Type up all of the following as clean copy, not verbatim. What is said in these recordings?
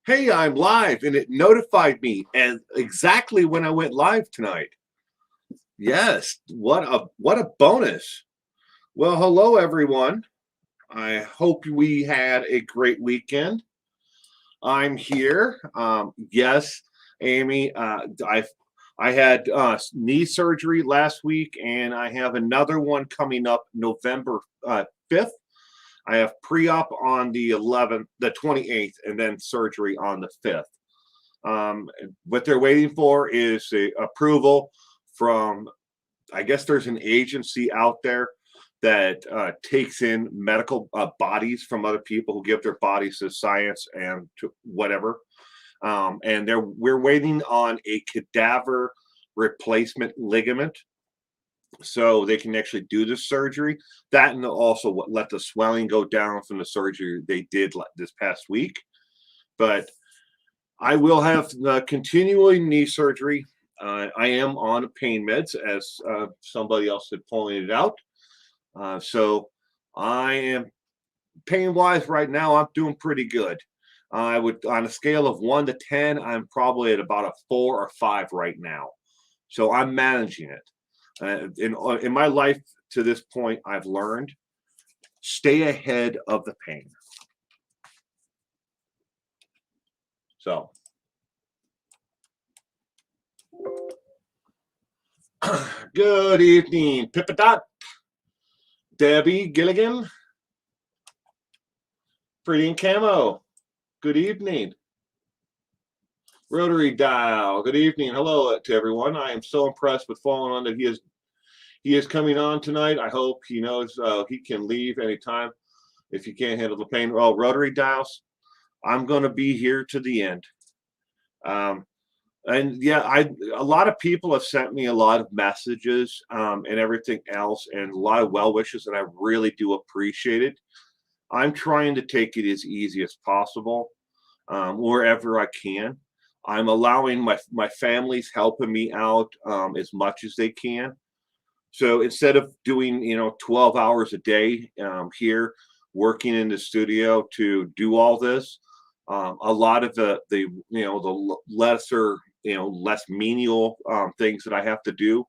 Hey, I'm live, and it notified me and exactly when I went live tonight. Yes, what a bonus. Well, hello everyone. I hope we had a great weekend. I'm here. Yes, Amy. I had knee surgery last week, and I have another one coming up November 5th. I have pre-op on the 11th, the 28th, and then surgery on the 5th. What they're waiting for is a approval from, I guess there's an agency out there that takes in medical bodies from other people who give their bodies to science and to whatever. And we're waiting on a cadaver replacement ligament so they can actually do the surgery. That and also let the swelling go down from the surgery they did this past week. But I will have continuing knee surgery. I am on pain meds, as somebody else had pointed out. So I am pain wise right now. I'm doing pretty good. I would, on a scale of 1 to 10, I'm probably at about a 4 or 5 right now. So I'm managing it. In my life to this point, I've learned stay ahead of the pain. So, good evening, Pippadot, Debbie Gilligan, Pretty and Camo. Good evening. Rotary Dial. Good evening. Hello to everyone. I am so impressed with following on that he is coming on tonight. I hope he knows he can leave anytime if he can't handle the pain. Well, Rotary Dials, I'm going to be here to the end. And yeah, a lot of people have sent me a lot of messages and everything else, and a lot of well wishes, and I really do appreciate it. I'm trying to take it as easy as possible wherever I can. I'm allowing my family's helping me out as much as they can. So instead of doing 12 hours a day here working in the studio to do all this, a lot of the lesser less menial things that I have to do,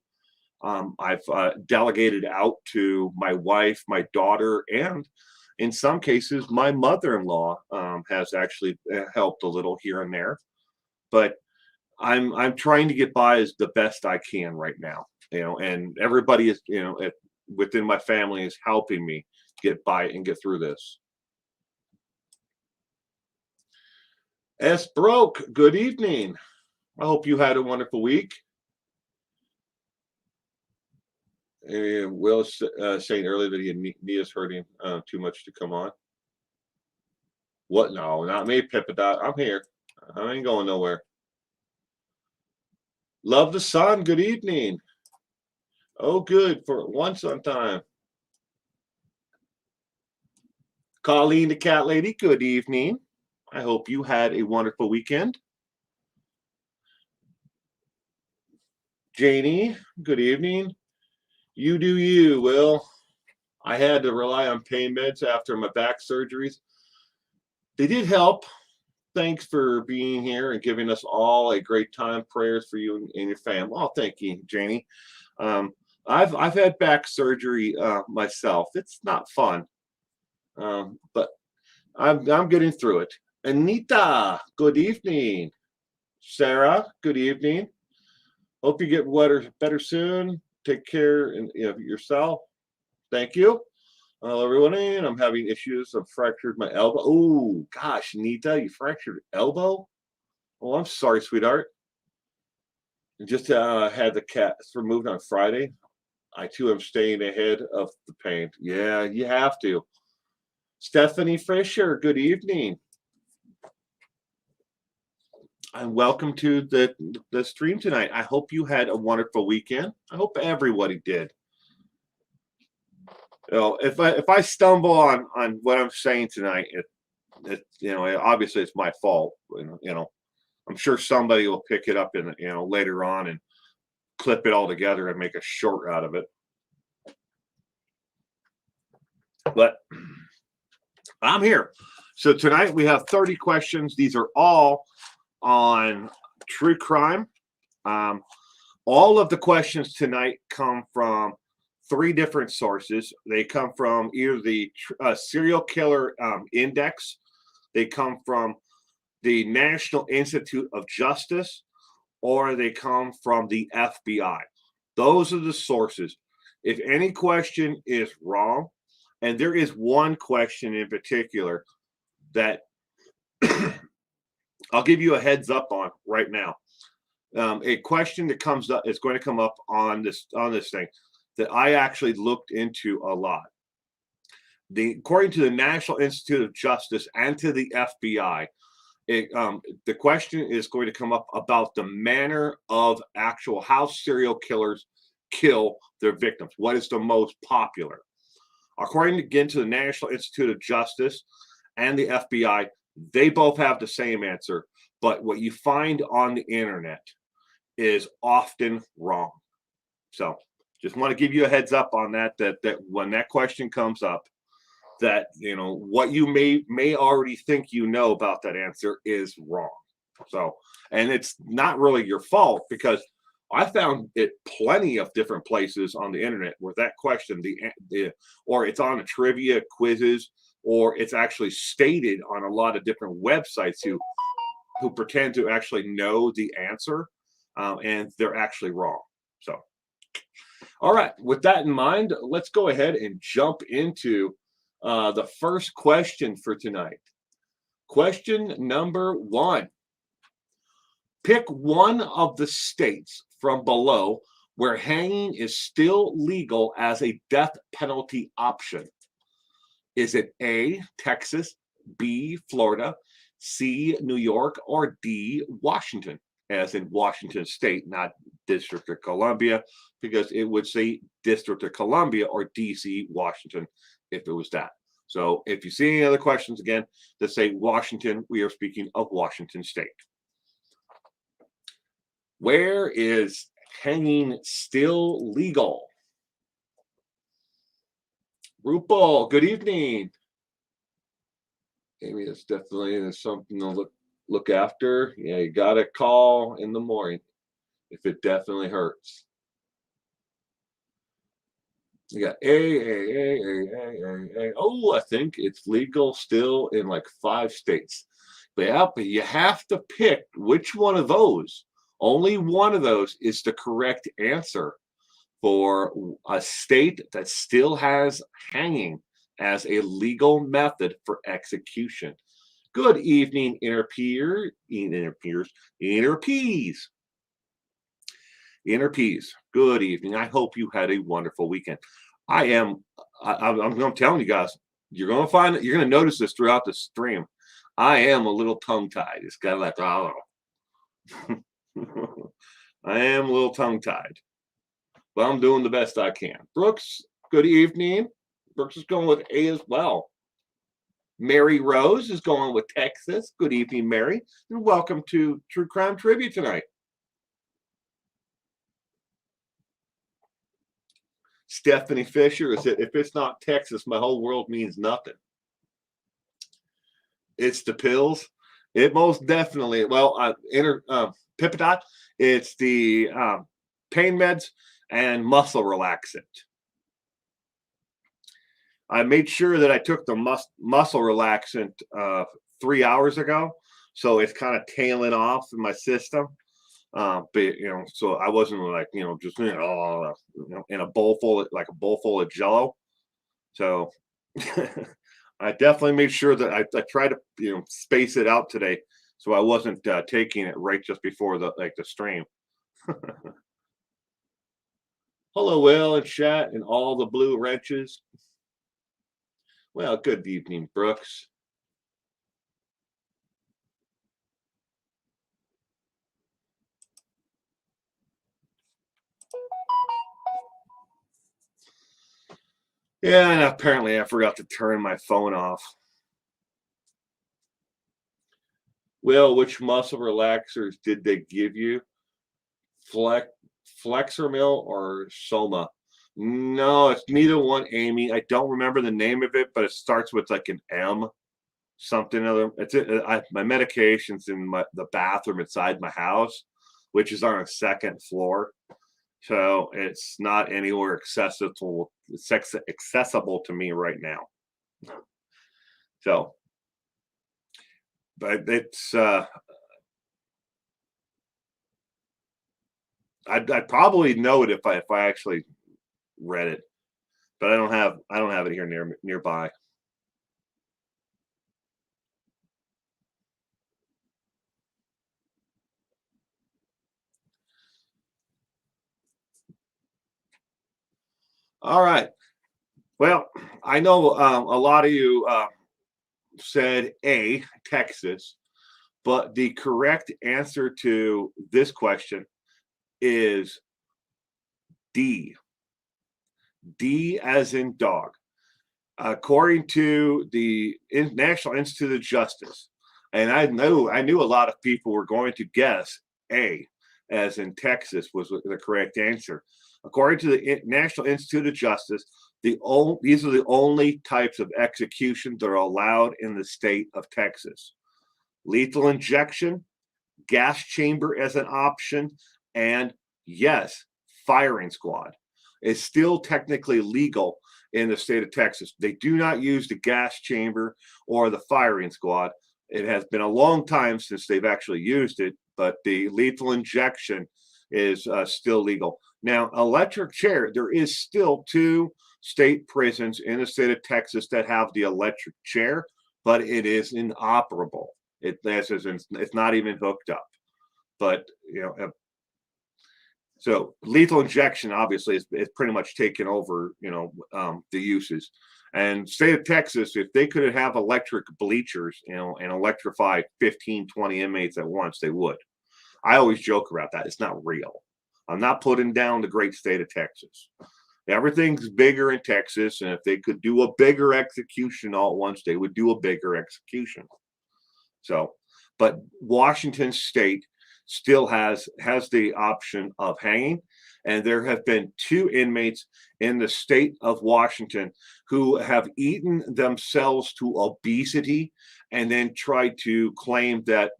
I've delegated out to my wife, my daughter, and in some cases my mother-in-law has actually helped a little here and there. But I'm trying to get by as the best I can right now, and everybody is within my family is helping me get by and get through this. S Broke, good evening. I hope you had a wonderful week. And Will saying earlier that he had knee is hurting too much to come on. What? No, not me, Pippadot. I'm here. I ain't going nowhere. Love the sun. Good evening. Oh, good for once on time. Colleen the cat lady. Good evening. I hope you had a wonderful weekend. Janie. Good evening. You do you, Will. I had to rely on pain meds after my back surgeries. They did help. Thanks for being here and giving us all a great time. Prayers for you and your family. Oh, thank you, Janie. I've had back surgery myself. It's not fun, but I'm getting through it. Anita, good evening. Sarah, good evening. Hope you get better soon. Take care of yourself. Thank you. Hello, everyone. And I'm having issues. I've fractured my elbow. Oh, gosh, Nita, you fractured elbow? Oh, I'm sorry, sweetheart. I just had the cast removed on Friday. I, too, am staying ahead of the pain. Yeah, you have to. Stephanie Fisher, good evening. And welcome to the stream tonight. I hope you had a wonderful weekend. I hope everybody did. If I stumble on what I'm saying tonight, obviously it's my fault. I'm sure somebody will pick it up and later on and clip it all together and make a short out of it. But I'm here. So tonight we have 30 questions. These are all on true crime. All of the questions tonight come from 3 different sources. They come from either the serial killer index, they come from the National Institute of Justice, or they come from the FBI. Those are the sources. If any question is wrong, and there is one question in particular that I'll give you a heads up on right now. A question that comes up is going to come up on this thing that I actually looked into a lot. According to the National Institute of Justice and to the FBI, the question is going to come up about the manner of actual how serial killers kill their victims. What is the most popular? According again to the National Institute of Justice and the FBI, they both have the same answer, but what you find on the internet is often wrong. So just want to give you a heads up on that when that question comes up, that what you may already think about that answer is wrong. So, and it's not really your fault, because I found it plenty of different places on the internet where that question, or it's on the trivia quizzes, or it's actually stated on a lot of different websites who pretend to actually know the answer, and they're actually wrong. So, all right, with that in mind, let's go ahead and jump into the first question for tonight. Question number 1. Pick one of the states from below where hanging is still legal as a death penalty option. Is it A, Texas, B, Florida, C, New York, or D, Washington, as in Washington State, not District of Columbia, because it would say District of Columbia or DC, Washington, if it was that. So if you see any other questions again that say Washington, we are speaking of Washington State. Where is hanging still legal? Rupal, good evening. Maybe it's definitely something to look after. Yeah, you got to call in the morning if it definitely hurts. You got A. Oh, I think it's legal still in like 5 states. But yeah, but you have to pick which one of those. Only one of those is the correct answer for a state that still has hanging as a legal method for execution. Good evening, inner peas. Good evening. I hope you had a wonderful weekend. I'm telling you guys, you're going to notice this throughout the stream. I am a little tongue-tied. It's kind of like, I am a little tongue-tied, but I'm doing the best I can. Brooks, good evening. Brooks is going with A as well. Mary Rose is going with Texas. Good evening, Mary, and welcome to True Crime Trivia tonight. Stephanie Fisher is it? If it's not Texas, my whole world means nothing. It's the pills. It most definitely. Well, Pipidot. It's the pain meds and muscle relaxant. I made sure that I took the muscle relaxant 3 hours ago, so it's kind of tailing off in my system. But so I wasn't like just in a bowl full of Jello. So I definitely made sure that I tried to space it out today, so I wasn't taking it right just before the stream. Hello, Will and chat and all the blue wrenches. Well, good evening, Brooks. Yeah, and apparently I forgot to turn my phone off. Will, which muscle relaxers did they give you? Flexermil or Soma? No, it's neither one, Amy. I don't remember the name of it, but it starts with like an M. something other. My medication's in the bathroom inside my house, which is on a second floor, so it's not anywhere accessible to me right now. So, but it's I'd probably know it if I actually read it, but I don't have it here nearby. All right. Well, I know a lot of you said A, Texas, but the correct answer to this question is D. D as in dog. According to the National Institute of Justice, and I knew a lot of people were going to guess A, as in Texas, was the correct answer. According to the National Institute of Justice, these are the only types of execution that are allowed in the state of Texas: lethal injection, gas chamber as an option, and yes, firing squad is still technically legal in the state of Texas. They do not use the gas chamber or the firing squad. It has been a long time since they've actually used it, but the lethal injection is still legal. Now, electric chair, there is still 2 state prisons in the state of Texas that have the electric chair, but it is inoperable. It's not even hooked up. But so lethal injection obviously is pretty much taken over, the uses. And state of Texas, if they could have electric bleachers, and electrify 15, 20 inmates at once, they would. I always joke about that. It's not real. I'm not putting down the great state of Texas. Everything's bigger in Texas, and if they could do a bigger execution all at once, they would do a bigger execution. So, but Washington State still has the option of hanging, and there have been 2 inmates in the state of Washington who have eaten themselves to obesity and then tried to claim that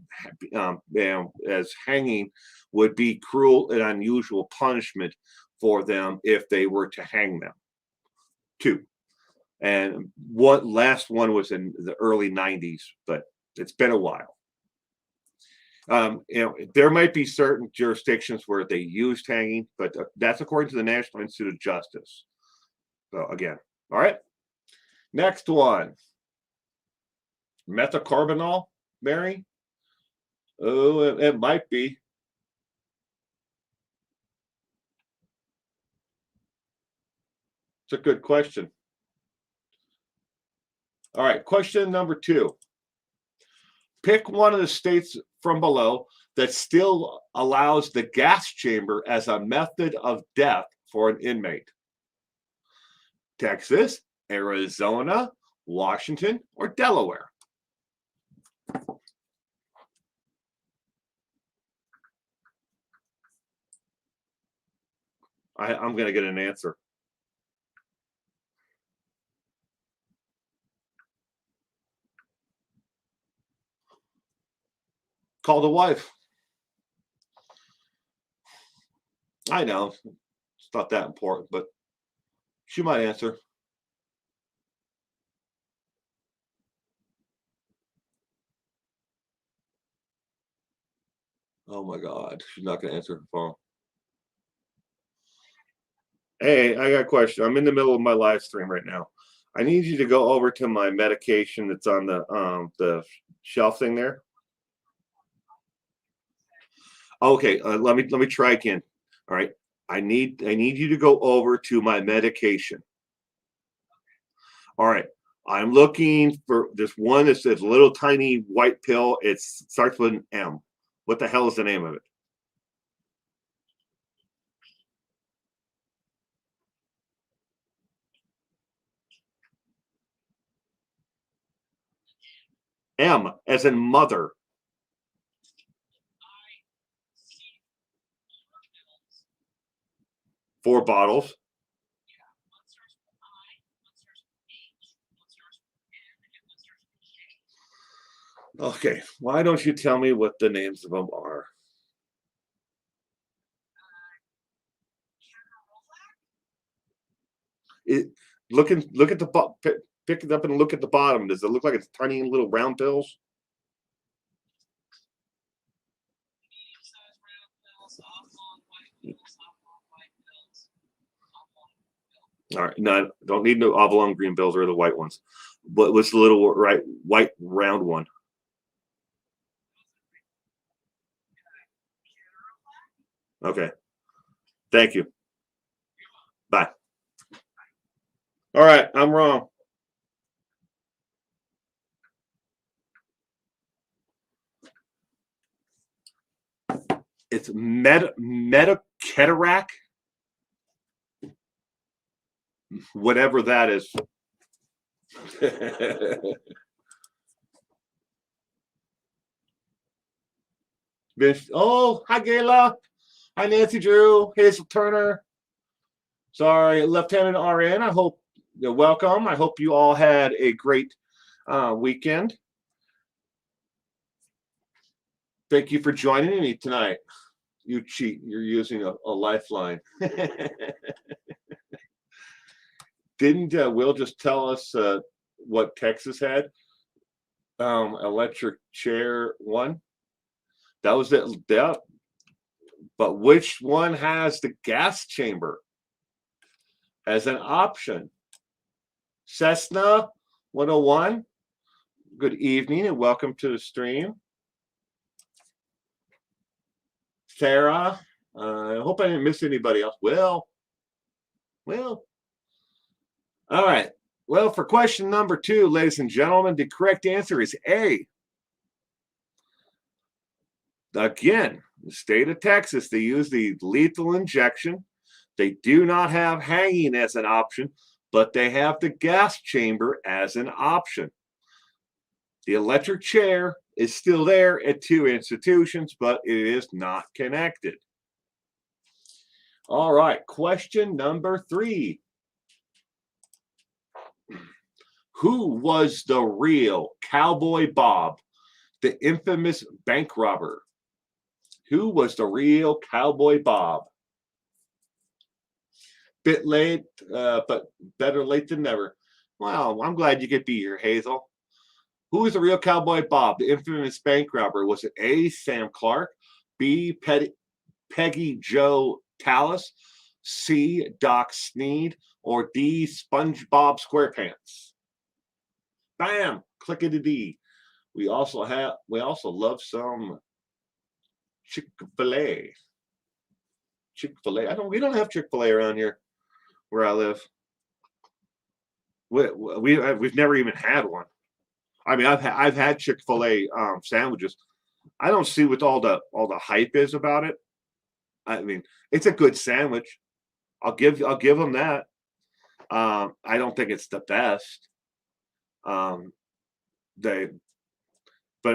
as hanging would be cruel and unusual punishment for them if they were to hang them. 2. And last one was in the early 90s, but it's been a while. There might be certain jurisdictions where they used hanging, but that's according to the National Institute of Justice. So again, all right. Next one. Methocarbamol, Mary? Oh, it might be. It's a good question. All right, question number 2. Pick one of the states from below that still allows the gas chamber as a method of death for an inmate. Texas, Arizona, Washington, or Delaware? I'm going to get an answer. Call the wife. I know it's not that important, but she might answer. Oh my God, she's not going to answer her phone. Hey, I got a question. I'm in the middle of my live stream right now. I need you to go over to my medication that's on the shelf thing there. Okay, let me try again. All right, I need you to go over to my medication. All right, I'm looking for this one that says little tiny white pill. It starts with an M. What the hell is the name of it? M as in mother. 4 bottles. Okay, why don't you tell me what the names of them are? It look at the pick it up and look at the bottom. Does it look like it's tiny little round pills? All right, no, don't need no oblong green bills or the white ones. What's the little right white round one? Okay, thank you. Bye. All right, I'm wrong. It's metacataract, whatever that is. Oh, hi Gayla. Hi Nancy Drew. Hazel Turner. Sorry, Lieutenant RN. I hope you're welcome. I hope you all had a great weekend. Thank you for joining me tonight. You cheat. You're using a lifeline. Didn't Will just tell us what Texas had? Electric chair one. That was it. Yeah. But which one has the gas chamber as an option? Cessna 101. Good evening and welcome to the stream. Sarah, I hope I didn't miss anybody else. Well, all right. Well, for question number 2, ladies and gentlemen, the correct answer is A. Again, the state of Texas, they use the lethal injection. They do not have hanging as an option, but they have the gas chamber as an option. The electric chair is still there at 2 institutions, but it is not connected. All right, question number 3. Who was the real Cowboy Bob, the infamous bank robber? Who was the real Cowboy Bob? Bit late, but better late than never. Well, I'm glad you could be here, Hazel. Who was the real Cowboy Bob, the infamous bank robber? Was it A, Sam Clark, B, Peggy Joe Tallis, C, Doc Sneed, or D, SpongeBob SquarePants? Bam! Clickety D. We also love some Chick-fil-A. Chick-fil-A. We don't have Chick-fil-A around here where I live. We've never even had one. I mean, I've had Chick-fil-A sandwiches. I don't see what all the hype is about it. I mean, it's a good sandwich. I'll give them that. I don't think it's the best. But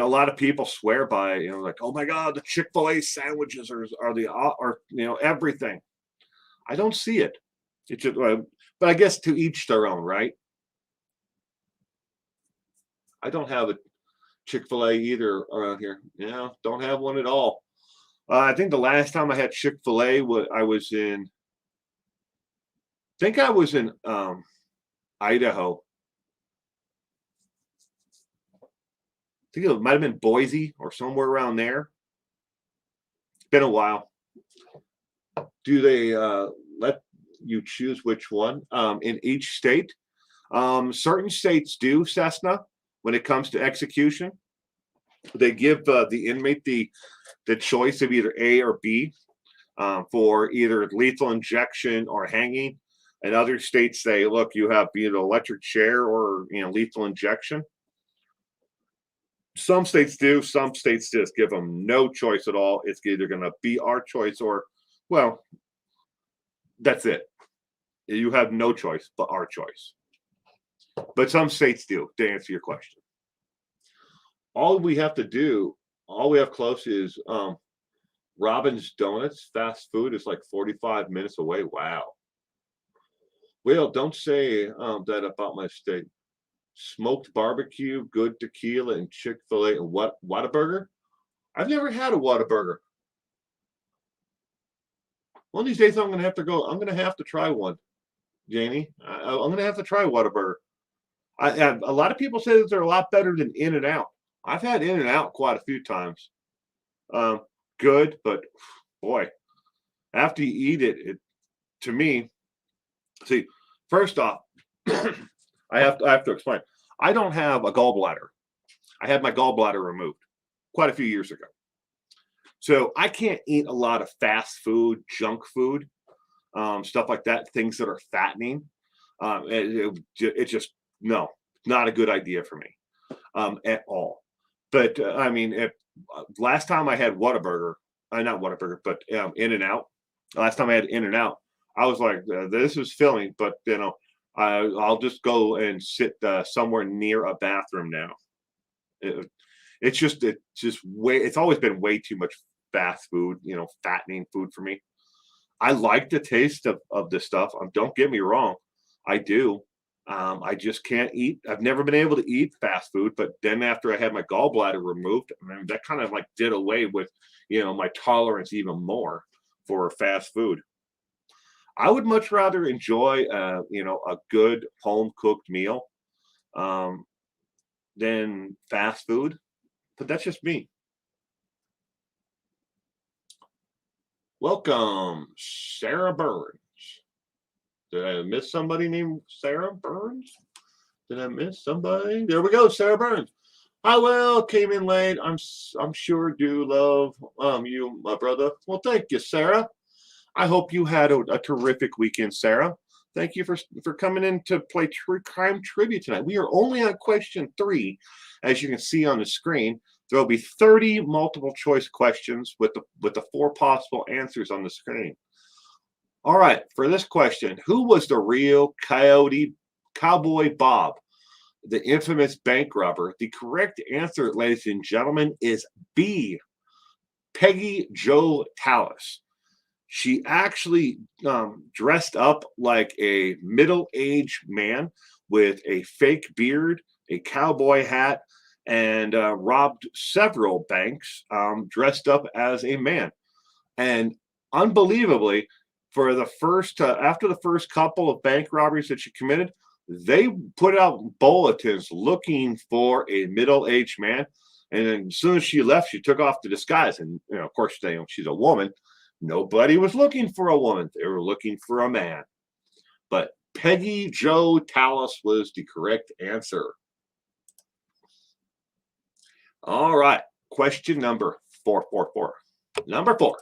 a lot of people swear by it, like, oh my God, the Chick-fil-A sandwiches are everything. I don't see it. It's just, but I guess to each their own, right? I don't have a Chick-fil-A either around here. Yeah, don't have one at all. I think the last time I had Chick-fil-A, I was in Idaho. I think it might have been Boise or somewhere around there. It's been a while. Do they let you choose which one in each state? Certain states do, Cessna, when it comes to execution. They give the inmate the choice of either A or B for either lethal injection or hanging. And other states say, look, you have either electric chair or lethal injection. Some states do. Some states just give them no choice at all. It's either going to be our choice or, well, that's it. You have no choice but our choice. But some states do, to answer your question. All we have close is Robin's Donuts. Fast food is like 45 minutes away. Wow. Well, don't say that about my state. Smoked barbecue, good tequila, and Chick-fil-A. And Whataburger? I've never had a Whataburger. One of these days I'm gonna have to go. I'm gonna have to try one, Janie. I'm gonna have to try Whataburger. A lot of people say that they're a lot better than In-N-Out. I've had In-N-Out quite a few times. Good, but boy, after you eat it, to me, see, first off, I have to explain. I don't have a gallbladder. I had my gallbladder removed quite a few years ago. So I can't eat a lot of fast food, junk food, stuff like that, things that are fattening. It's just, no, not a good idea for me at all. But I mean, last time I had Whataburger, not Whataburger, but In-N-Out. Last time I had In-N-Out, I was like, this is filling, but I'll just go and sit somewhere near a bathroom now. It's just it's always been way too much fast food, fattening food for me. I like the taste of this stuff. Don't get me wrong, I do. I just can't eat. I've never been able to eat fast food, but then after I had my gallbladder removed, I mean, that kind of like did away with, my tolerance even more for fast food. I would much rather enjoy, a good home cooked meal than fast food, but that's just me. Welcome, Sarah Burns. Did I miss somebody named Sarah Burns? Did I miss somebody? There we go, Sarah Burns. I came in late. I'm sure do love you, my brother. Well, thank you, Sarah. I hope you had a terrific weekend, Sarah. Thank you for coming in to play True Crime Trivia tonight. We are only on question 3, as you can see on the screen. There will be 30 multiple choice questions with the 4 possible answers on the screen. All right, for this question, who was the real Cowboy Bob, the infamous bank robber? The correct answer, ladies and gentlemen, is B, Peggy Jo Tallis. She actually dressed up like a middle-aged man with a fake beard, a cowboy hat, and robbed several banks dressed up as a man. And unbelievably, for the first after the first couple of bank robberies that she committed, they put out bulletins looking for a middle-aged man. And then as soon as she left, she took off the disguise. And of course, she's a woman. Nobody was looking for a woman. They were looking for a man. But Peggy Jo Tallis was the correct answer. All right. Question number 444. Number 4.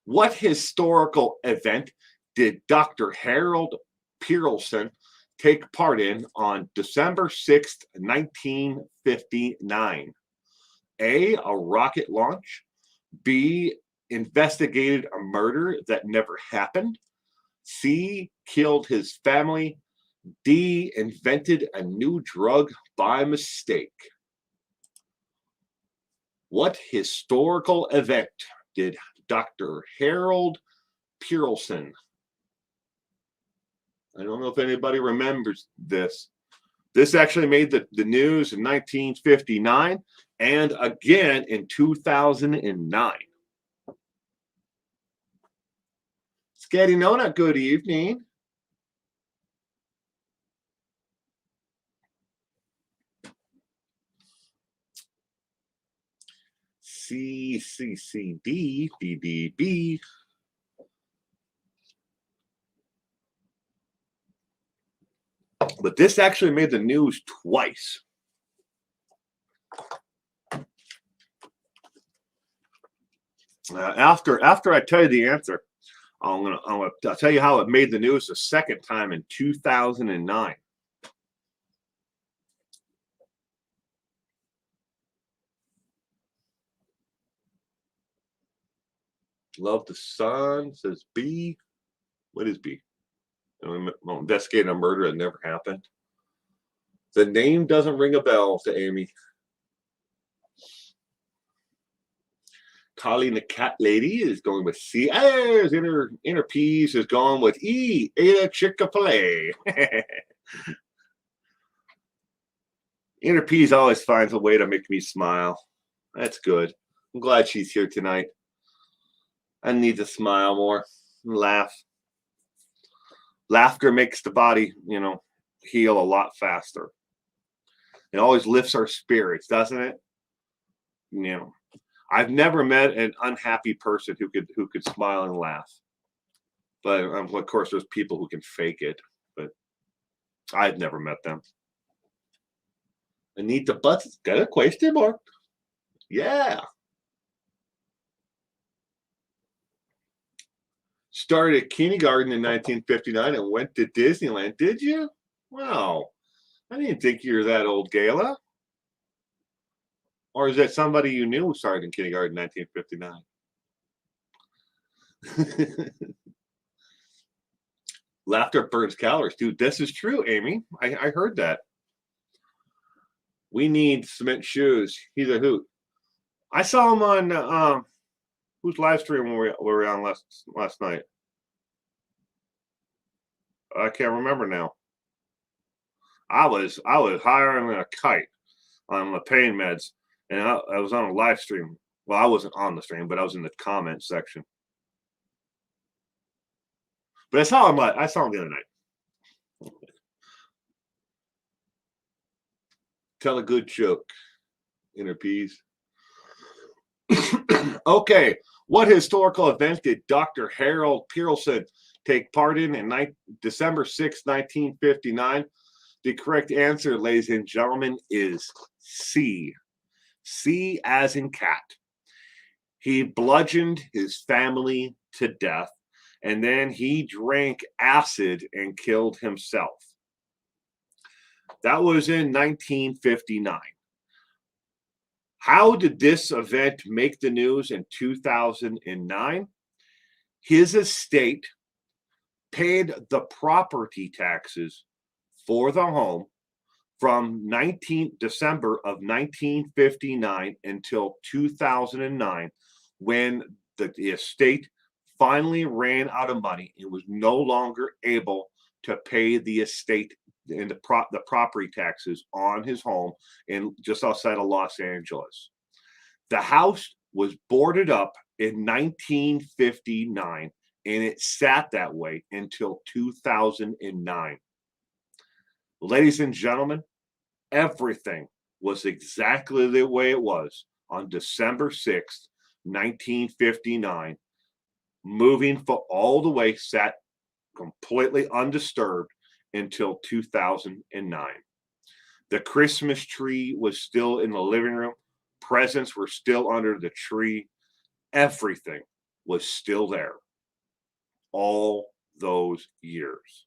What historical event did Dr. Harold Perelson take part in on December 6th, 1959? A rocket launch. B, investigated a murder that never happened. C, killed his family. D, invented a new drug by mistake. What historical event did Dr. Harold Perelson? I don't know if anybody remembers this. This actually made the news in 1959 and again in 2009. Scary Nona, good evening. C, C, C, D, B, B, B. But this actually made the news twice. After I tell you the answer, I'll tell you how it made the news the second time in 2009. Love the sun, says B. What is B? Investigating a murder that never happened. The name doesn't ring a bell to Amy. Colleen the cat lady is going with C. There's inner Peas is going with E. Ada Chick-fil-A. Inner Peace always finds a way to make me smile. That's good. I'm glad she's here tonight. I need to smile more and laugh. Laughter makes the body, heal a lot faster. It always lifts our spirits, doesn't it? I've never met an unhappy person who could smile and laugh. But of course, there's people who can fake it. But I've never met them. Anita Butts got a question mark. Yeah. Started kindergarten in 1959 and went to Disneyland. Did you? Wow. I didn't think you were that old, Gayla. Or is that somebody you knew who started in kindergarten in 1959? Laughter burns calories, dude. This is true, Amy. I heard that. We need cement shoes. He's a hoot. I saw him on whose live stream were we on last night? I can't remember now. I was higher than a kite on the pain meds, and I was on a live stream. Well, I wasn't on the stream, but I was in the comment section. But I saw him the other night. Tell a good joke. Inner Peace. Okay. What historical event did Dr. Harold Perelson take part in December 6, 1959? The correct answer, ladies and gentlemen, is C. C as in cat. He bludgeoned his family to death, and then he drank acid and killed himself. That was in 1959. How did this event make the news in 2009? His estate paid the property taxes for the home from December of 1959 until 2009, when the estate finally ran out of money and was no longer able to pay the estate and the property taxes on his home in just outside of Los Angeles. The house was boarded up in 1959, and it sat that way until 2009. Ladies and gentlemen, everything was exactly the way it was on December 6th, 1959. Moving for all the way, sat completely undisturbed until 2009. The Christmas tree was still in the living room. Presents were still under the tree. Everything was still there all those years.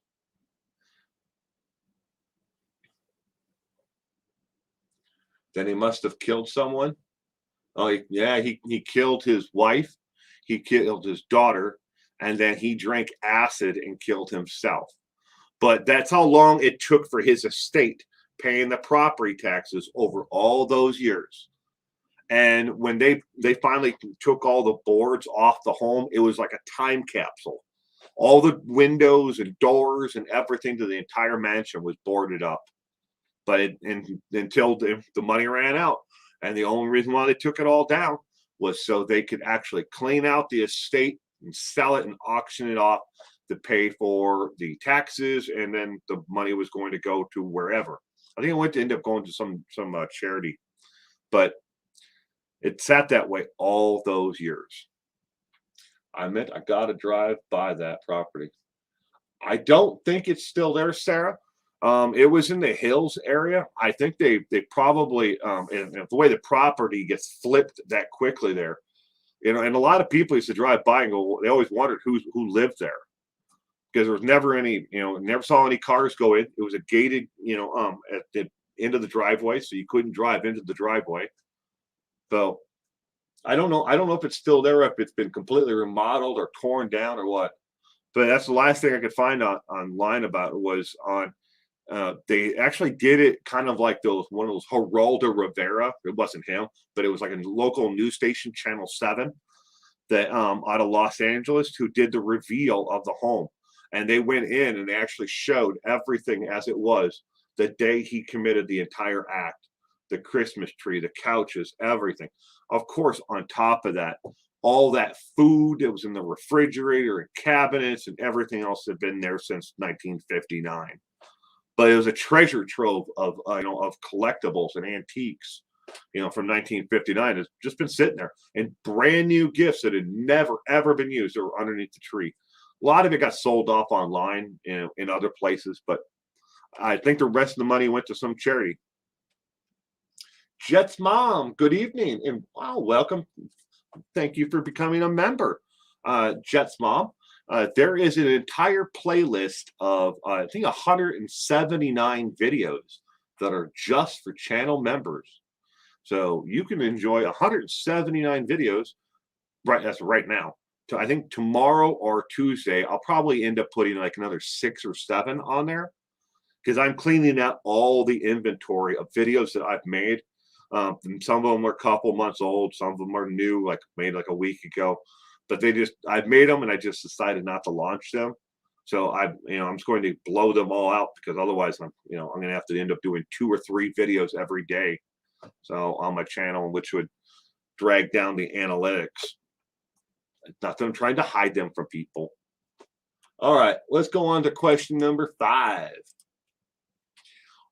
Then he must have killed someone. Oh, yeah, he killed his wife. He killed his daughter. And then he drank acid and killed himself. But that's how long it took for his estate paying the property taxes over all those years. And when they finally took all the boards off the home, it was like a time capsule. All the windows and doors and everything to the entire mansion was boarded up. But until the money ran out. And the only reason why they took it all down was so they could actually clean out the estate and sell it and auction it off to pay for the taxes, and then the money was going to go to wherever. I think it end up going to some charity, but it sat that way all those years. I got to drive by that property. I don't think it's still there, Sarah. It was in the hills area. I think they probably and the way the property gets flipped that quickly there, and a lot of people used to drive by and go. They always wondered who lived there, because there was never any, never saw any cars go in. It was a gated, at the end of the driveway, so you couldn't drive into the driveway. So I don't know if it's still there, if it's been completely remodeled or torn down or what. But that's the last thing I could find online about it was on. They actually did it kind of like one of those Geraldo Rivera. It wasn't him, but it was like a local news station, Channel 7, that out of Los Angeles, who did the reveal of the home. And they went in and they actually showed everything as it was the day he committed the entire act. the Christmas tree, the couches, everything. Of course, on top of that, all that food that was in the refrigerator and cabinets and everything else had been there since 1959. But it was a treasure trove of of collectibles and antiques, from 1959. It's just been sitting there, and brand new gifts that had never ever been used that were underneath the tree. A lot of it got sold off online in other places, but I think the rest of the money went to some charity. Jet's mom, good evening, and wow, welcome. Thank you for becoming a member, Jet's mom. There is an entire playlist of, I think, 179 videos that are just for channel members. So you can enjoy 179 videos that's right now. So I think tomorrow or Tuesday, I'll probably end up putting like another 6 or 7 on there because I'm cleaning out all the inventory of videos that I've made. Some of them are a couple months old. Some of them are new, like made like a week ago. But I've made them and I just decided not to launch them. So I'm just going to blow them all out because otherwise I'm going to have to end up doing 2 or 3 videos every day. So on my channel, which would drag down the analytics. Not that I'm trying to hide them from people. All right, let's go on to question number 5.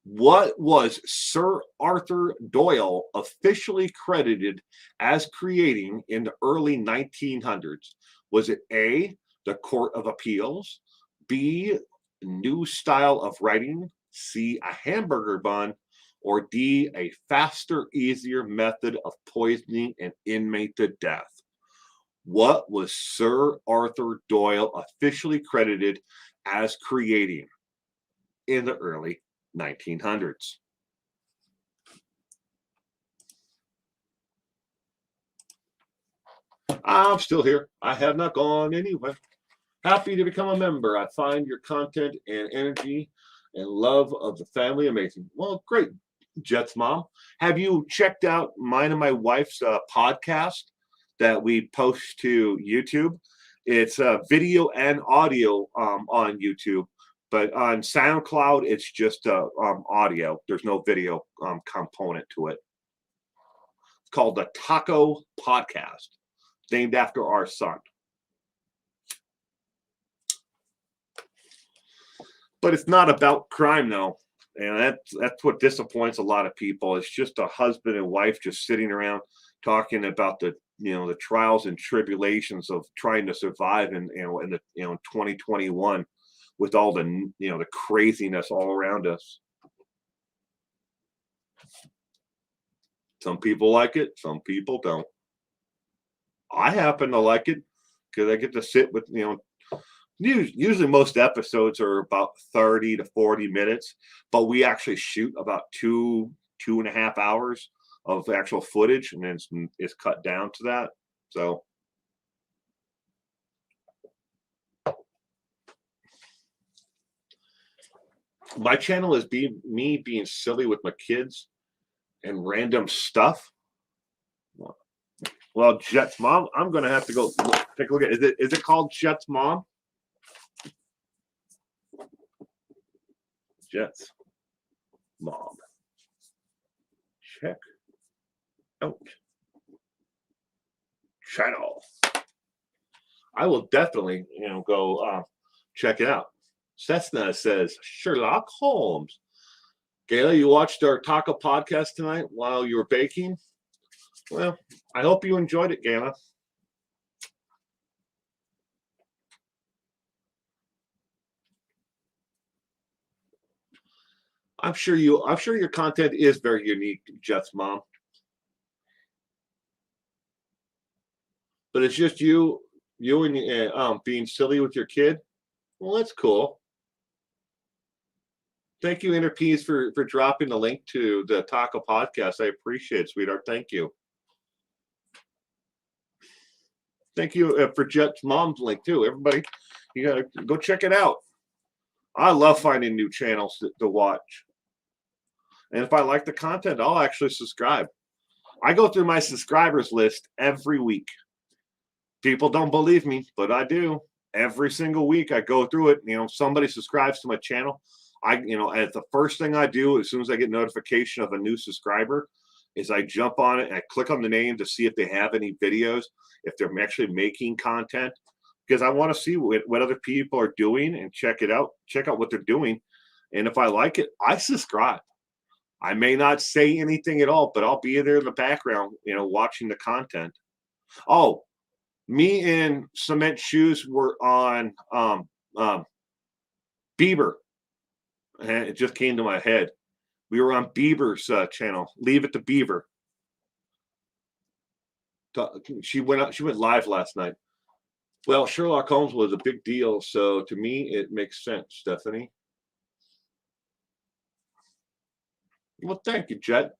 What was Sir Arthur Doyle officially credited as creating in the early 1900s? Was it A, the Court of Appeals, B, a new style of writing, C, a hamburger bun, or D, a faster, easier method of poisoning an inmate to death? What was Sir Arthur Doyle officially credited as creating in the early 1900s? I'm still here. I have not gone anywhere. Happy to become a member. I find your content and energy and love of the family amazing. Well, great, Jet's mom. Have you checked out mine and my wife's podcast that we post to YouTube? It's video and audio on YouTube. But on SoundCloud, it's just audio. There's no video component to it. It's called the Taco Podcast, named after our son. But it's not about crime, though. And that's what disappoints a lot of people. It's just a husband and wife just sitting around talking about the trials and tribulations of trying to survive in 2021. With all the craziness all around us. Some people like it, some people don't. I happen to like it because I get to sit with, usually most episodes are about 30 to 40 minutes, but we actually shoot about 2.5 hours of actual footage, and then it's cut down to that. So my channel is me being silly with my kids and random stuff. Well, Jet's mom, I'm going to have to go take a look at it. Is it called Jet's mom? Jet's mom. Check out channel. I will definitely, go check it out. Cessna says, Sherlock Holmes. Gayla, you watched our taco podcast tonight while you were baking? Well, I hope you enjoyed it, Gayla. I'm sure your content is very unique, Jeff's mom. But it's just you and being silly with your kid. Well, that's cool. Thank you, Interpeas, for dropping the link to the Taco Podcast. I appreciate it, sweetheart. Thank you. Thank you for Jet's mom's link, too. Everybody, you got to go check it out. I love finding new channels to watch. And if I like the content, I'll actually subscribe. I go through my subscribers list every week. People don't believe me, but I do. Every single week I go through it. Somebody subscribes to my channel. as the first thing I do as soon as I get notification of a new subscriber is I jump on it and I click on the name to see if they have any videos, if they're actually making content, because I want to see what other people are doing and check out what they're doing. And if I like it, I subscribe. I may not say anything at all, but I'll be there in the background, watching the content. Oh, me and Cement Shoes were on Bieber. And it just came to my head. We were on Bieber's channel. Leave It to Bieber. She went live last night. Well, Sherlock Holmes was a big deal, so to me it makes sense, Stephanie. Well, thank you, Jet.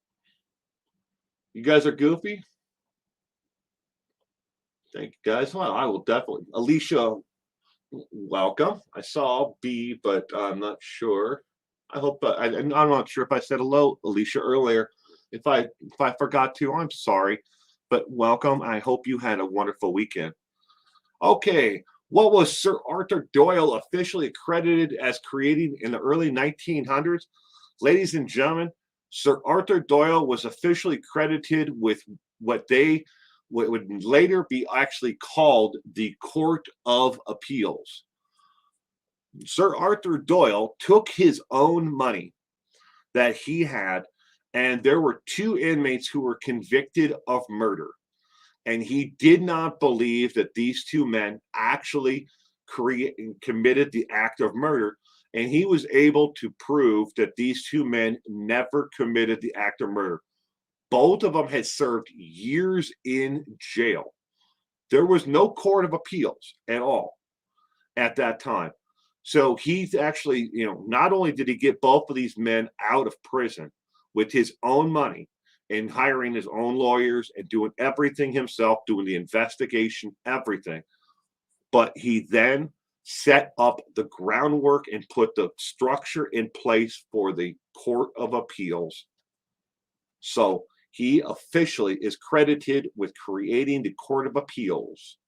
You guys are goofy. Thank you, guys. Well, I will definitely. Alicia, welcome. I saw B, but I'm not sure. I hope I'm not sure if I said hello, Alicia, earlier. If I forgot to, I'm sorry. But welcome. I hope you had a wonderful weekend. Okay, what was Sir Arthur Doyle officially credited as creating in the early 1900s? Ladies and gentlemen, Sir Arthur Doyle was officially credited with what would later be actually called the Court of Appeals. Sir Arthur Doyle took his own money that he had, and there were 2 inmates who were convicted of murder. And he did not believe that these 2 men actually committed the act of murder. And he was able to prove that these 2 men never committed the act of murder. Both of them had served years in jail. There was no court of appeals at all at that time. So he's actually, not only did he get both of these men out of prison with his own money and hiring his own lawyers and doing everything himself, doing the investigation, everything, but he then set up the groundwork and put the structure in place for the Court of Appeals. So he officially is credited with creating the Court of Appeals.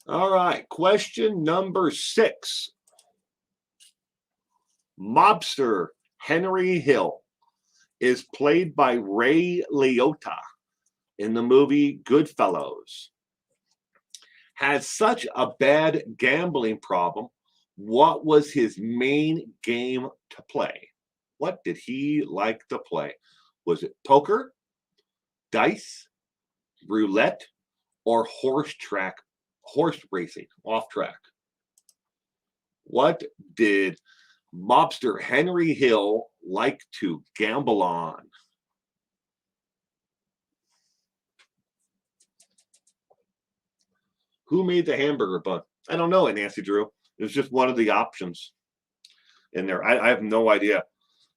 All right, question number 6. Mobster Henry Hill is played by Ray Liotta in the movie Goodfellas. Had such a bad gambling problem. What was his main game to play? What did he like to play? Was it poker, dice, roulette, or horse racing, off track? What did Mobster Henry Hill like to gamble on? Who made the hamburger bun? I don't know, Nancy Drew. It was just one of the options in there. I have no idea.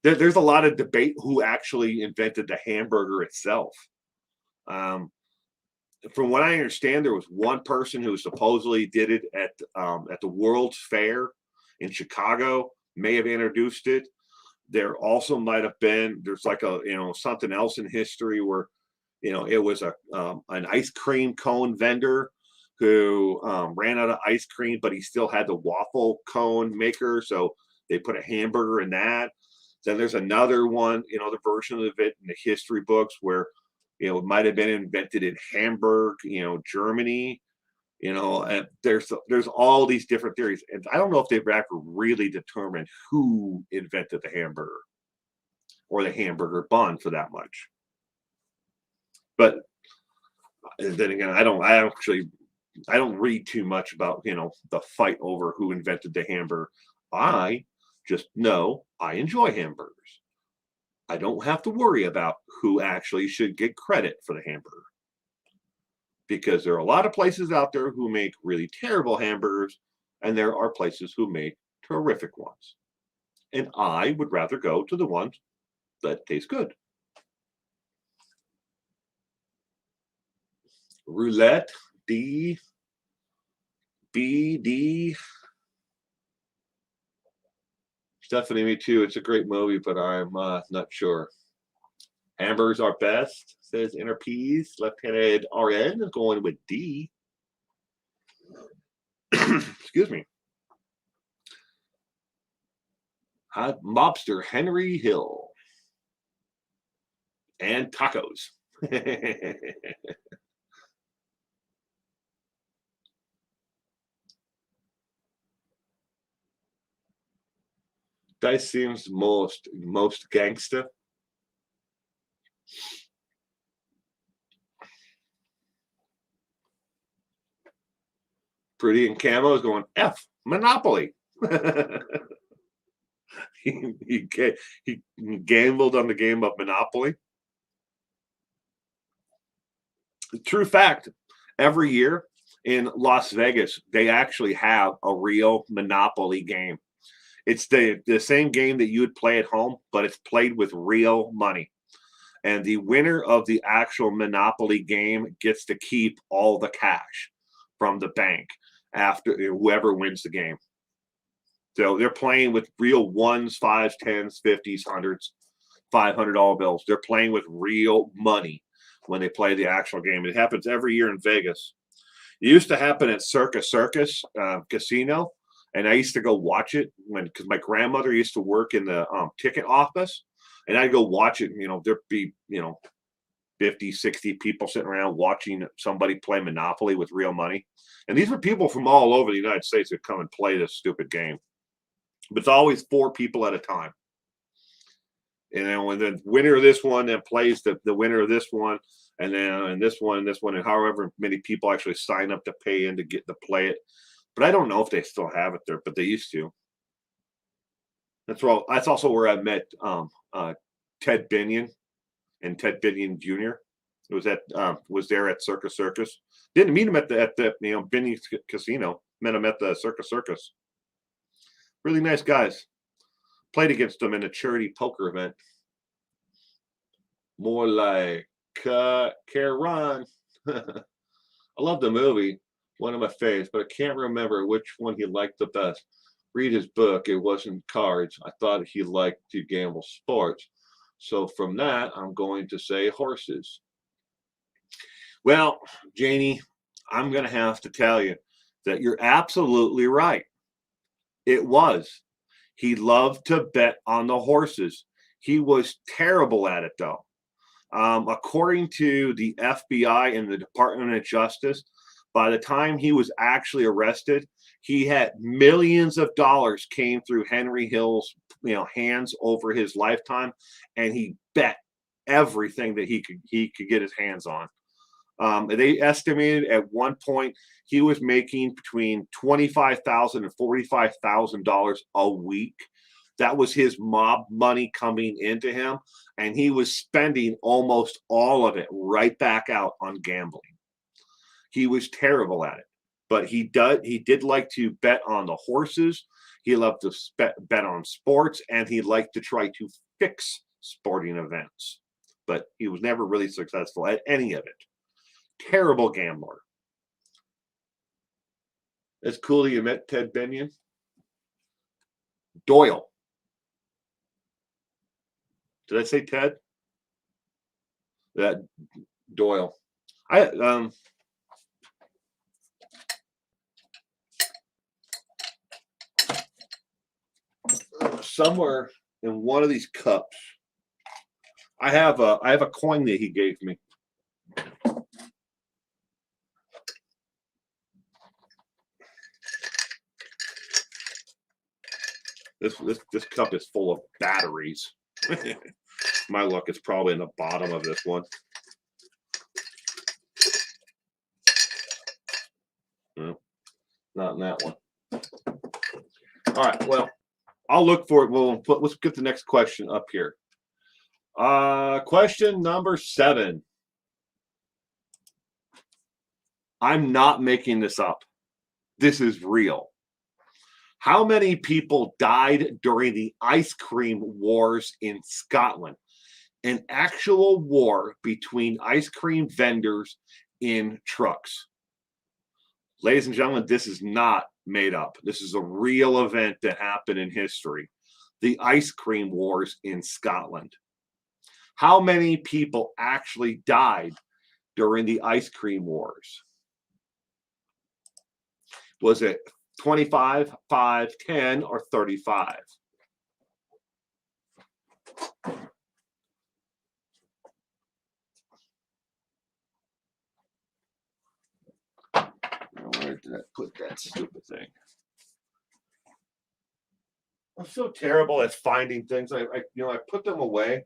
There's a lot of debate who actually invented the hamburger itself. From what I understand, there was one person who supposedly did it at the World's Fair in Chicago, may have introduced it. There also might have been, there's like something else in history where, it was an ice cream cone vendor who ran out of ice cream, but he still had the waffle cone maker. So they put a hamburger in that. Then there's another one, the version of it in the history books where, it might have been invented in Hamburg, Germany, and there's all these different theories. And I don't know if they've ever really determined who invented the hamburger or the hamburger bun for that much. But then again, I don't read too much about, the fight over who invented the hamburger. I just know I enjoy hamburgers. I don't have to worry about who actually should get credit for the hamburger. Because there are a lot of places out there who make really terrible hamburgers, and there are places who make terrific ones. And I would rather go to the ones that taste good. Roulette, D, B, D. Stephanie, me too. It's a great movie, but I'm not sure. Hamburgers are best, says Inner Peas. Left-handed RN is going with D. Excuse me. Mobster Henry Hill. And tacos. That seems most gangster. Pretty in camo is going F. Monopoly. he gambled on the game of Monopoly. True fact, every year in Las Vegas, they actually have a real Monopoly game. It's the same game that you would play at home, but it's played with real money. And the winner of the actual Monopoly game gets to keep all the cash from the bank after whoever wins the game. So they're playing with real ones, fives, tens, 50s, hundreds, $500 bills. They're playing with real money when they play the actual game. It happens every year in Vegas. It used to happen at Circus Casino, and I used to go watch it because my grandmother used to work in the ticket office, and I'd go watch it. There'd be 50, 60 people sitting around watching somebody play Monopoly with real money. And these were people from all over the United States that come and play this stupid game. But it's always 4 people at a time. And then when the winner of this one then plays the winner of this one, and then this one, and however many people actually sign up to pay in to get to play it. But I don't know if they still have it there, but they used to. That's also where I met Ted Binion and Ted Binion Jr. Was there at Circus. Didn't meet him at the Binion Casino. Met him at the Circus. Really nice guys. Played against them in a charity poker event. More like Karen. I love the movie. One of my faves, but I can't remember which one he liked the best. Read his book. It wasn't cards. I thought he liked to gamble sports. So from that, I'm going to say horses. Well, Janie, I'm going to have to tell you that you're absolutely right. It was. He loved to bet on the horses. He was terrible at it, though. According to the FBI and the Department of Justice, by the time he was actually arrested, he had millions of dollars came through Henry Hill's hands over his lifetime, and he bet everything that he could get his hands on. They estimated at one point he was making between $25,000 and $45,000 a week. That was his mob money coming into him, and he was spending almost all of it right back out on gambling. He was terrible at it, but he did like to bet on the horses. He loved to bet on sports, and he liked to try to fix sporting events, but he was never really successful at any of it. Terrible gambler. It's cool that you met Ted Binion. Doyle. Did I say Ted? That Doyle. Somewhere in one of these cups, I have a coin that he gave me. This cup is full of batteries. My luck is probably in the bottom of this one. No, not in that one. All right, well, I'll look for it. Let's get the next question up here. Question number 7. I'm not making this up. This is real. How many people died during the ice cream wars in Scotland? An actual war between ice cream vendors in trucks. Ladies and gentlemen, this is not made up. This is a real event that happened in history. The ice cream wars in Scotland. How many people actually died during the ice cream wars? Was it 25, 5, 10, or 35? Where did I put that stupid thing? I'm so terrible at finding things. I put them away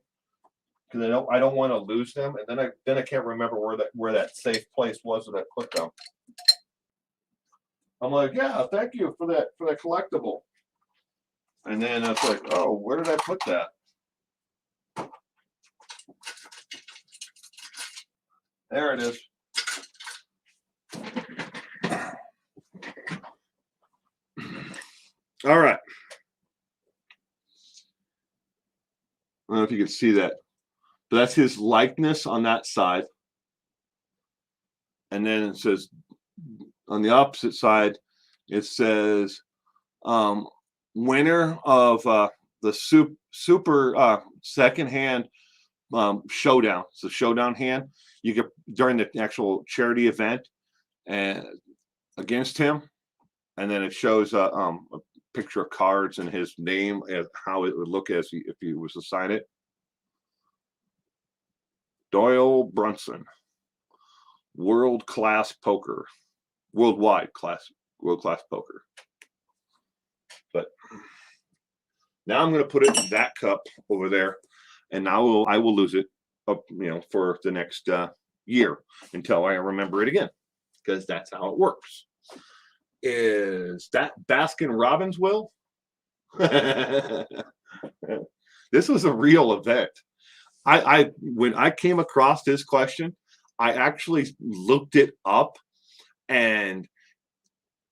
because I don't want to lose them, and then I can't remember where that safe place was that I put them. I'm like, yeah, thank you for that collectible. And then it's like, oh, where did I put that? There it is. All right. I don't know if you can see that, but that's his likeness on that side. And then it says on the opposite side, it says winner of the super second hand showdown. It's a showdown hand you get during the actual charity event and against him. And then it shows a picture of cards and his name and how it would look if he was to sign it. Doyle Brunson, world class poker, world class poker. But now I'm going to put it in that cup over there, and now I will lose it, for the next year until I remember it again, because that's how it works. Is that Baskin Robbins will? This was a real event. When I came across this question, I actually looked it up, and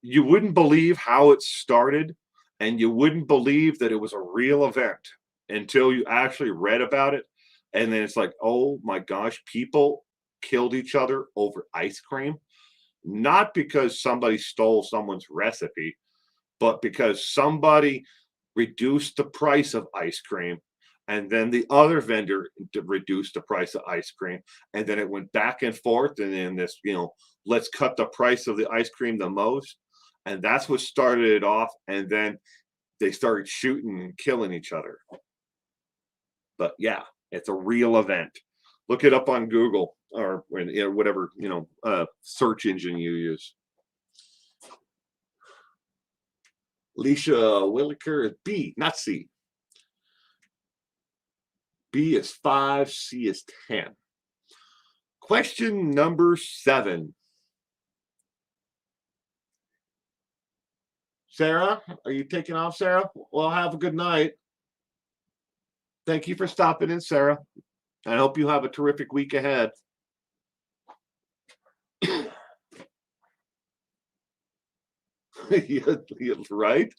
you wouldn't believe how it started, and you wouldn't believe that it was a real event until you actually read about it. And then it's like, oh my gosh, people killed each other over ice cream. Not because somebody stole someone's recipe, but because somebody reduced the price of ice cream, and then the other vendor reduced the price of ice cream, and then it went back and forth, and then this, let's cut the price of the ice cream the most, and that's what started it off, and then they started shooting and killing each other. But yeah, it's a real event. Look it up on Google or whatever search engine you use. Alicia Williker is B, not C. B is 5, C is 10. Question number 7. Sarah, are you taking off, Sarah? Well, have a good night. Thank you for stopping in, Sarah. I hope you have a terrific week ahead. Right?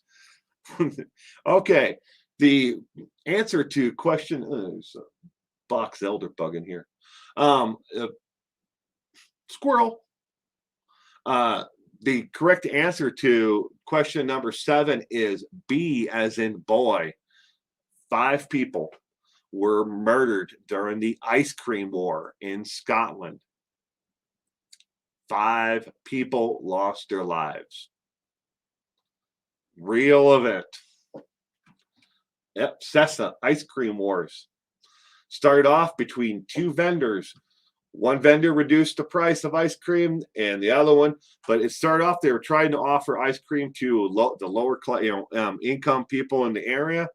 Okay. The answer to question there's a box elder bug in here. Squirrel. The correct answer to question number 7 is B, as in boy. 5 people were murdered during the ice cream war in Scotland. 5 people lost their lives. Real event. Yep, Cessna ice cream wars. Started off between 2 vendors. One vendor reduced the price of ice cream, and the other one, but it started off they were trying to offer ice cream to the lower income people in the area,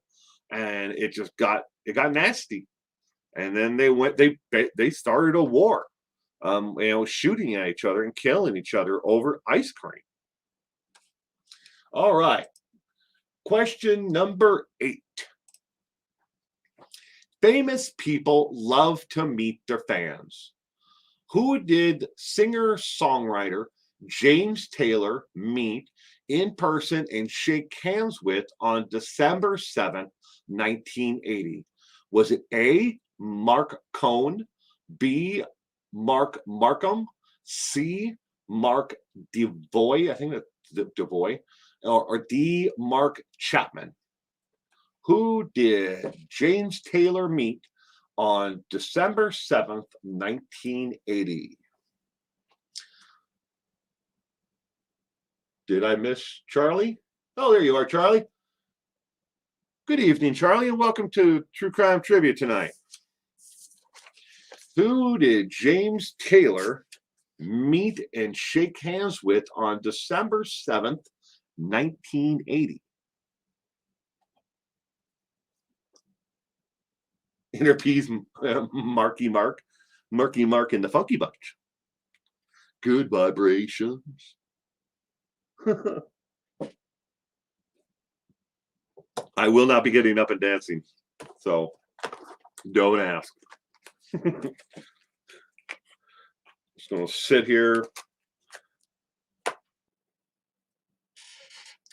and it got nasty. And then they started a war, shooting at each other and killing each other over ice cream. All right. Question number 8. Famous people love to meet their fans. Who did singer-songwriter James Taylor meet in person and shake hands with on December 7th, 1980? Was it A, Mark Cohn, B, Mark Markham, C, Mark DeVoy, I think that's DeVoy, or D, Mark Chapman? Who did James Taylor meet on December 7th, 1980. Did I miss Charlie? Oh, there you are, Charlie. Good evening, Charlie, and welcome to True Crime Trivia tonight. Who did James Taylor meet and shake hands with on December 7th, 1980? Interpees Murky Mark and the Funky Bunch. Good vibrations. I will not be getting up and dancing, so don't ask. Just gonna sit here.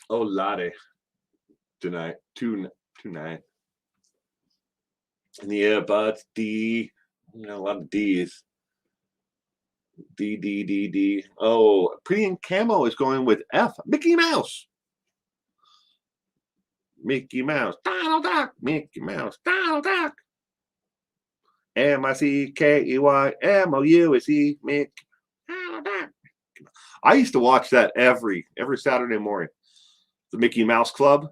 Oh, latte tonight, tonight. And yeah, but a lot of D's. D. Oh, Pretty in Camo is going with F. Mickey Mouse. Mickey Mouse. Donald Duck. Mickey Mouse. Donald Duck. MICKEYMOUSE. Mickey. Donald Duck. I used to watch that every Saturday morning. The Mickey Mouse Club.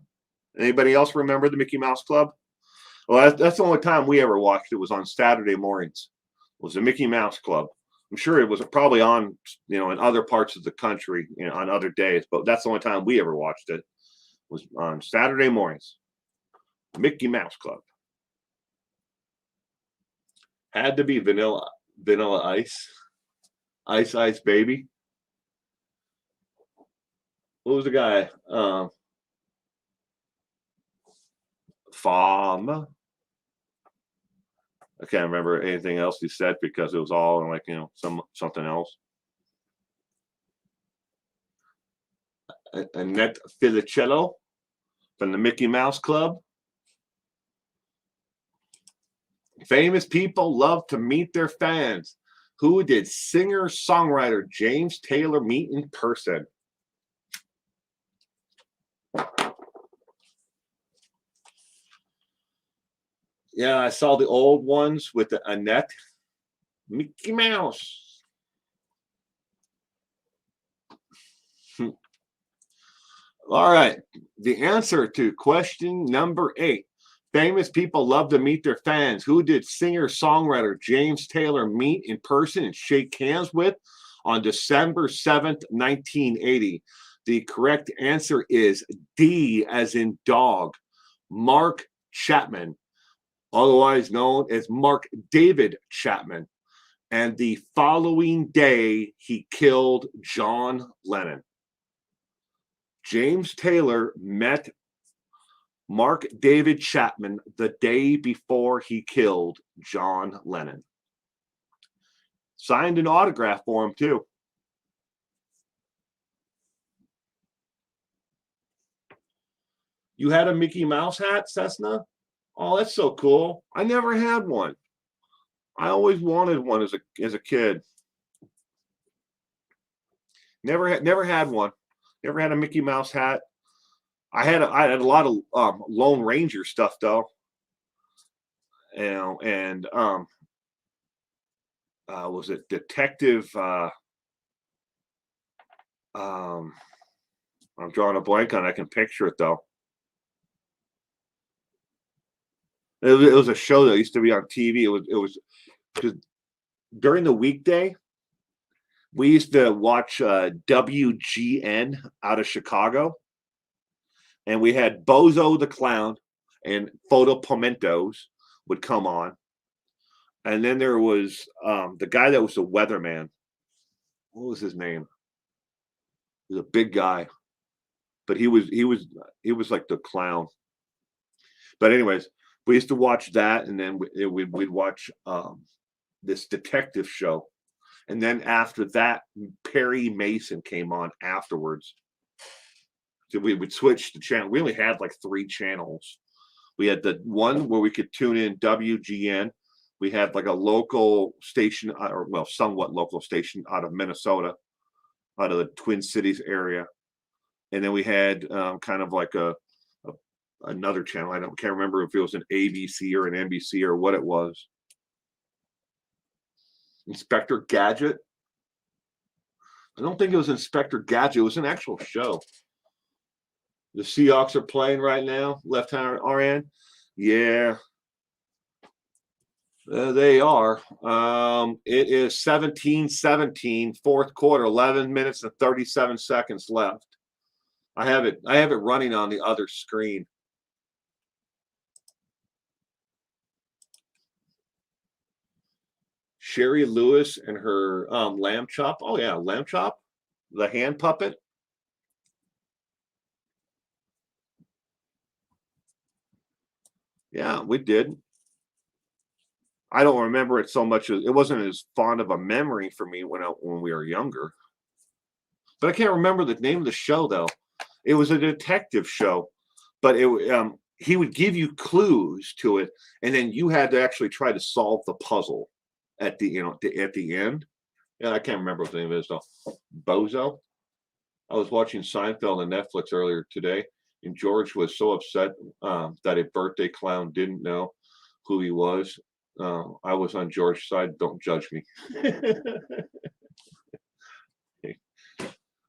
Anybody else remember the Mickey Mouse Club? Well, that's the only time we ever watched it, was on Saturday mornings. It was the Mickey Mouse Club. I'm sure it was probably on, in other parts of the country, on other days, but that's the only time we ever watched it, was on Saturday mornings. Mickey Mouse Club. Had to be Vanilla Ice. Ice Baby. What was the guy? Farm. I can't remember anything else he said because it was all like, something else. Annette Filicello from the Mickey Mouse Club. Famous people love to meet their fans. Who did singer-songwriter James Taylor meet in person? Yeah, I saw the old ones with the Annette. Mickey Mouse. All right. The answer to question number 8. Famous people love to meet their fans. Who did singer-songwriter James Taylor meet in person and shake hands with on December 7th, 1980? The correct answer is D, as in dog. Mark Chapman, otherwise known as Mark David Chapman. And the following day, he killed John Lennon. James Taylor met Mark David Chapman the day before he killed John Lennon. Signed an autograph for him, too. You had a Mickey Mouse hat, Cessna? Oh, that's so cool. I never had one. I always wanted one as a kid. Never had one. Never had a Mickey Mouse hat. I had a lot of Lone Ranger stuff though. And was it Detective? I'm drawing a blank on it. I can picture it though. It was a show that used to be on TV. It was just during the weekday. We used to watch WGN out of Chicago, and we had Bozo the Clown and Photo Pimentos would come on, and then there was the guy that was the weatherman. What was his name? He was a big guy, but he was like the clown. But anyways, we used to watch that, and then we'd watch this detective show. And then after that, Perry Mason came on afterwards. So we would switch the channel. We only had like 3 channels. We had the one where we could tune in WGN. We had like a local station, or well, somewhat local station out of Minnesota, out of the Twin Cities area. And then we had kind of like another channel. Can't remember if it was an ABC or an NBC or what it was. Inspector Gadget. I don't think it was Inspector Gadget. It was an actual show. The Seahawks are playing right now. Left-hand RN. Yeah. They are. It is 17-17, fourth quarter, 11 minutes and 37 seconds left. I have it running on the other screen. Sherry Lewis and her lamb chop. Oh yeah, lamb chop. The hand puppet. Yeah, we did. I don't remember it so much. It wasn't as fond of a memory for me when we were younger. But I can't remember the name of the show though. It was a detective show, but he would give you clues to it, and then you had to actually try to solve the puzzle at the at the end. Yeah, I can't remember what the name is though. Bozo. I was watching Seinfeld on Netflix earlier today, and George was so upset that a birthday clown didn't know who he was. I was on George's side. Don't judge me.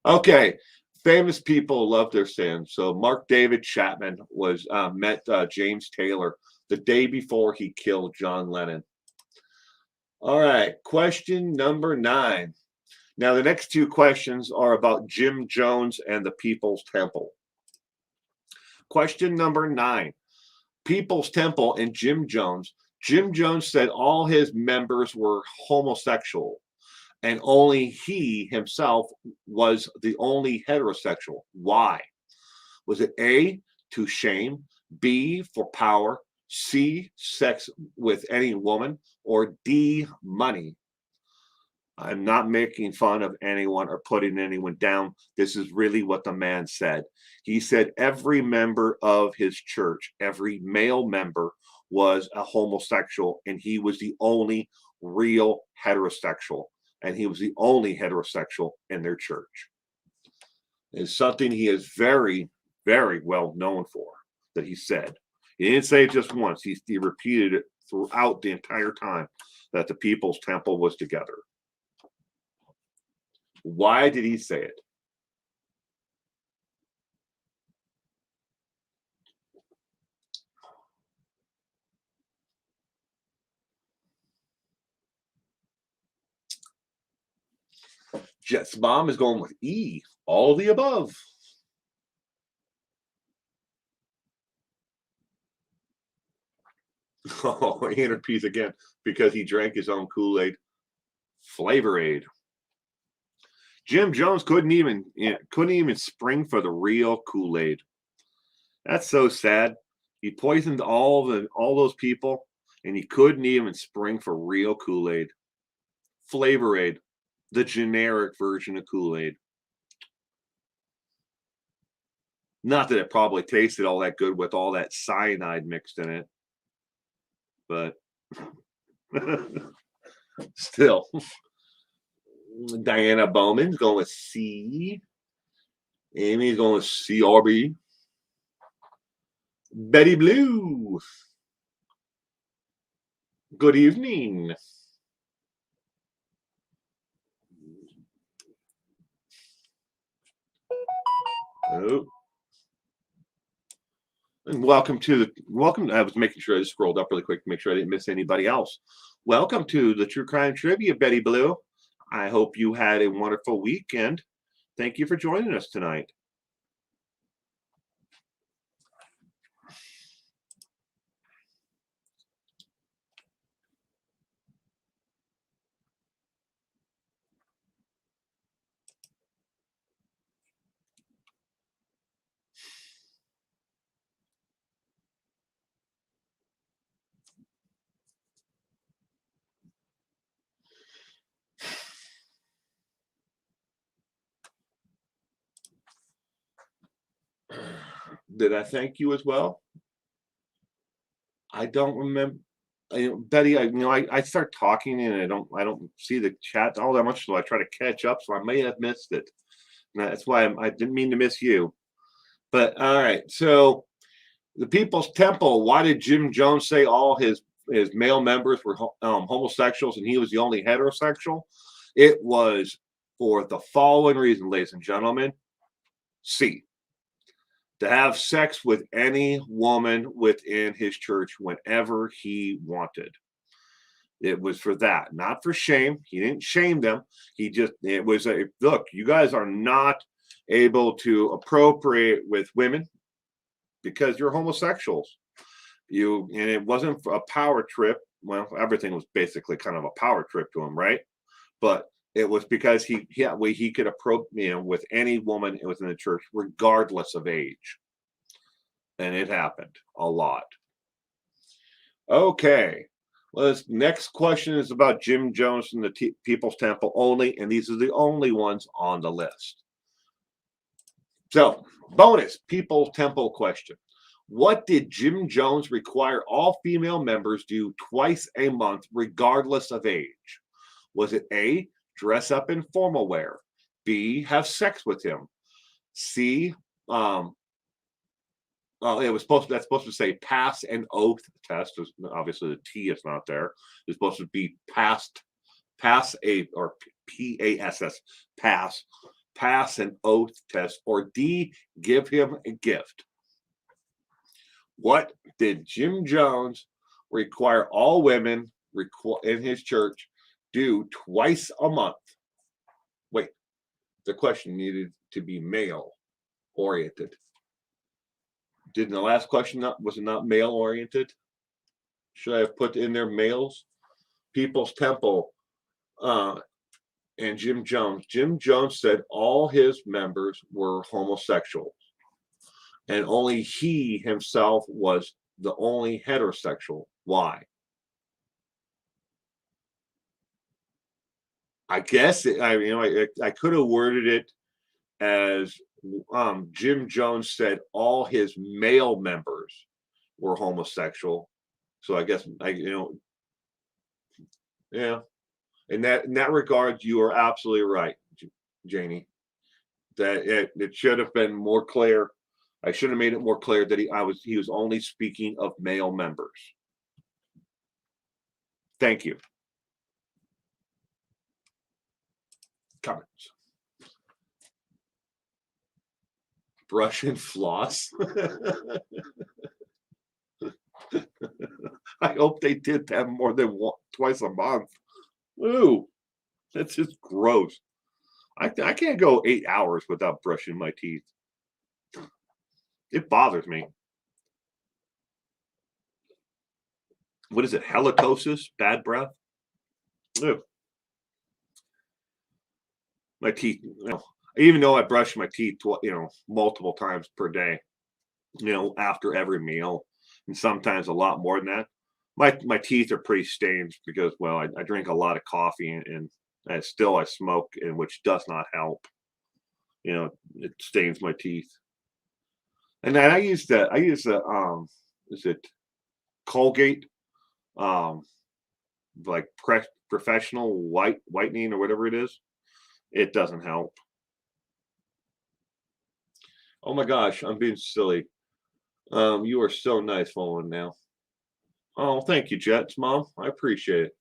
Okay. Famous people love their sins. So Mark David Chapman was met James Taylor the day before he killed John Lennon. All right. Question number 9. Now, the next 2 questions are about Jim Jones and the People's Temple. Question number 9. People's Temple and Jim Jones. Jim Jones said all his members were homosexual, and only he himself was the only heterosexual. Why? Was it A, to shame, B, for power, C, sex with any woman, or D, money? I'm not making fun of anyone or putting anyone down. This is really what the man said. He said every member of his church, every male member, was a homosexual, and he was the only real heterosexual. And he was the only heterosexual in their church. It's something he is very, very well known for, that he said. He didn't say it just once. He repeated it throughout the entire time that the People's Temple was together. Why did he say it? Jets Bomb is going with E. All of the above. Oh, he repeats again because he drank his own Kool-Aid. Flavor Aid. Jim Jones couldn't even spring for the real Kool-Aid. That's so sad. He poisoned all those people, and he couldn't even spring for real Kool-Aid. Flavor Aid, the generic version of Kool-Aid. Not that it probably tasted all that good with all that cyanide mixed in it, but still. Diana Bowman's going with C. Amy's going with CRB. Betty Blue. Good evening. Oh. And welcome. I was making sure I just scrolled up really quick to make sure I didn't miss anybody else. Welcome to the True Crime Trivia, Betty Blue. I hope you had a wonderful weekend. Thank you for joining us tonight. Did I thank you as well? I don't remember. Betty, I start talking and I don't see the chat all that much, so I try to catch up. So I may have missed it. And that's why I didn't mean to miss you. But all right, so the People's Temple. Why did Jim Jones say all his his male members were homosexuals and he was the only heterosexual, it was for the following reason, ladies and gentlemen. C, to have sex with any woman within his church whenever he wanted. It was for that, not for shame. He didn't shame them. It was a look, you guys are not able to appropriate with women because you're homosexuals. And it wasn't a power trip. Well, everything was basically kind of a power trip to him, right? But it was because he could approach with any woman within the church, regardless of age. And it happened a lot. Okay. Well, this next question is about Jim Jones and the People's Temple only, and these are the only ones on the list. So, bonus People's Temple question. What did Jim Jones require all female members do twice a month, regardless of age? Was it A, dress up in formal wear, B, have sex with him, C, that's supposed to say pass an oath test. Obviously, the T is not there. It's supposed to be pass a, or PASS, pass an oath test, or D, give him a gift. What did Jim Jones require all women in his church do twice a month? Wait, the question needed to be male oriented. Didn't the last question was it not male oriented? Should I have put in there males? People's Temple and Jim Jones. Jim Jones said all his members were homosexuals, and only he himself was the only heterosexual. Why? I guess I could have worded it as Jim Jones said all his male members were homosexual. So I guess yeah. In that regard, you are absolutely right, Janie. That it should have been more clear. I should have made it more clear that he was only speaking of male members. Thank you. Comments. Brush and floss. I hope they did that more than twice a month. Ooh, that's just gross. I can't go 8 hours without brushing my teeth. It bothers me. What is it? Halitosis? Bad breath? Ew. My teeth, even though I brush my teeth, multiple times per day, after every meal, and sometimes a lot more than that. My teeth are pretty stained because, well, I drink a lot of coffee and I smoke, and which does not help. It stains my teeth. And then I use the is it Colgate, like professional whitening or whatever it is. It doesn't help. Oh my gosh, I'm being silly. You are so nice following now. Oh, thank you, Jets Mom. I appreciate it.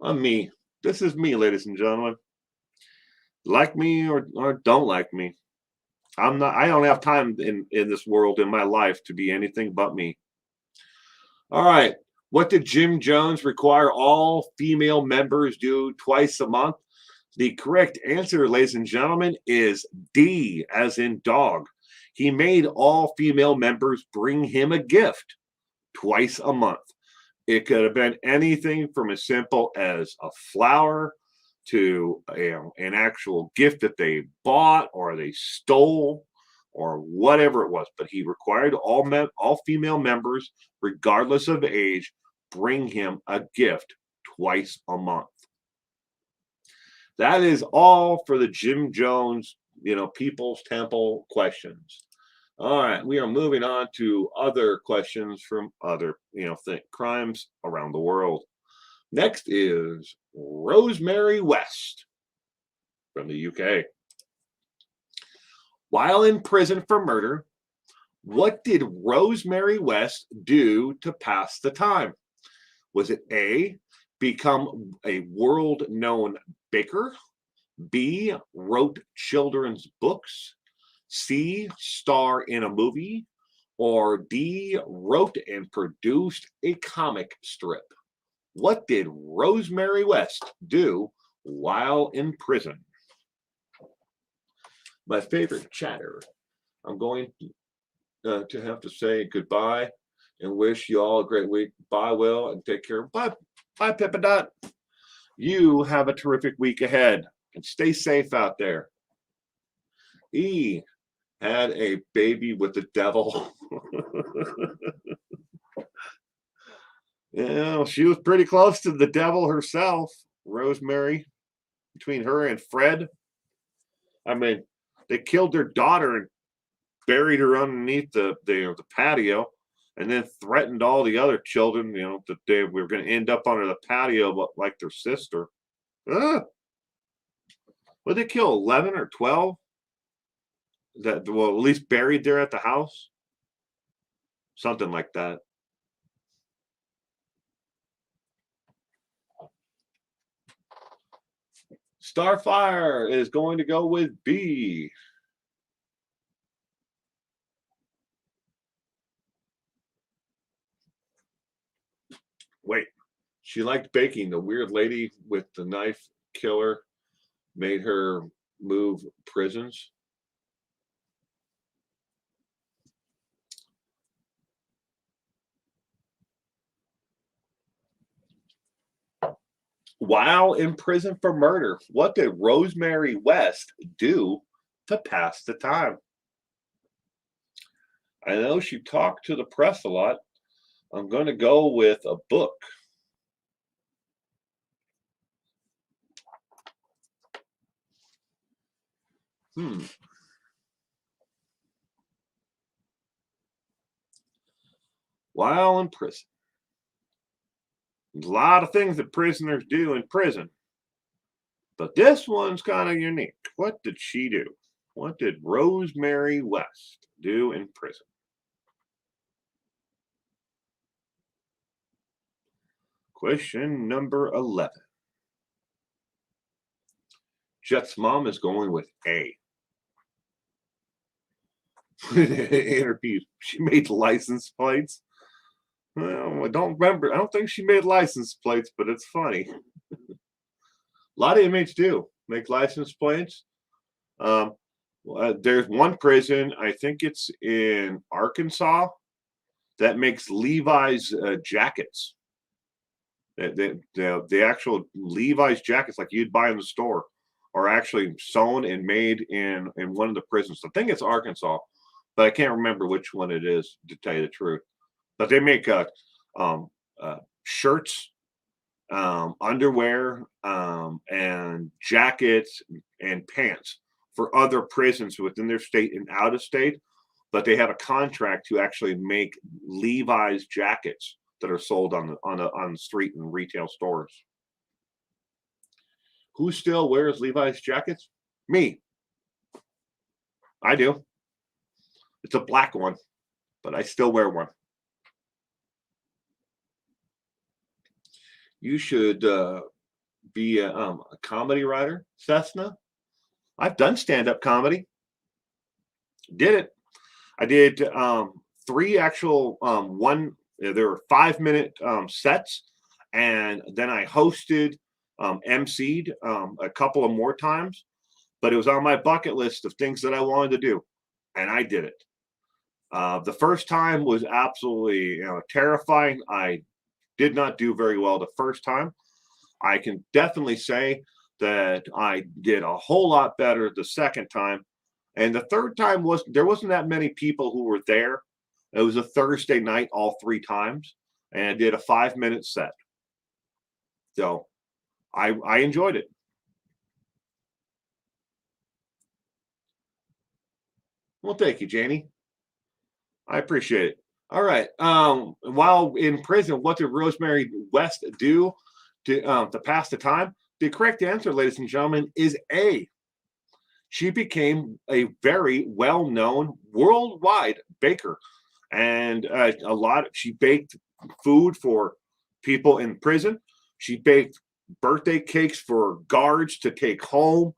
I'm me. This is me, ladies and gentlemen. Like me or don't like me. I don't have time in this world, in my life, to be anything but me. All right. What did Jim Jones require all female members do twice a month? The correct answer, ladies and gentlemen, is D, as in dog. He made all female members bring him a gift twice a month. It could have been anything from as simple as a flower to an actual gift that they bought or they stole or whatever it was. But he required all female members, regardless of age, bring him a gift twice a month. That is all for the Jim Jones, People's Temple questions. All right, we are moving on to other questions from other, crimes around the world. Next is Rosemary West from the UK. While in prison for murder, What did Rosemary West do to pass the time? Was it A, become a world-known baker, B, wrote children's books, C, star in a movie, or D, wrote and produced a comic strip? What did Rosemary West do while in prison? My favorite chatter. I'm going to have to say goodbye and wish you all a great week. Bye, Will, and take care. Bye, Pippa Dot. You have a terrific week ahead, and stay safe out there. E had a baby with the devil. Yeah, she was pretty close to the devil herself, Rosemary, between her and Fred. I mean, they killed their daughter and buried her underneath the patio, and then threatened all the other children, that they were going to end up under the patio, but like their sister. Would they kill 11 or 12? That, well, at least buried there at the house, something like that. Starfire is going to go with B. Wait, she liked baking. The weird lady with the knife killer made her move prisons. While in prison for murder, what did Rosemary West do to pass the time? I know she talked to the press a lot. I'm going to go with a book. While in prison. There's a lot of things that prisoners do in prison, but this one's kind of unique. What did she do? What did Rosemary West do in prison? Question number 11. Jet's mom is going with A. Interview. She made license plates. Well, I don't remember. I don't think she made license plates, but it's funny. A lot of inmates do make license plates. There's one prison, I think it's in Arkansas, that makes Levi's jackets. The actual Levi's jackets, like you'd buy in the store, are actually sewn and made in one of the prisons. I think it's Arkansas, but I can't remember which one it is, to tell you the truth. But they make shirts, underwear, and jackets and pants for other prisons within their state and out of state. But they have a contract to actually make Levi's jackets that are sold on the street in retail stores. Who still wears Levi's jackets? Me. I do. It's a black one, but I still wear one. You should be a comedy writer, Cessna. I've done stand-up comedy. Did it. I did 3 actual there were 5-minute sets, and then I hosted, emceed a couple of more times, but it was on my bucket list of things that I wanted to do, and I did it. The first time was absolutely terrifying. I did not do very well the first time. I can definitely say that I did a whole lot better the second time. And the third time there wasn't that many people who were there. It was a Thursday night all 3 times, and I did a 5-minute set. So I enjoyed it. Well, thank you, Janie. I appreciate it. All right. While in prison, what did Rosemary West do to pass the time? The correct answer, ladies and gentlemen, is A. She became a very well-known worldwide baker, and she baked food for people in prison. She baked birthday cakes for guards to take home.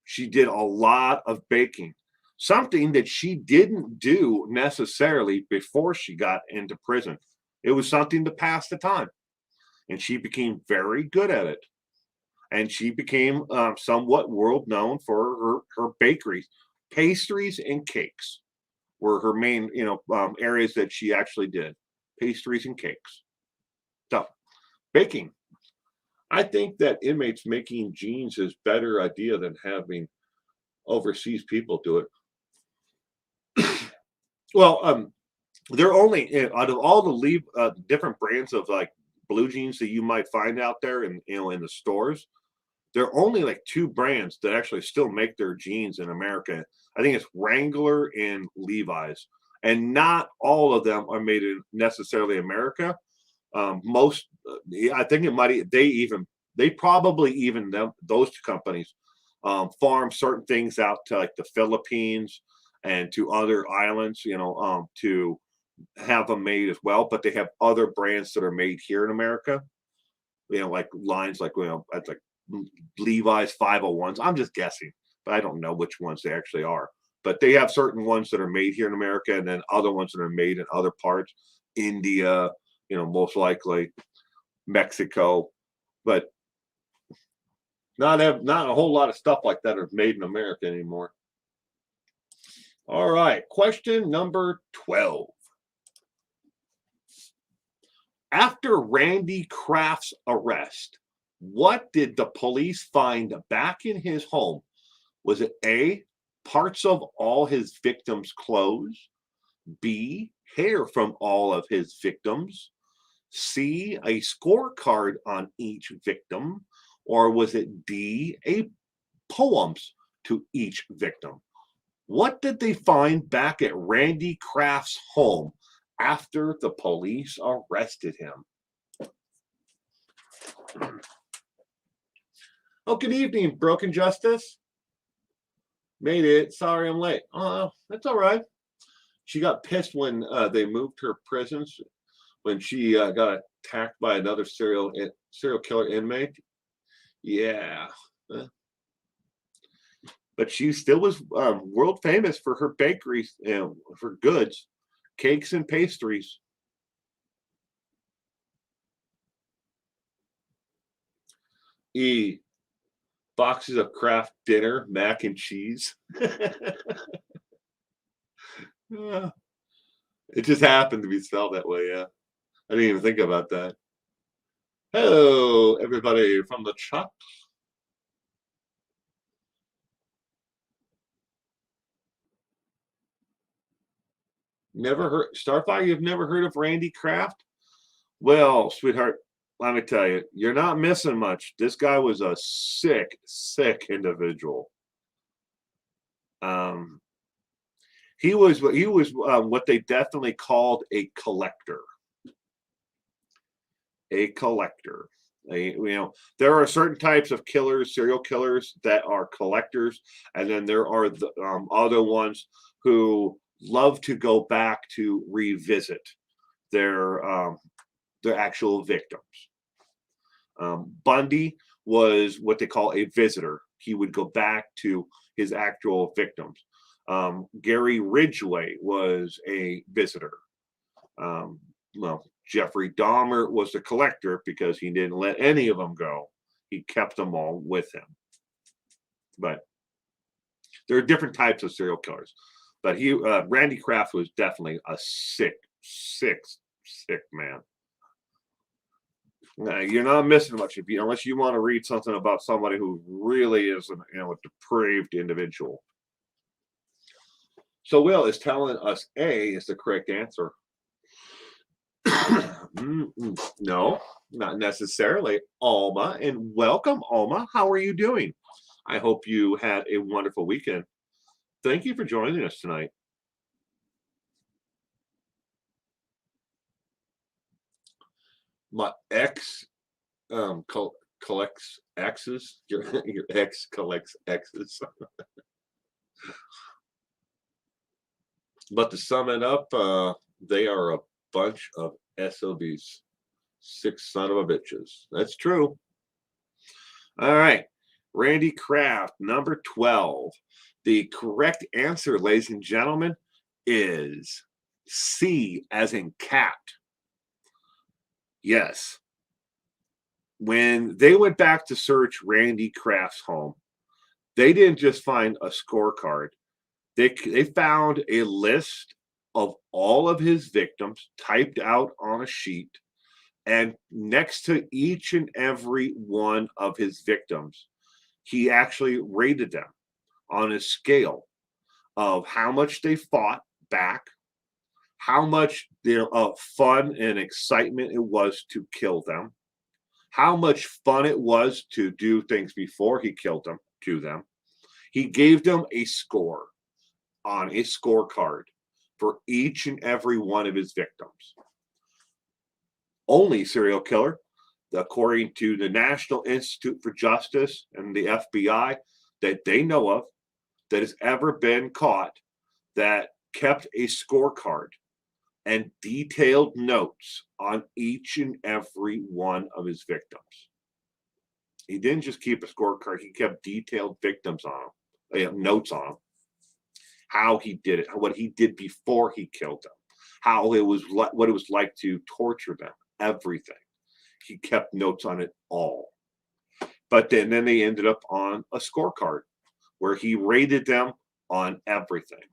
She did a lot of baking, something that she didn't do necessarily before she got into prison. It was something to pass the time, and she became very good at it. And she became somewhat world known for her bakeries, pastries and cakes were her main areas that she actually did, pastries and cakes. So baking. I think that inmates making jeans is a better idea than having overseas people do it. Well, they're only out of all the different brands of like blue jeans that you might find out there in in the stores. There are only like two brands that actually still make their jeans in America. I think it's Wrangler and Levi's, and not all of them are made in necessarily America. Most, I think it might. They probably even those two companies farm certain things out to like the Philippines and to other islands, to have them made as well. But they have other brands that are made here in America. Like lines like that's like Levi's 501s. I'm just guessing, but I don't know which ones they actually are. But they have certain ones that are made here in America, and then other ones that are made in other parts, India, most likely Mexico, but not a whole lot of stuff like that are made in America anymore. All right, question number 12. After Randy Kraft's arrest, what did the police find back in his home? Was it A, parts of all his victims' clothes, B, hair from all of his victims, C, a scorecard on each victim, or was it D, a poems to each victim? What did they find back at Randy Kraft's home after the police arrested him? Oh, good evening, Broken Justice. Made it. Sorry I'm late. That's all right. She got pissed when they moved her prisons, when she got attacked by another serial killer inmate. Yeah. But she still was world famous for her bakeries, for goods, cakes and pastries. E, boxes of Kraft dinner, mac and cheese. It just happened to be spelled that way, yeah. I didn't even think about that. Hello, everybody from the chat. Never heard Starfire? You've never heard of Randy Kraft? Well, sweetheart, let me tell you, you're not missing much. This guy was a sick, sick individual. He was what they definitely called a collector. A collector. There are certain types of killers, serial killers, that are collectors, and then there are the other ones who love to go back to revisit their actual victims. Bundy was what they call a visitor. He would go back to his actual victims. Gary Ridgway was a visitor. Jeffrey Dahmer was the collector because he didn't let any of them go. He kept them all with him. But there are different types of serial killers. But Randy Kraft was definitely a sick, sick, sick man. You're not missing much unless you want to read something about somebody who really is a depraved individual. So Will is telling us A is the correct answer. No, not necessarily, Alma. And welcome, Alma. How are you doing? I hope you had a wonderful weekend. Thank you for joining us tonight. My ex collects exes. Your ex collects exes. But to sum it up, they are a bunch of SOBs. Sick son of a bitches. That's true. All right. Randy Kraft, number 12. The correct answer, ladies and gentlemen, is C, as in cat. Yes. When they went back to search Randy Kraft's home, they didn't just find a scorecard. They found a list of all of his victims typed out on a sheet, and next to each and every one of his victims, he actually rated them on a scale of how much they fought back, how much fun and excitement it was to kill them, how much fun it was to do things before he killed them to them. He gave them a score on a scorecard for each and every one of his victims. Only serial killer, according to the National Institute for Justice and the FBI, that they know of, that has ever been caught that kept a scorecard and detailed notes on each and every one of his victims. He didn't just keep a scorecard, he kept detailed victims on them, notes on them, how he did it, what he did before he killed them, how it was, what it was like to torture them, everything. He kept notes on it all. But then they ended up on a scorecard where he rated them on everything.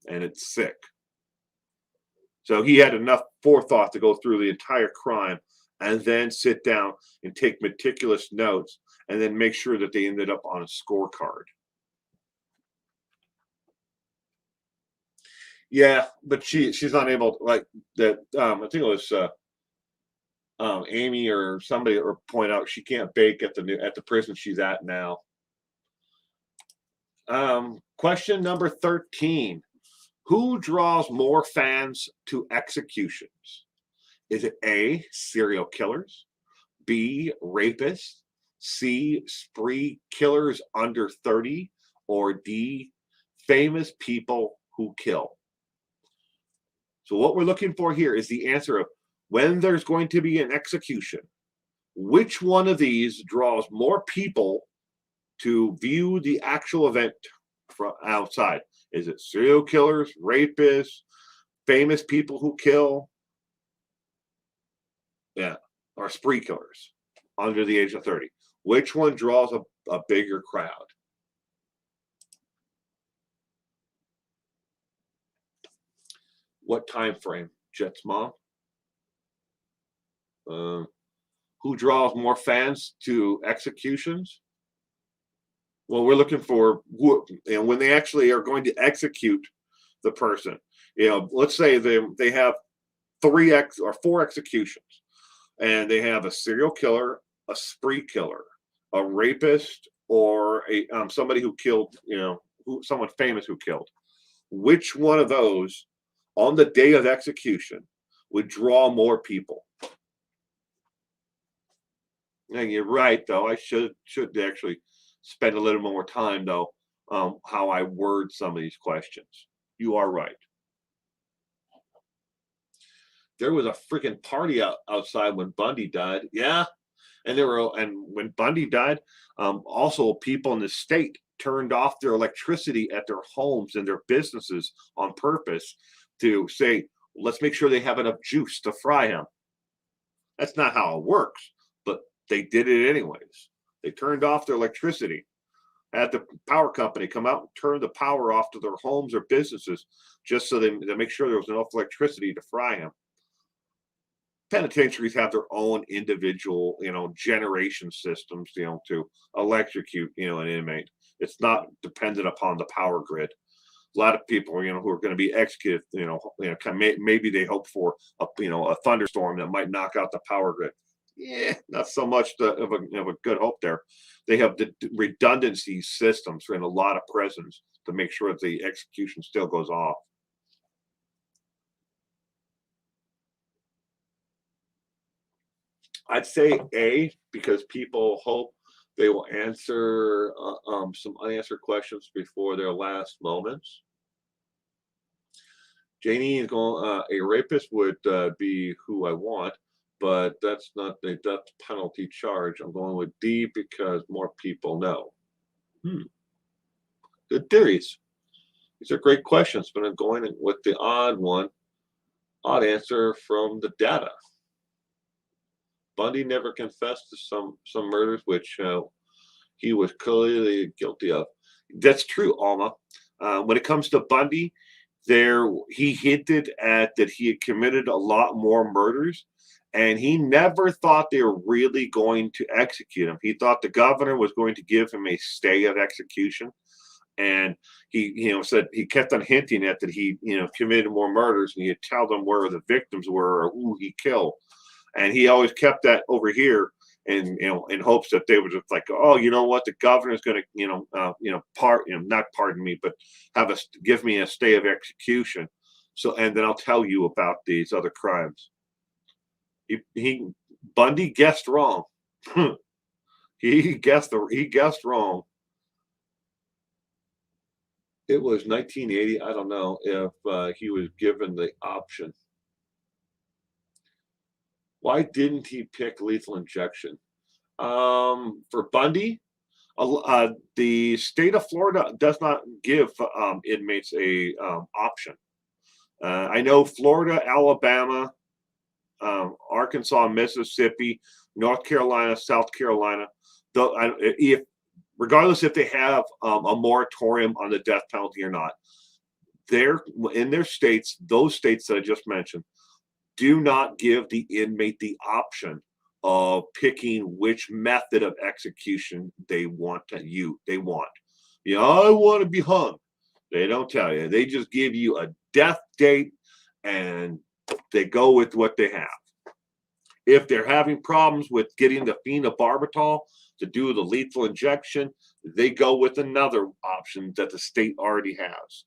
And it's sick. So he had enough forethought to go through the entire crime and then sit down and take meticulous notes and then make sure that they ended up on a scorecard. Yeah, but she's not able, like that. I think it was Amy or somebody or point out she can't bake at the prison she's at now. Question number 13. Who draws more fans to executions? Is it A, serial killers, B, rapists, C, spree killers under 30, or D, famous people who kill? So what we're looking for here is the answer of when there's going to be an execution, which one of these draws more people to view the actual event from outside? Is it serial killers, rapists, famous people who kill? Yeah, or spree killers under the age of 30. Which one draws a bigger crowd? What time frame, Jets mom? Who draws more fans to executions? Well, we're looking for when they actually are going to execute the person. Let's say they have 4 executions, and they have a serial killer, a spree killer, a rapist, or somebody who killed, someone famous who killed. Which one of those on the day of execution would draw more people? And you're right, though. I should actually spend a little more time, though, how I word some of these questions. You are right. There was a freaking party outside when Bundy died. Yeah, and when Bundy died, also people in the state turned off their electricity at their homes and their businesses on purpose to say, let's make sure they have enough juice to fry him. That's not how it works, but they did it anyways. They turned off their electricity, had the power company come out and turn the power off to their homes or businesses just so they make sure there was enough electricity to fry him. Penitentiaries have their own individual, generation systems, to electrocute, an inmate. It's not dependent upon the power grid. A lot of people, who are going to be executed, maybe they hope for a thunderstorm that might knock out the power grid. Yeah, not so much of a good hope there. They have the redundancy systems in a lot of prisons to make sure that the execution still goes off. I'd say A, because people hope they will answer some unanswered questions before their last moments. Janie is going. A rapist would be who I want, but that's not the death penalty charge. I'm going with D because more people know. Good theories. These are great questions, but I'm going with the odd answer from the data. Bundy never confessed to some murders, which he was clearly guilty of. That's true, Alma. When it comes to Bundy, he hinted at that he had committed a lot more murders, and he never thought they were really going to execute him. He thought the governor was going to give him a stay of execution, and he said he kept on hinting at that he committed more murders, and he'd tell them where the victims were or who he killed, and he always kept that over here. And in hopes that they would just like, oh, you know what, the governor's going to, not pardon me, but give me a stay of execution. So, and then I'll tell you about these other crimes. Bundy guessed wrong. he guessed wrong. It was 1980. I don't know if he was given the option. Why didn't he pick lethal injection? For Bundy, the state of Florida does not give inmates a option. I know Florida, Alabama, Arkansas, Mississippi, North Carolina, South Carolina, regardless if they have a moratorium on the death penalty or not, in their states, those states that I just mentioned, do not give the inmate the option of picking which method of execution they want. I want to be hung. They don't tell you. They just give you a death date, and they go with what they have. If they're having problems with getting the phenobarbital to do the lethal injection, they go with another option that the state already has.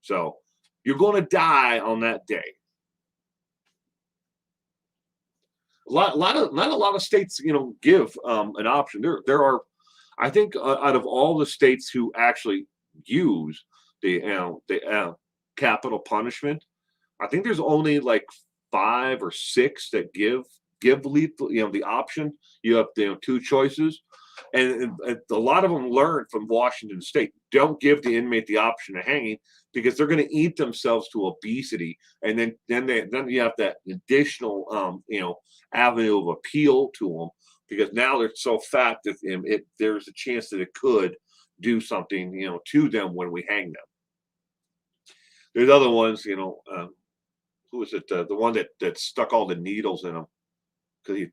So you're going to die on that day. Not a lot of states, give an option. There are, I think, out of all the states who actually use the capital punishment, I think there's only like 5 or 6 that give lethal, the option. You have two choices, and a lot of them learn from Washington State. Don't give the inmate the option of hanging because they're going to eat themselves to obesity, and then you have that additional avenue of appeal to them because now they're so fat that there's a chance that it could do something to them when we hang them. There's other ones, who is it? The one that stuck all the needles in him because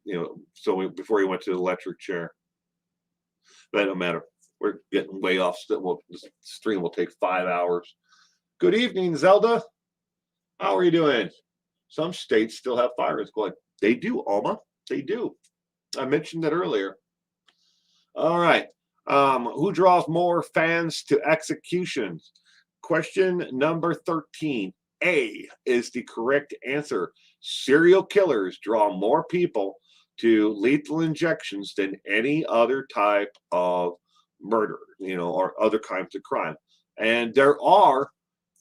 before he went to the electric chair. But it don't matter. We're getting way off. This stream will take 5 hours. Good evening, Zelda. How are you doing? Some states still have firearms going. They do, Alma. They do. I mentioned that earlier. All right. Who draws more fans to executions? Question number 13. A is the correct answer. Serial killers draw more people to lethal injections than any other type of murder, or other kinds of crime. And there are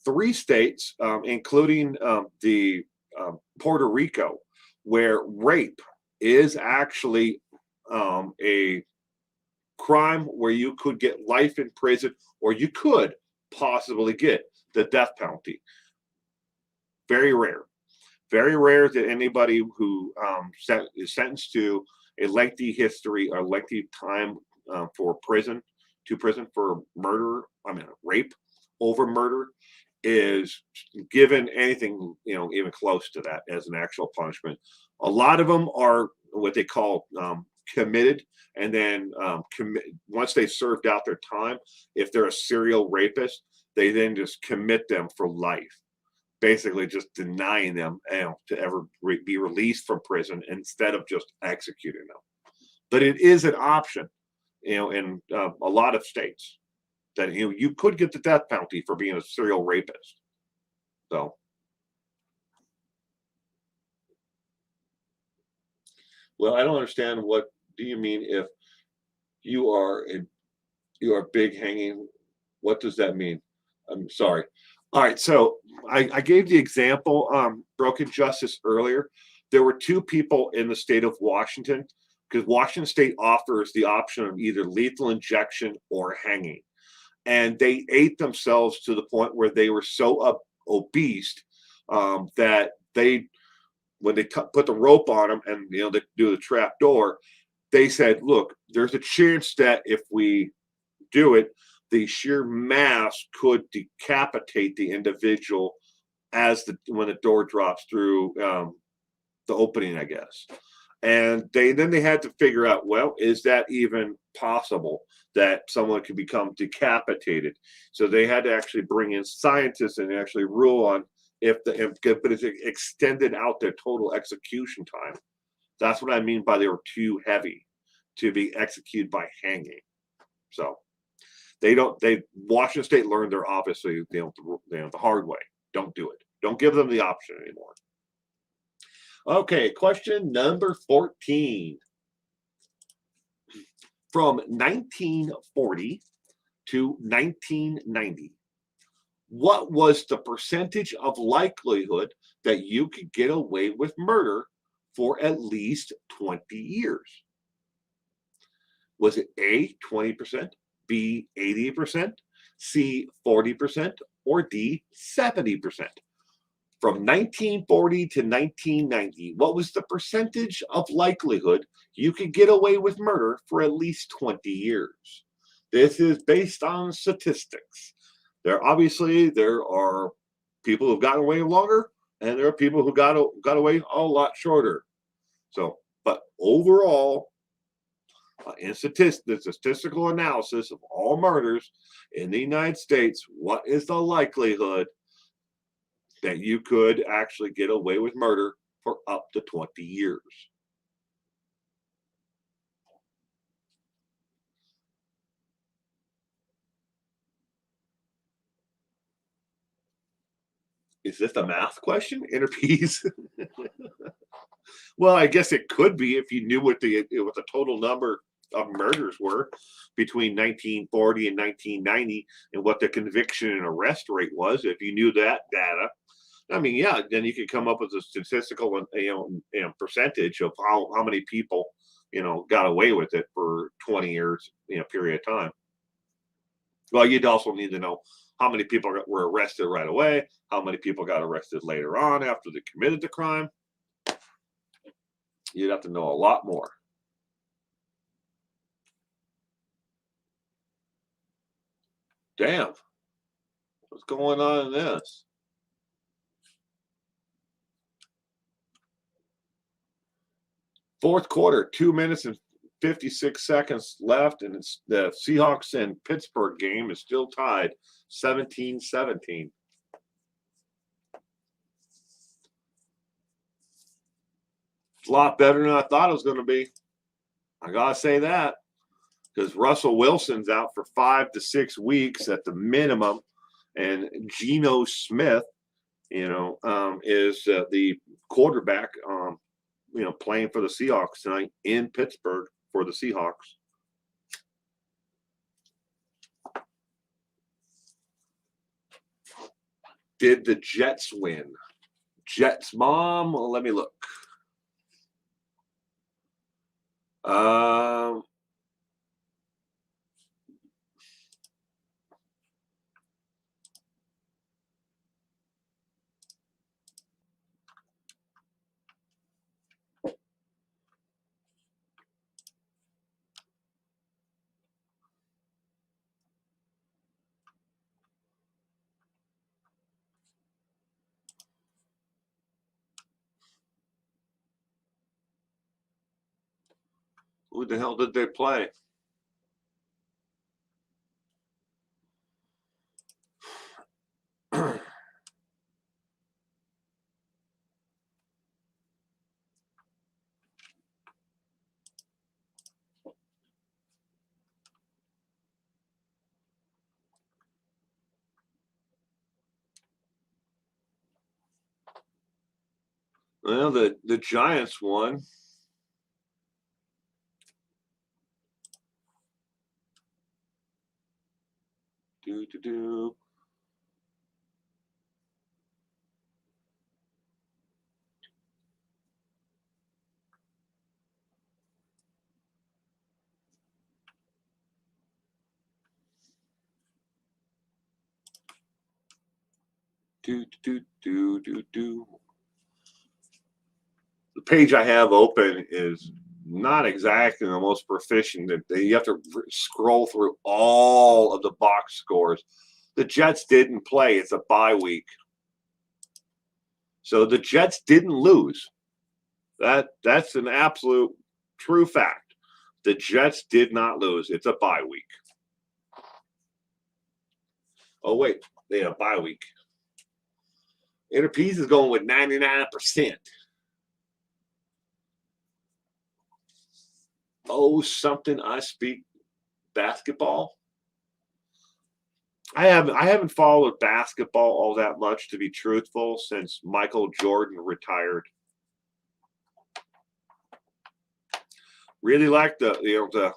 3 states, including the Puerto Rico, where rape is actually a crime where you could get life in prison, or you could possibly get the death penalty. Very rare. Very rare that anybody who is sentenced to a lengthy history or lengthy time for prison for murder, rape over murder, is given anything, even close to that as an actual punishment. A lot of them are what they call committed, and then once they've served out their time, if they're a serial rapist, they then just commit them for life. Basically just denying them to ever be released from prison instead of just executing them. But it is an option, in a lot of states that you could get the death penalty for being a serial rapist. So, well, I don't understand. What do you mean if you are big hanging? What does that mean? I'm sorry. All right, so I gave the example, Broken Justice earlier. There were two people in the state of Washington because Washington State offers the option of either lethal injection or hanging. And they ate themselves to the point where they were so obese that when they put the rope on them and they do the trap door, they said, "Look, there's a chance that if we do it, the sheer mass could decapitate the individual when the door drops through the opening, I guess." And they had to figure out, well, is that even possible that someone could become decapitated? So they had to actually bring in scientists and actually rule on but it's extended out their total execution time. That's what I mean by they were too heavy to be executed by hanging. So Washington State learned they're obviously the hard way. Don't do it. Don't give them the option anymore. Okay, question number 14. From 1940 to 1990, what was the percentage of likelihood that you could get away with murder for at least 20 years? Was it A, 20%, B, 80%, C, 40%, or D, 70%? From 1940 to 1990, what was the percentage of likelihood you could get away with murder for at least 20 years? This is based on statistics. There are people who've gotten away longer, and there are people who got away a lot shorter. So, but overall, in the statistical analysis of all murders in the United States, what is the likelihood that you could actually get away with murder for up to 20 years? Is this a math question? Interpeas? Well, I guess it could be if you knew what the total number of murders were between 1940 and 1990 and what the conviction and arrest rate was. If you knew that data, I mean, yeah, then you could come up with a statistical percentage of how many people got away with it for 20 years period of time. Well, you'd also need to know how many people were arrested right away, how many people got arrested later on after they committed the crime. You'd have to know a lot more. Damn. What's going on in this? Fourth quarter, 2 minutes and 56 seconds left, and it's the Seahawks and Pittsburgh game is still tied 17-17. It's a lot better than I thought it was going to be. I got to say that, because Russell Wilson's out for 5 to 6 weeks at the minimum, and Geno Smith, is the quarterback, playing for the Seahawks tonight in Pittsburgh for the Seahawks. Did the Jets win? Jets mom? Well, let me look. Who the hell did they play? Well, the Giants won. The page I have open is not exactly the most proficient. You have to scroll through all of the box scores. The Jets didn't play. It's a bye week. So the Jets didn't lose. That's an absolute true fact. The Jets did not lose. It's a bye week. Oh, wait. They had a bye week. Interpeas is going with 99%. Oh, something I speak basketball. I haven't followed basketball all that much, to be truthful, since Michael Jordan retired. Really like the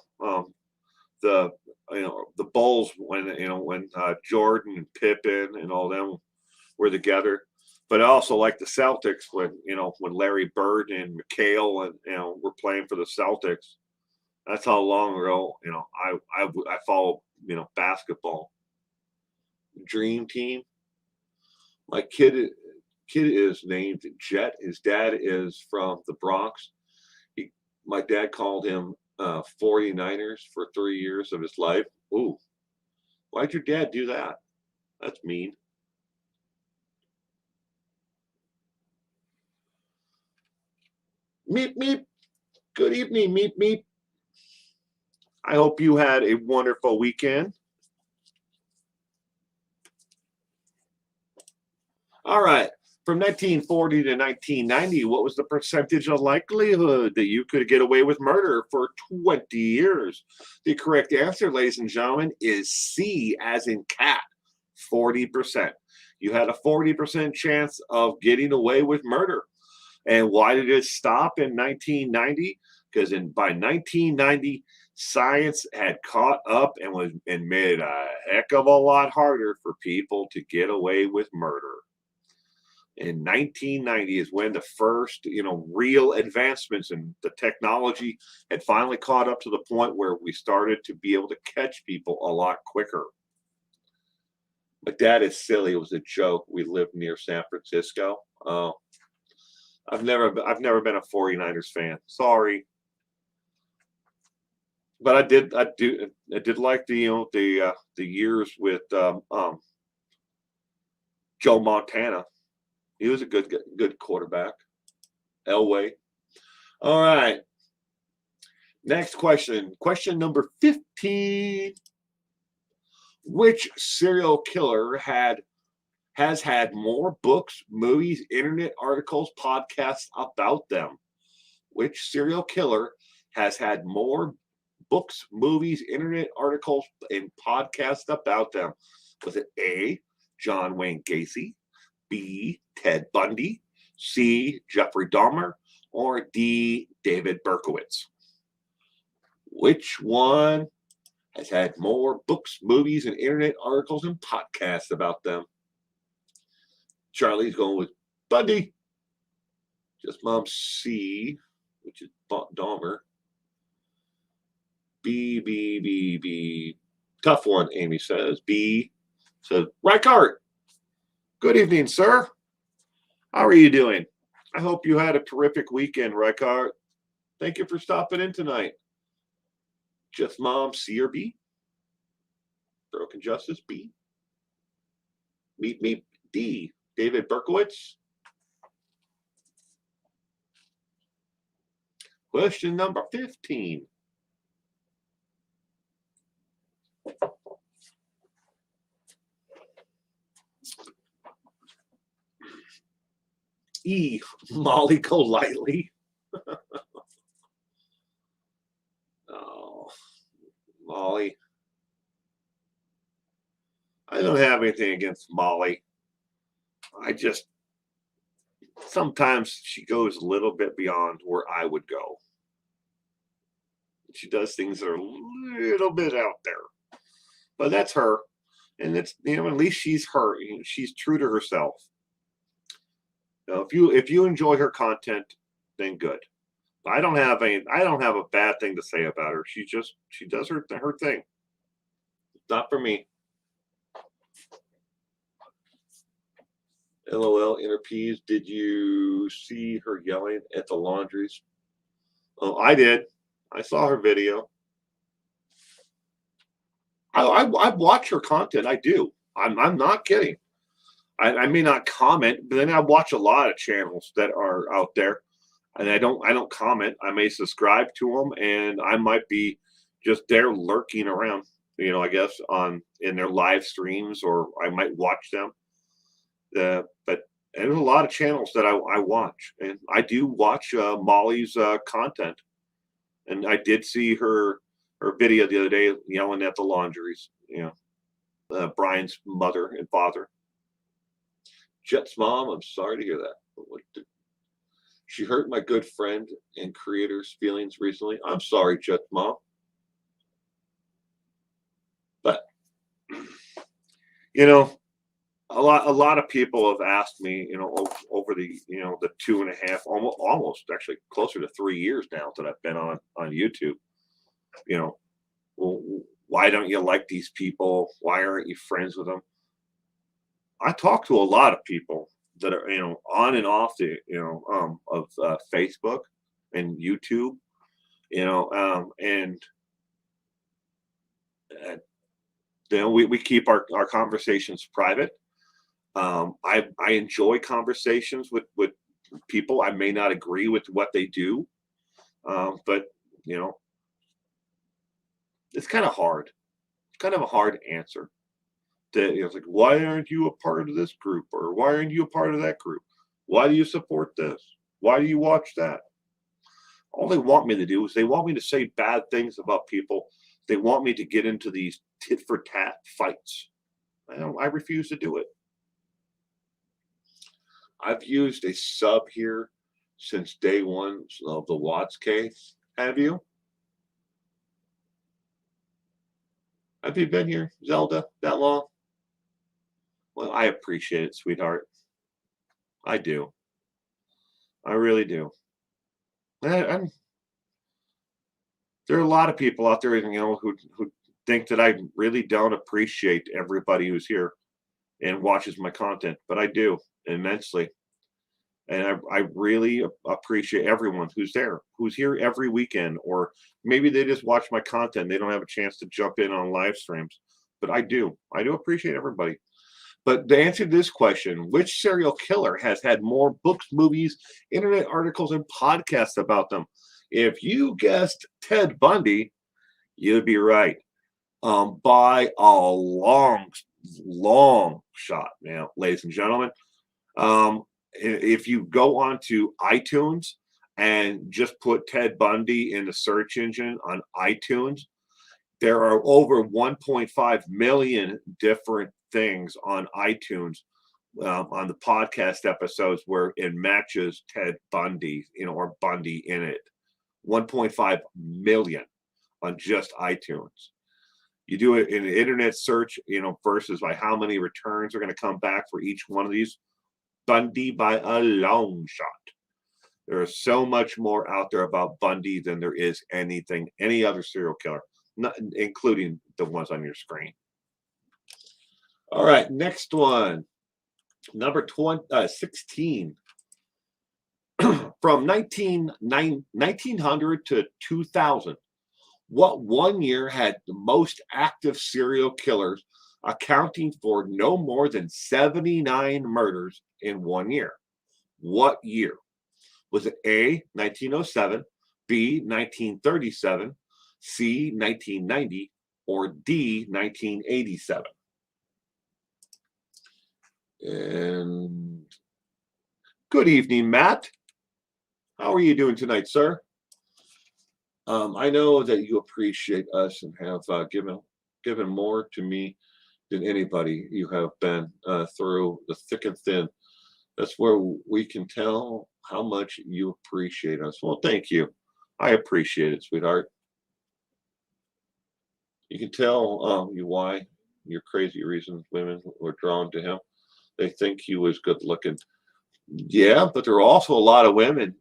Bulls when Jordan and Pippen and all them were together. But I also like the Celtics when Larry Bird and McHale and were playing for the Celtics. That's how long ago I follow basketball. Dream Team. My kid is named Jet. His dad is from the Bronx. My dad called him 49ers for 3 years of his life. Ooh, why'd your dad do that? That's mean. Meep, meep. Good evening, meep, meep. I hope you had a wonderful weekend. All right. From 1940 to 1990, what was the percentage of likelihood that you could get away with murder for 20 years? The correct answer, ladies and gentlemen, is C, as in cat, 40%. You had a 40% chance of getting away with murder. And why did it stop in 1990? Because by 1990, science had caught up and made it a heck of a lot harder for people to get away with murder. In 1990 is when the first, real advancements in the technology had finally caught up to the point where we started to be able to catch people a lot quicker. My dad is silly. It was a joke. We lived near San Francisco. I've never been a 49ers fan. Sorry. But I did like the years with Joe Montana. He was a good quarterback. Elway. All right. Next question. Question number 15. Which serial killer has had more books, movies, internet articles, podcasts about them? Which serial killer has had more books, movies, internet articles, and podcasts about them? Was it A, John Wayne Gacy, B, Ted Bundy, C, Jeffrey Dahmer, or D, David Berkowitz? Which one has had more books, movies, and internet articles and podcasts about them? Charlie's going with Bundy. Just mom C, which is Dahmer. B. Tough one, Amy says. B says Reichart. Good evening, sir. How are you doing? I hope you had a terrific weekend, Reichart. Thank you for stopping in tonight. Just mom, C or B? Broken Justice, B. Meet me, D. David Berkowitz. Question number 15. E, Molly Golightly. Oh, Molly. I don't have anything against Molly. Sometimes she goes a little bit beyond where I would go. She does things that are a little bit out there. But that's her. And it's, at least she's her. She's true to herself. Now, if you enjoy her content, then good. I don't have a bad thing to say about her. She does her thing. Not for me. LOL, inner peas. Did you see her yelling at the laundries? Oh, I did. I saw her video. I watch her content. I do. I'm not kidding. I may not comment, but then I watch a lot of channels that are out there, and I don't comment. I may subscribe to them, and I might be just there lurking around. I guess in their live streams, or I might watch them. But there's a lot of channels that I watch, and I do watch Molly's content, and I did see her video the other day yelling at the laundries. Brian's mother and father. Jet's mom, I'm sorry to hear that. She hurt my good friend and creator's feelings recently. I'm sorry, Jet's mom. But a lot of people have asked me, over the the 2.5, almost actually closer to 3 years now that I've been on YouTube. Well, why don't you like these people? Why aren't you friends with them? I talk to a lot of people that are on and off the of Facebook and YouTube, and we keep our conversations private. I enjoy conversations with people. I may not agree with what they do, but it's kind of hard. It's kind of a hard answer. It's like, why aren't you a part of this group, or why aren't you a part of that group? Why do you support this? Why do you watch that? All they want me to do is they want me to say bad things about people. They want me to get into these tit for tat fights. I refuse to do it. I've used a sub here since day one of the Watts case. Have you? Have you been here, Zelda, that long? Well, I appreciate it, sweetheart. I do. I really do. There are a lot of people out there, who think that I really don't appreciate everybody who's here and watches my content, but I do immensely. And I really appreciate everyone who's there, who's here every weekend, or maybe they just watch my content. They don't have a chance to jump in on live streams, but I do appreciate everybody. But to answer this question, which serial killer has had more books, movies, internet articles, and podcasts about them? If you guessed Ted Bundy, you'd be right. By a long shot, now, ladies and gentlemen. If you go onto iTunes and just put Ted Bundy in the search engine on iTunes, there are over 1.5 million different things on iTunes on the podcast episodes where it matches Ted Bundy, or Bundy in it. 1.5 million on just iTunes. You do it in an internet search, versus by how many returns are going to come back for each one of these. Bundy by a long shot. There is so much more out there about Bundy than there is any other serial killer, not including the ones on your screen. All right, next one. Number 16. From 1900 to 2000, what one year had the most active serial killers, accounting for no more than 79 murders in 1 year? What year? Was it A, 1907, B, 1937, C, 1990, or D, 1987? And good evening, Matt. How are you doing tonight, sir? I know that you appreciate us and have given more to me than anybody. You have been through the thick and thin. That's where we can tell how much you appreciate us. Well, thank you. I appreciate it, sweetheart. You can tell you why your crazy reasons women were drawn to him. They think he was good looking. Yeah, but there are also a lot of women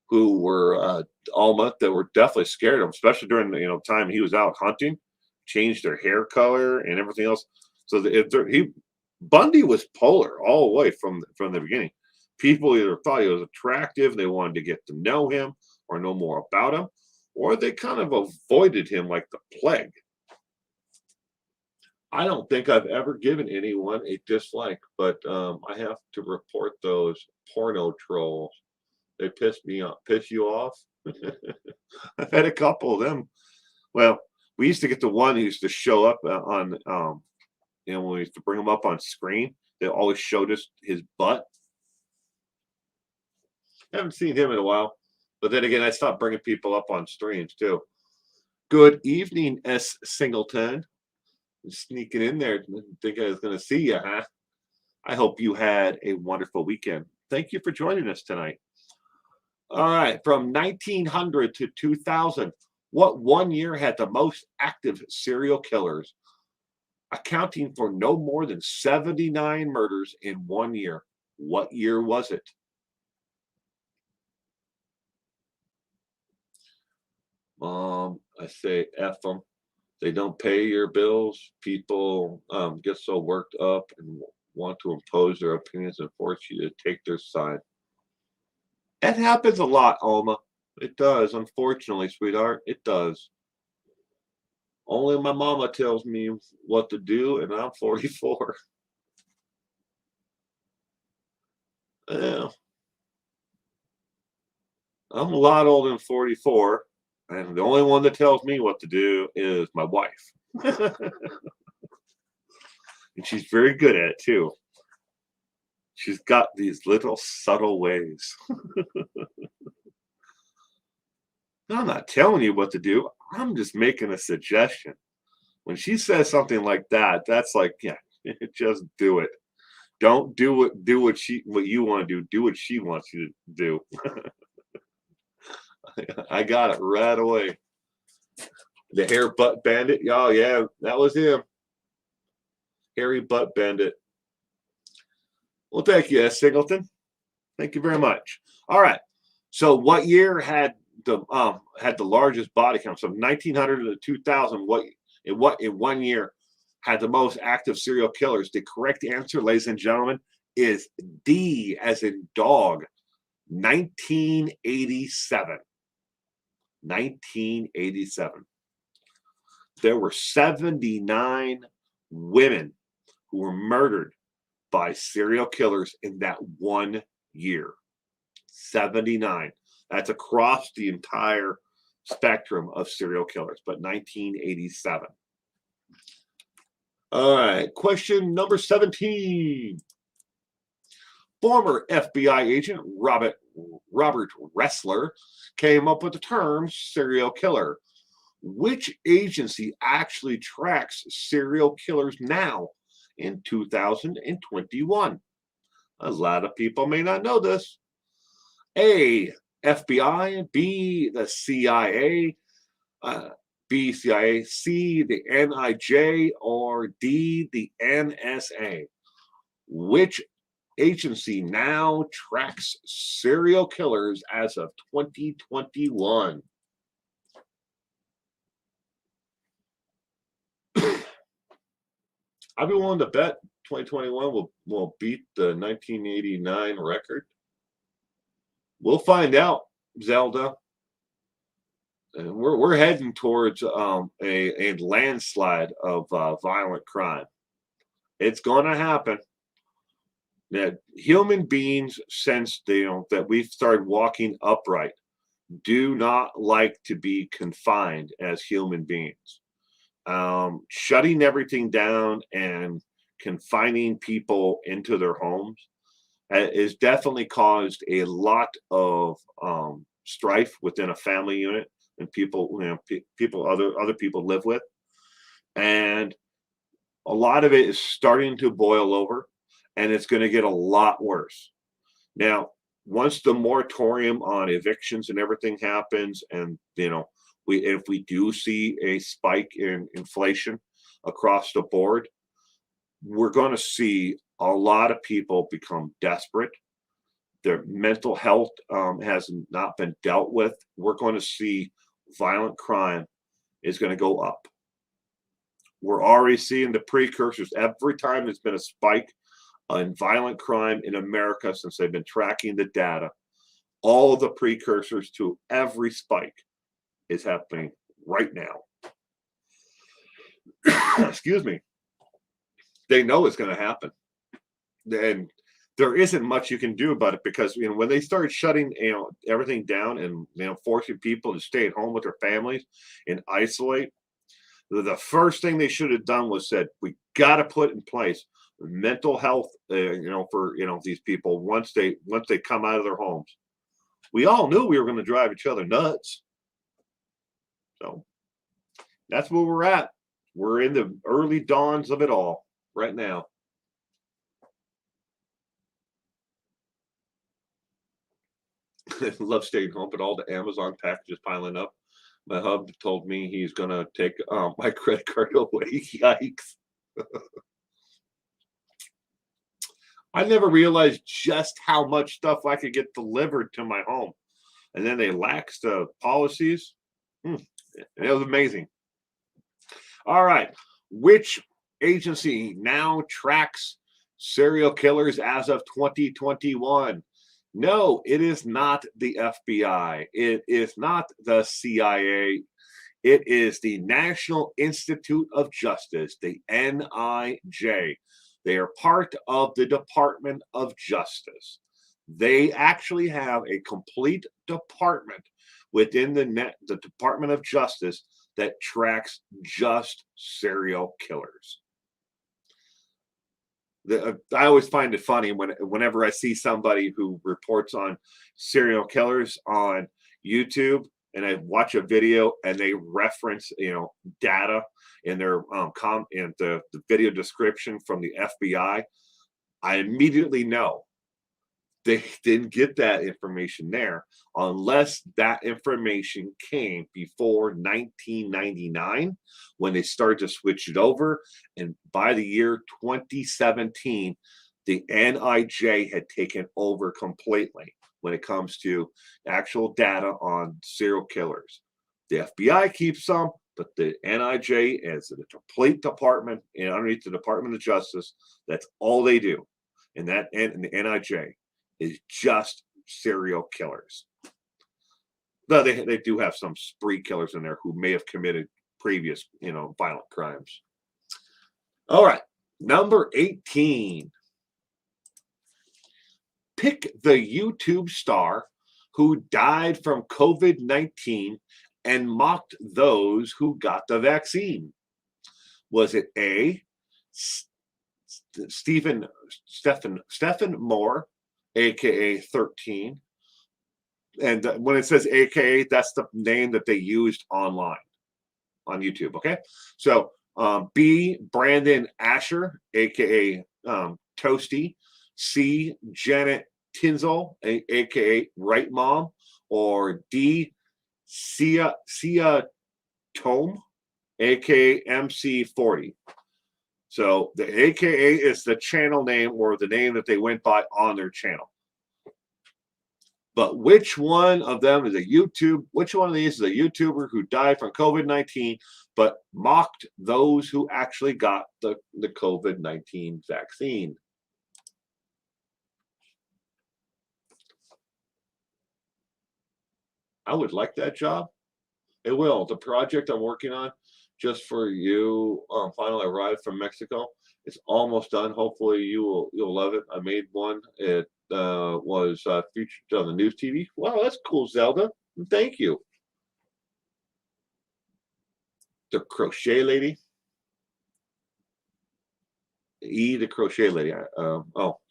who were Alma that were definitely scared of him, especially during the time he was out hunting, changed their hair color and everything else. So Bundy was polar all the way from the beginning. People either thought he was attractive, they wanted to get to know him or know more about him, or they kind of avoided him like the plague. I don't think I've ever given anyone a dislike, but I have to report those porno trolls. They piss me off. Piss you off? I've had a couple of them. Well, we used to get the one who used to show up on, when we used to bring him up on screen. They always showed us his butt. Haven't seen him in a while. But then again, I stopped bringing people up on streams too. Good evening, S. Singleton. Sneaking in there, didn't think I was going to see you, huh? I hope you had a wonderful weekend. Thank you for joining us tonight. All right, from 1900 to 2000, what one year had the most active serial killers, accounting for no more than 79 murders in 1 year? What year was it? I say F them. They don't pay your bills. People get so worked up and want to impose their opinions and force you to take their side. It happens a lot, Alma. It does, unfortunately, sweetheart. It does. Only my mama tells me what to do, and I'm 44. Yeah. I'm a lot older than 44. And the only one that tells me what to do is my wife. And she's very good at it too. She's got these little subtle ways. I'm not telling you what to do. I'm just making a suggestion. When she says something like that, that's like, yeah, just do it. Don't do what you want to do. Do what she wants you to do. I got it right away. The hair butt bandit. Oh, yeah, that was him. Hairy butt bandit. Well, thank you, Singleton. Thank you very much. All right. So what year had the largest body count? So 1900 to 2000, what in 1 year had the most active serial killers? The correct answer, ladies and gentlemen, is D as in dog. 1987. 1987. There were 79 women who were murdered by serial killers in that 1 year. 79. That's across the entire spectrum of serial killers, but 1987. All right, question number 17. Former FBI agent Robert Ressler came up with the term serial killer. Which agency actually tracks serial killers now in 2021? A lot of people may not know this. A, FBI, B, the CIA, B, CIA, C, the NIJ, or D, the NSA. Which agency now tracks serial killers as of 2021? I'd be willing to bet 2021 will beat the 1989 record. We'll find out, Zelda. And we're heading towards a landslide of violent crime. It's going to happen. Now, human beings, since that we've started walking upright, do not like to be confined as human beings. Shutting everything down and confining people into their homes has definitely caused a lot of strife within a family unit and people, other people live with, and a lot of it is starting to boil over, and it's going to get a lot worse. Now, once the moratorium on evictions and everything happens, and if we do see a spike in inflation across the board, we're going to see a lot of people become desperate. Their mental health has not been dealt with. We're going to see violent crime is going to go up. We're already seeing the precursors. Every time there's been a spike in violent crime in America since they've been tracking the data, all of the precursors to every spike is happening right now. Excuse me. They know it's going to happen. And there isn't much you can do about it because, when they started shutting, everything down and, forcing people to stay at home with their families and isolate, the first thing they should have done was said, we got to put in place mental health, for, these people once they come out of their homes. We all knew we were going to drive each other nuts. So that's where we're at. We're in the early dawns of it all right now. I love staying home, but all the Amazon packages piling up. My hub told me he's going to take my credit card away. Yikes. I never realized just how much stuff I could get delivered to my home. And then they laxed the policies. It was amazing. All right. Which agency now tracks serial killers as of 2021? No, it is not the FBI. It is not the CIA. It is the National Institute of Justice, the NIJ. They are part of the Department of Justice. They actually have a complete department within the Department of Justice that tracks just serial killers. I always find it funny whenever I see somebody who reports on serial killers on YouTube, and I watch a video and they reference, data in their in the video description from the FBI. I immediately know they didn't get that information there unless that information came before 1999 when they started to switch it over. And by the year 2017, the NIJ had taken over completely when it comes to actual data on serial killers. The FBI keeps some, but the NIJ is a complete department, and underneath the Department of Justice, that's all they do. And the NIJ is just serial killers. But they do have some spree killers in there who may have committed previous, violent crimes. All right, number 18. Pick the YouTube star who died from COVID-19 and mocked those who got the vaccine. Was it A, Stephen Moore, aka 13? And when it says aka, that's the name that they used online on YouTube. Okay, so B, Brandon Asher, aka Toasty. C, Janet Tinzel, aka Right Mom. Or D, Sia Tome, aka MC40. So the AKA is the channel name or the name that they went by on their channel. But which one of them is which one of these is a YouTuber who died from COVID-19 but mocked those who actually got the COVID-19 vaccine? I would like that job. It will. The project I'm working on, just for you, finally arrived from Mexico. It's almost done. Hopefully you'll love it. I made one. It was featured on the news TV. Wow, that's cool, Zelda. Thank you. The crochet lady. E, the crochet lady.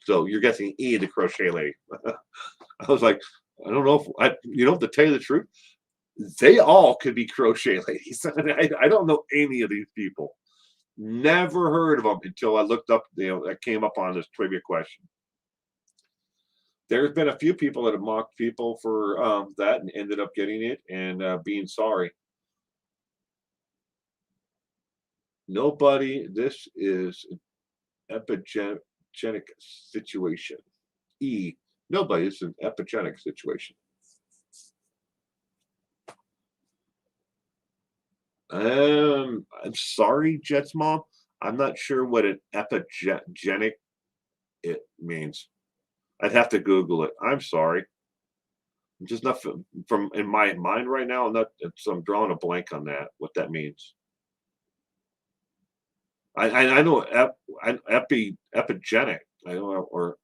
So you're guessing E, the crochet lady. I was like, I don't know if to tell you the truth, they all could be crochet ladies. I don't know any of these people. Never heard of them until I looked up, I came up on this trivia question. There's been a few people that have mocked people for that and ended up getting it and being sorry. Nobody, this is an epigenic situation. E, nobody, it's an epigenic situation. I'm sorry, Jet's mom. I'm not sure what an epigenic it means. I'd have to Google it. I'm sorry. I'm just not from in my mind right now. I'm drawing a blank on that. What that means. I know epigenic. I know, or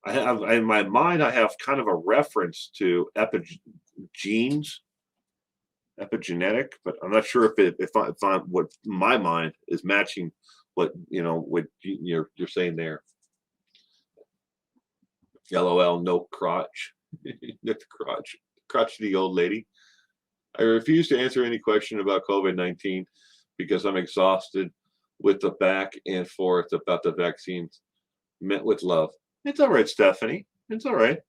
I have in my mind. I have kind of a reference to genes, epigenetic, but I'm not sure if I'm what my mind is matching what what you're saying there. LOL, no crotch. Not the crotch. Crotchety old lady. I refuse to answer any question about COVID-19 because I'm exhausted with the back and forth about the vaccines. Met with love. It's all right, Stephanie. It's all right.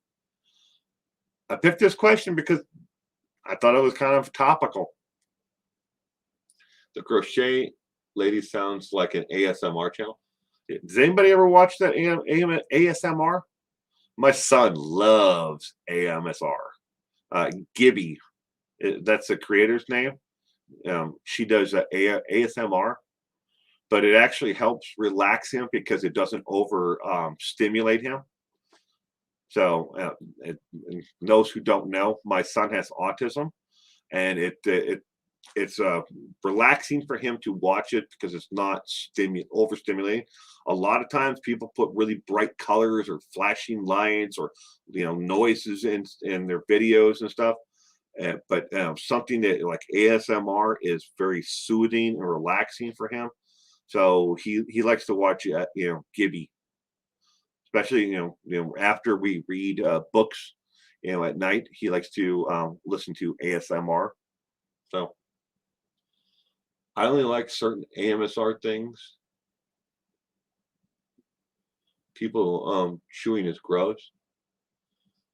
I picked this question because I thought it was kind of topical. The crochet lady sounds like an ASMR channel. Does anybody ever watch that ASMR? My son loves AMSR. Gibby, that's the creator's name. She does ASMR, but it actually helps relax him because it doesn't over stimulate him. So, those who don't know, my son has autism, and it's relaxing for him to watch it because it's not overstimulating. A lot of times people put really bright colors or flashing lights or noises in their videos and stuff. But something that like ASMR is very soothing and relaxing for him. So he likes to watch Gibby, especially after we read books at night. He likes to listen to ASMR. So I only like certain AMSR things. People chewing is gross.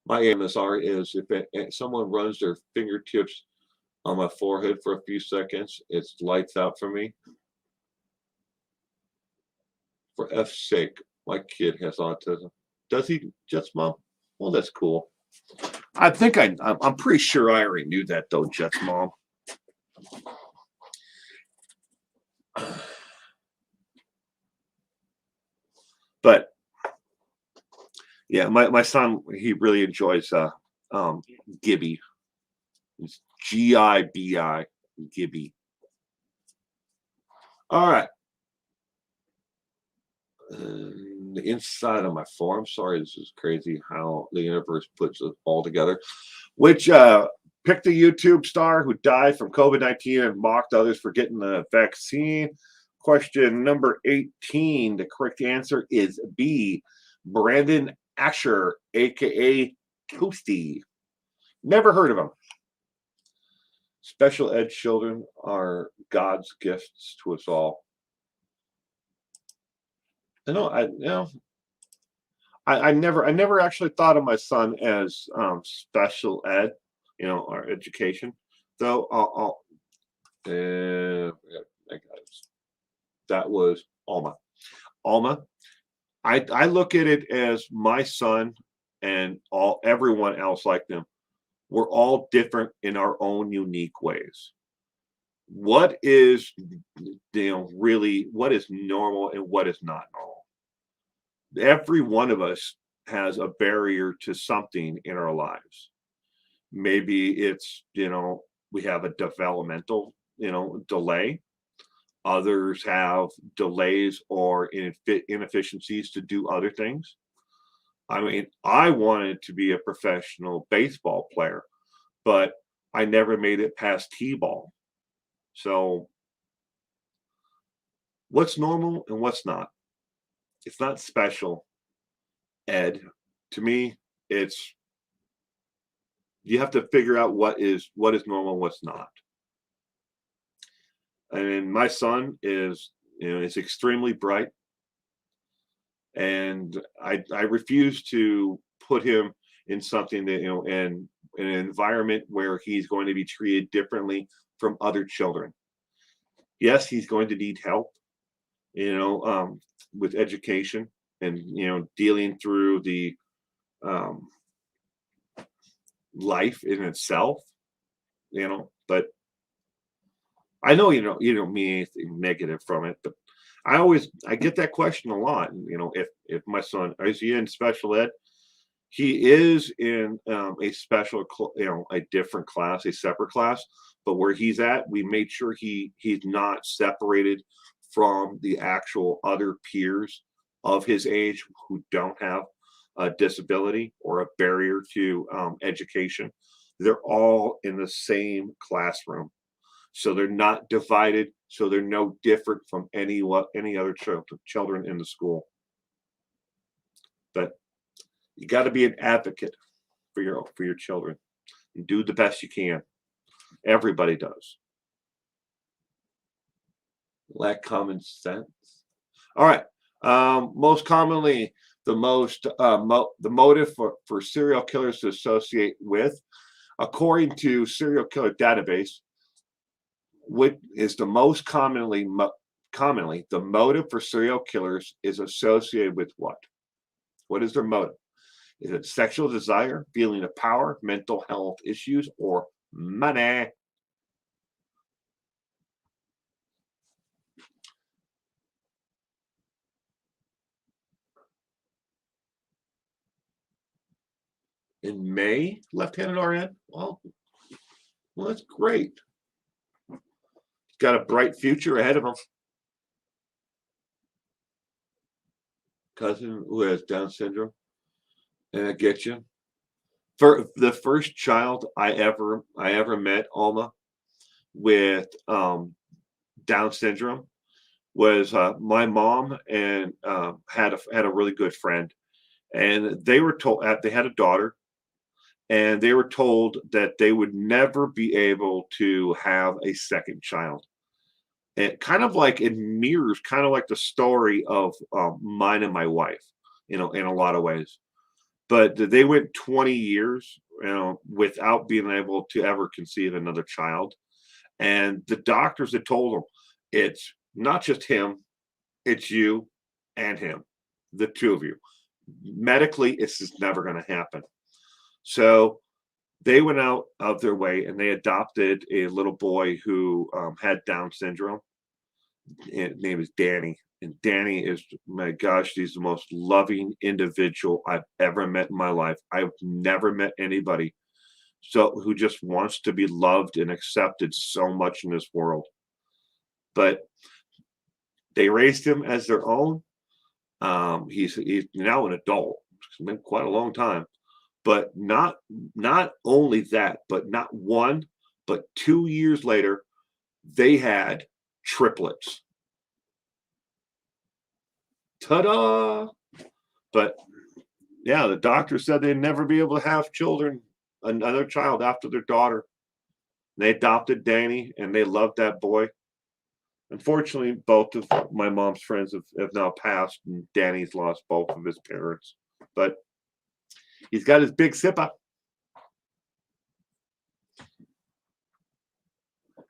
My AMSR is if someone runs their fingertips on my forehead for a few seconds, it's lights out for me. For F's sake, my kid has autism. Does he, Jet's mom? Well, that's cool. I'm pretty sure I already knew that though, Jet's mom. But yeah, my son, he really enjoys Gibby. It's Gibi, Gibby. All right. The inside of my form. Sorry, this is crazy how the universe puts it all together. Which picked a YouTube star who died from COVID-19 and mocked others for getting the vaccine. Question number 18. The correct answer is B. Brandon Asher, aka Toasty. Never heard of him. Special ed children are God's gifts to us all. I never actually thought of my son as special ed, or education. Though I got it. That was Alma. Alma. I look at it as my son and everyone else like them. We're all different in our own unique ways. What is really what is normal and what is not normal? Every one of us has a barrier to something in our lives. Maybe it's we have a developmental delay. Others have delays or inefficiencies to do other things. I mean, I wanted to be a professional baseball player, but I never made it past T-ball. So what's normal and what's not? It's not special ed. To me, it's you have to figure out what is normal and what's not. I mean, my son is extremely bright, and I refuse to put him in something that in an environment where he's going to be treated differently from other children. Yes, he's going to need help, with education and dealing through the life in itself, but I know you don't mean anything negative from it, but I get that question a lot. And, if my son is he in special ed? He is in a a different class, a separate class. But where he's at, we made sure he's not separated from the actual other peers of his age who don't have a disability or a barrier to education. They're all in the same classroom, so they're not divided. So they're no different from any other children in the school. But you got to be an advocate for your children and do the best you can. Everybody does. Lack common sense. All right. Most commonly, the motive for serial killers to associate with, according to serial killer database, what is the most commonly the motive for serial killers is associated with what? What is their motive? Is it sexual desire, feeling of power, mental health issues, or money? In May, left-handed RN? Well, that's great. He's got a bright future ahead of him. Cousin who has Down syndrome, and I get you. For the first child I ever met, Alma, with Down syndrome, was my mom, and had a really good friend, and they were told they had a daughter, and they were told that they would never be able to have a second child. And kind of like it mirrors kind of like the story of mine and my wife, in a lot of ways. But they went 20 years, without being able to ever conceive another child. And the doctors had told them, it's not just him, it's you and him, the two of you. Medically, it's just never going to happen. So they went out of their way and they adopted a little boy who had Down syndrome. His name is Danny. And Danny is, my gosh, he's the most loving individual I've ever met in my life. I've never met anybody who just wants to be loved and accepted so much in this world. But they raised him as their own. He's now an adult. It's been quite a long time. But not only that, but not one, but 2 years later, they had triplets. Ta-da! But yeah, the doctor said they'd never be able to have another child after their daughter. They adopted Danny, and they loved that boy. Unfortunately, both of my mom's friends have now passed, and Danny's lost both of his parents. But he's got his big sipper.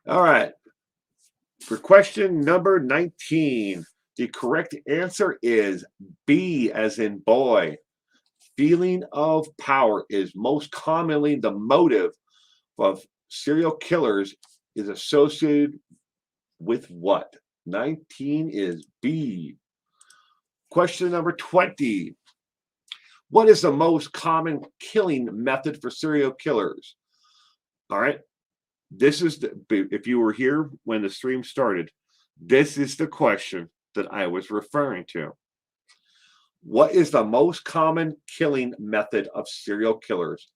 All right. For question number 19, the correct answer is B, as in boy. Feeling of power is most commonly the motive of serial killers is associated with what? 19 is B. Question number 20. What is the most common killing method for serial killers? All right. If you were here when the stream started, this is the question that I was referring to. What is the most common killing method of serial killers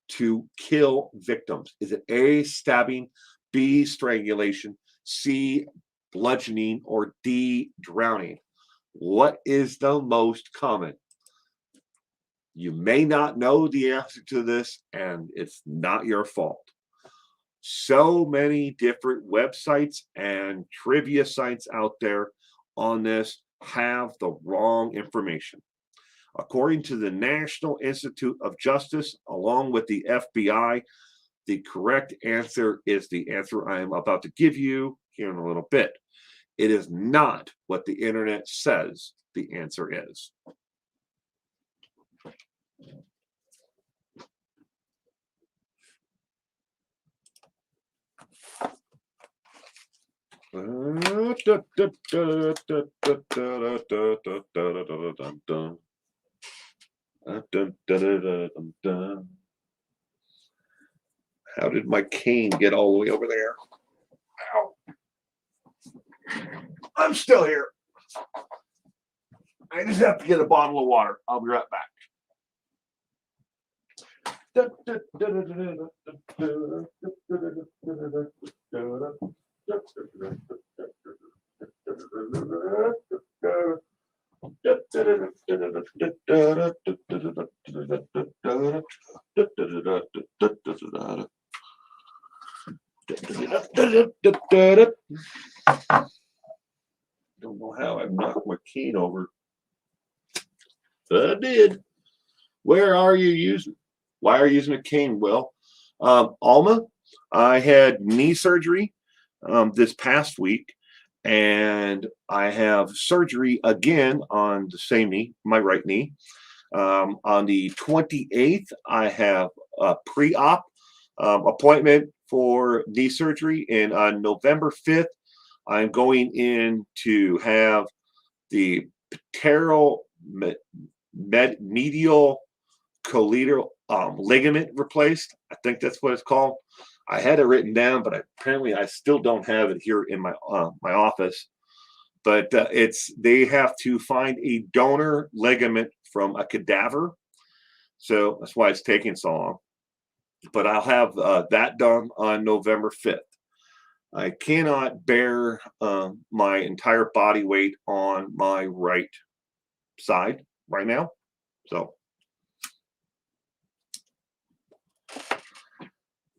to kill victims? Is it A, stabbing, B, strangulation, C, bludgeoning, or D, drowning? What is the most common? You may not know the answer to this, and it's not your fault. So many different websites and trivia sites out there on this have the wrong information. According to the National Institute of Justice, along with the FBI, the correct answer is the answer I am about to give you here in a little bit. It is not what the internet says the answer is. How did my cane get all the way over there? Ow. I'm still here. I just have to get a bottle of water. I'll be right back. Don't know how I knocked my cane over. But I did. Where are you using? Why are you using a cane? Well, Alma, I had knee surgery this past week, and I have surgery again on the same knee, my right knee. On the 28th, I have a pre-op appointment for knee surgery, and on November 5th, I'm going in to have the pteral medial collateral ligament replaced. I think that's what it's called. I had it written down, but apparently I still don't have it here in my my office. But they have to find a donor ligament from a cadaver, so that's why it's taking so long. But I'll have that done on November 5th. I cannot bear my entire body weight on my right side right now, so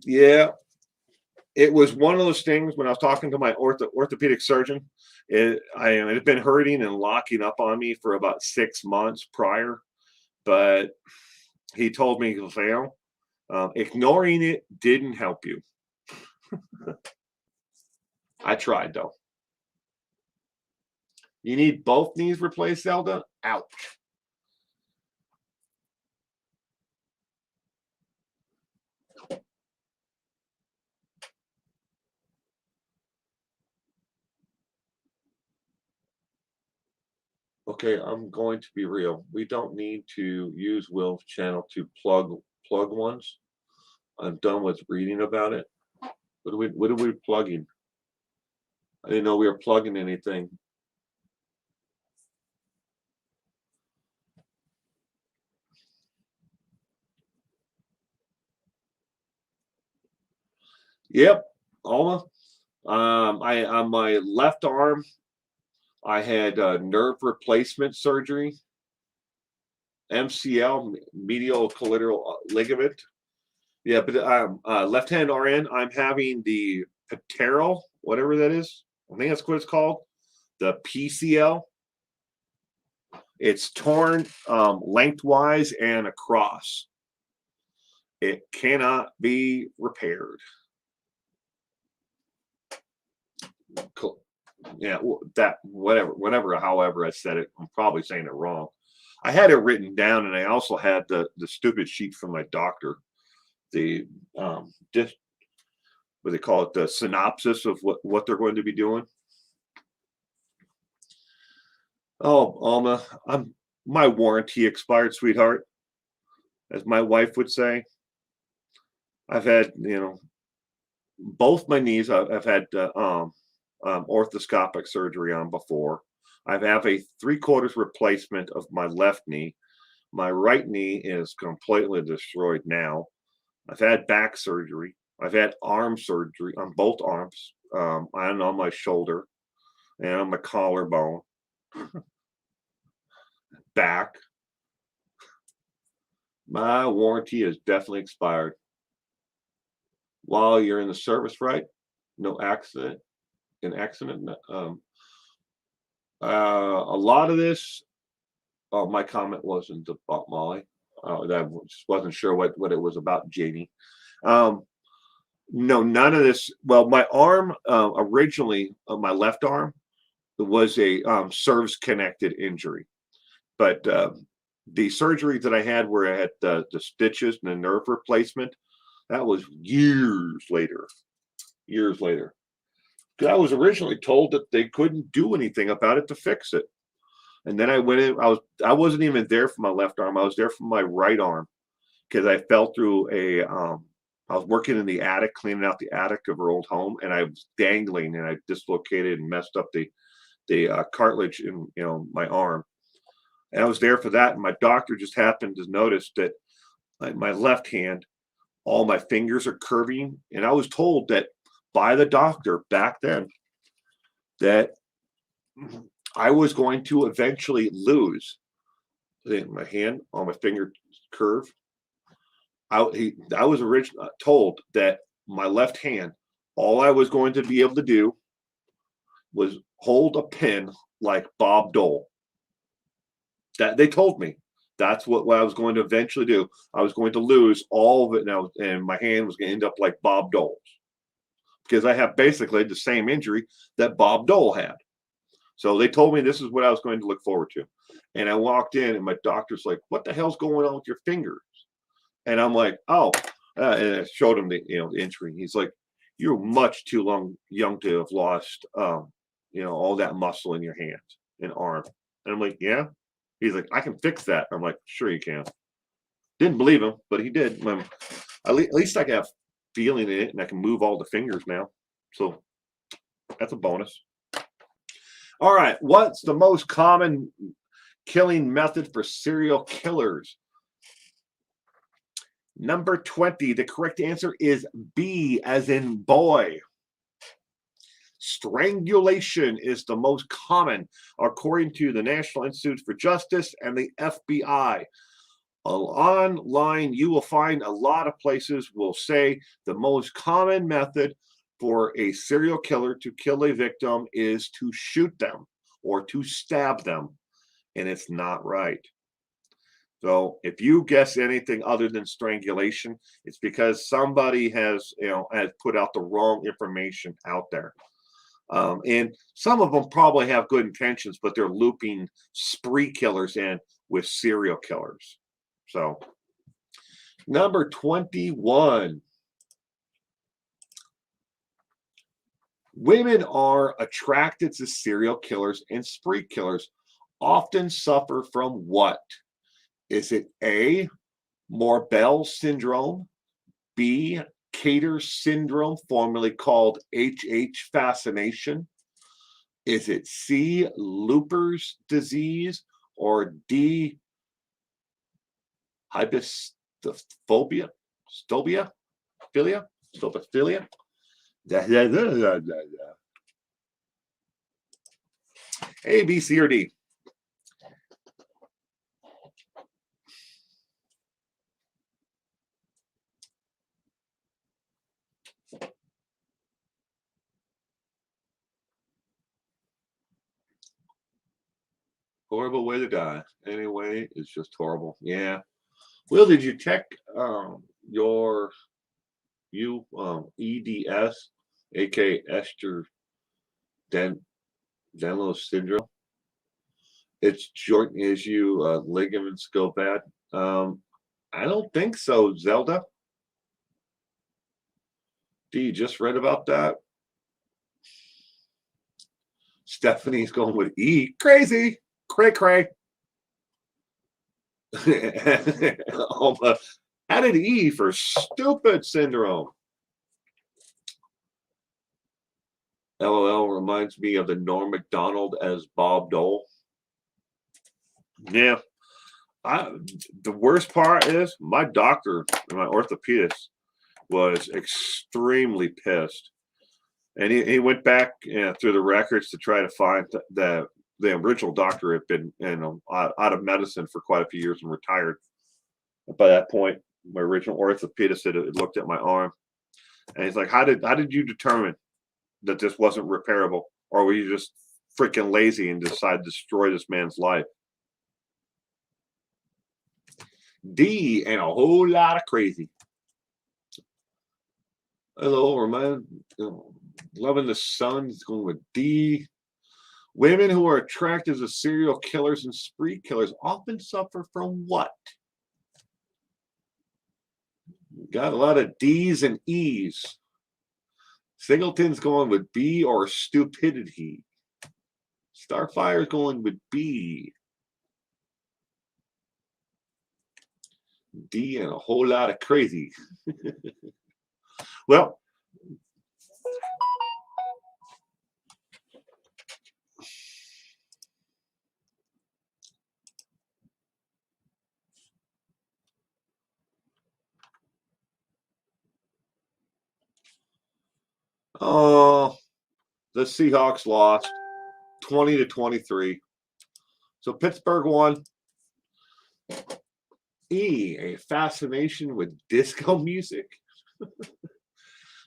yeah, it was one of those things when I was talking to my orthopedic surgeon. It had been hurting and locking up on me for about 6 months prior, but he told me, well, ignoring it didn't help you. I tried though. You need both knees replaced, Zelda? Ouch. Okay, I'm going to be real. We don't need to use Will's channel to plug ones. I'm done with reading about it. What are we plugging? I didn't know we were plugging anything. Yep, Alma. I on my left arm, I had nerve replacement surgery, MCL, medial collateral ligament. Yeah, but left hand RN, I'm having the pteral, whatever that is. I think that's what it's called. The PCL. It's torn lengthwise and across. It cannot be repaired. Cool. Yeah, however I said it, I'm probably saying it wrong. I had it written down, and I also had the stupid sheet from my doctor, the just what they call it, the synopsis of what they're going to be doing. Oh, Alma, my warranty expired, sweetheart, as my wife would say. I've had, both my knees. I've had orthoscopic surgery on before. I have a 3/4 replacement of my left knee. My right knee is completely destroyed now. I've had back surgery. I've had arm surgery on both arms, and on my shoulder, and on my collarbone, back. My warranty is definitely expired. While you're in the service, right? No accident. An accident. A lot of this. Oh, my comment wasn't about Molly. That just wasn't sure what it was about, Jamie. No, none of this. Well, my arm originally, my left arm, was a service-connected injury, but the surgery that I had, where I had the stitches and the nerve replacement, that was years later. Years later. 'Cause I was originally told that they couldn't do anything about it to fix it. And then I went in. I wasn't even there for my left arm. I was there for my right arm because I fell through a. I was working in the attic, cleaning out the attic of her old home, and I was dangling, and I dislocated and messed up the cartilage in my arm. And I was there for that, and my doctor just happened to notice that my left hand, all my fingers are curving, and I was told that by the doctor back then that I was going to eventually lose my hand, all my finger curve. I was originally told that my left hand, all I was going to be able to do was hold a pen like Bob Dole. That they told me that's what I was going to eventually do. I was going to lose all of it now, and my hand was going to end up like Bob Dole's because I have basically the same injury that Bob Dole had. So they told me this is what I was going to look forward to. And I walked in, and my doctor's like, "What the hell's going on with your fingers?" And I'm like, "Oh," and I showed him the injury. He's like, "You're much too young to have lost all that muscle in your hand and arm." And I'm like, "Yeah." He's like, "I can fix that." I'm like, "Sure you can." Didn't believe him, but he did. At least I can have feeling in it, and I can move all the fingers now. So that's a bonus. All right, what's the most common killing method for serial killers? Number 20, the correct answer is B, as in boy. Strangulation is the most common, according to the National Institute for Justice and the FBI. Online, you will find a lot of places will say the most common method for a serial killer to kill a victim is to shoot them or to stab them, and it's not right. So if you guess anything other than strangulation, it's because somebody has put out the wrong information out there. And some of them probably have good intentions, but they're looping spree killers in with serial killers. So, number 21. Women are attracted to serial killers and spree killers often suffer from what? Is it A, Morbell syndrome, B, Cater syndrome, formerly called HH fascination? Is it C, Looper's disease, or D, Hybristophilia? Stopophilia? A, B, C, or D? Horrible way to die. Anyway, it's just horrible. Yeah. Will, did you check your EDS, aka Esther Danlos syndrome? It's joint issue ligaments go bad. I don't think so, Zelda. D, you just read about that? Stephanie's going with E. Crazy. Cray cray. Added E for stupid syndrome. LOL reminds me of the Norm Macdonald as Bob Dole. Yeah. The worst part is my doctor, my orthopedist, was extremely pissed. And he went back through the records to try to find the original doctor had been out of medicine for quite a few years and retired. By that point, my original orthopedist had looked at my arm, and he's like, "How did you determine that this wasn't repairable, or were you just freaking lazy and decided to destroy this man's life?" D, and a whole lot of crazy. Hello, loving the sun is going with D. Women who are attracted to serial killers and spree killers often suffer from what? Got a lot of D's and E's. Singleton's going with B or stupidity. Starfire's going with B. D and a whole lot of crazy. Well, oh, the Seahawks lost 20-23. So Pittsburgh won. E, a fascination with disco music.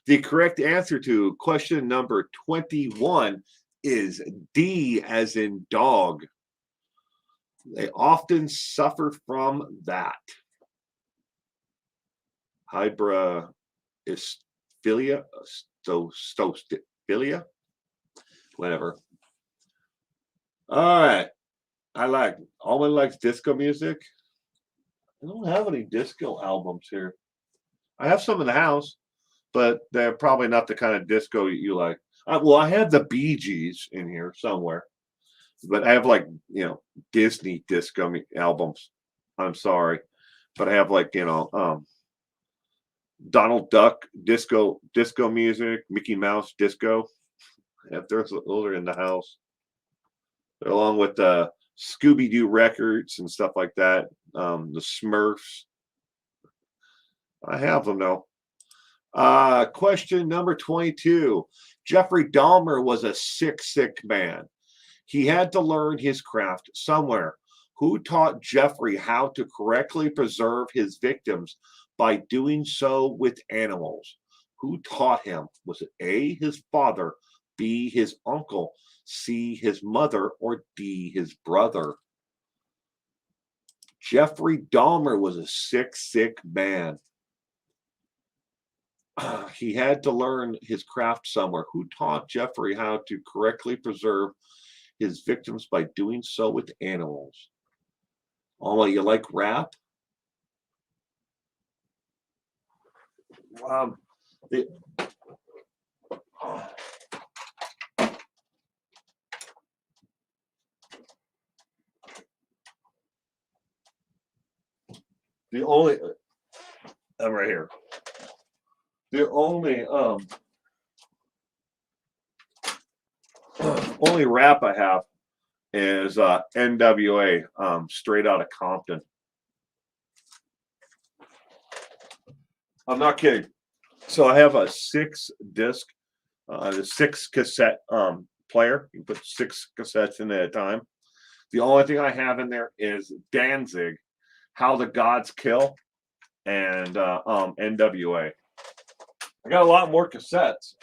The correct answer to question number 21 is D, as in dog. They often suffer from that. Hybristophilia, stophilia, whatever. All right. Almond likes disco music. I don't have any disco albums here. I have some in the house, but they're probably not the kind of disco you like. Well, I have the Bee Gees in here somewhere, but I have Disney disco albums. I'm sorry, but I have Donald Duck disco music, Mickey Mouse disco. If those are in the house, along with the Scooby-Doo records and stuff like that. The Smurfs. I have them though. Question number 22. Jeffrey Dahmer was a sick man. He had to learn his craft somewhere. Who taught Jeffrey how to correctly preserve his victims by doing so with animals? Who taught him? Was it A, his father, B, his uncle, C, his mother, or D, his brother? Jeffrey Dahmer was a sick man. He had to learn his craft somewhere. Who taught Jeffrey how to correctly preserve his victims by doing so with animals? Oh, you like rap? The only I'm right here. The only only rap I have is NWA, Straight Outta Compton. I'm not kidding. So I have a 6-disc, a 6-cassette player. You put 6 cassettes in at a time. The only thing I have in there is Danzig, How the Gods Kill, and NWA. I got a lot more cassettes,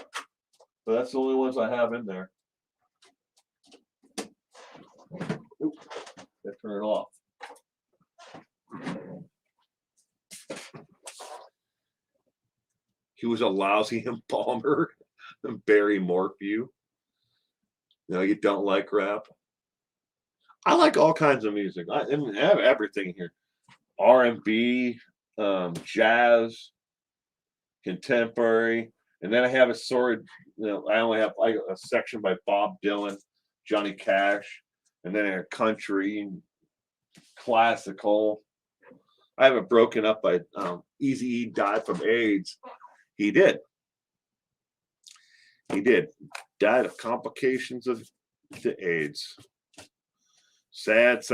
but that's the only ones I have in there. Oops, gotta turn it off. He was a lousy embalmer. Barry Morphew. No, you don't like rap? I like all kinds of music. I have everything here. R&B, jazz, contemporary, and then I have a sort of, I only have a section by Bob Dylan, Johnny Cash, and then a country, classical. I have it broken up by Eazy-E died from AIDS. He did. Died of complications of the AIDS. Sad,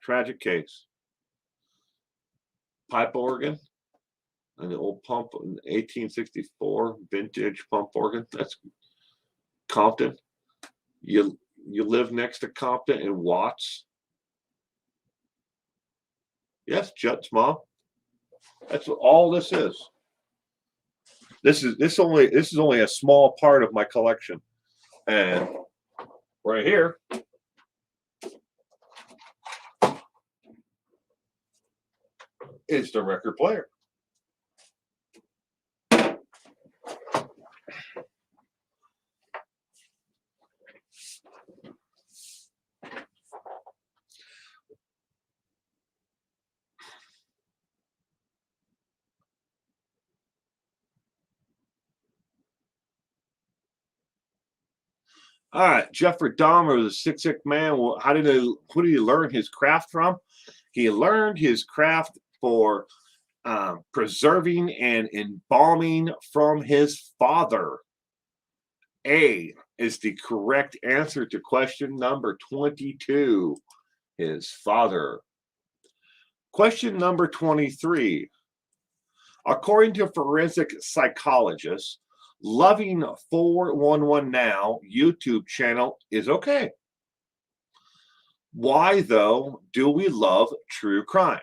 tragic case. Pipe organ, an old pump, an 1864 vintage pump organ. That's Compton. You live next to Compton in Watts. Yes, Judd's mom. That's what all this is. This is only a small part of my collection, and right here is the record player. All right, Jeffrey Dahmer, the sick man. Well, who did he learn his craft from? He learned his craft for preserving and embalming from his father. A is the correct answer to question number 22. His father. Question number 23. According to forensic psychologists, loving 411 Now YouTube channel is okay. Why, though, do we love true crime?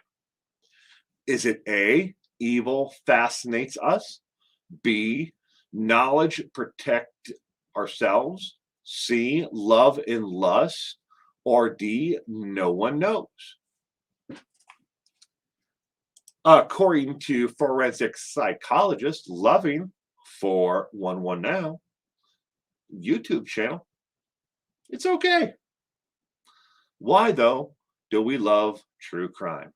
Is it A, evil fascinates us? B, knowledge protect ourselves? C, love and lust? Or D, no one knows? According to forensic psychologists, loving 411 Now YouTube channel, it's okay. Why, though, do we love true crime?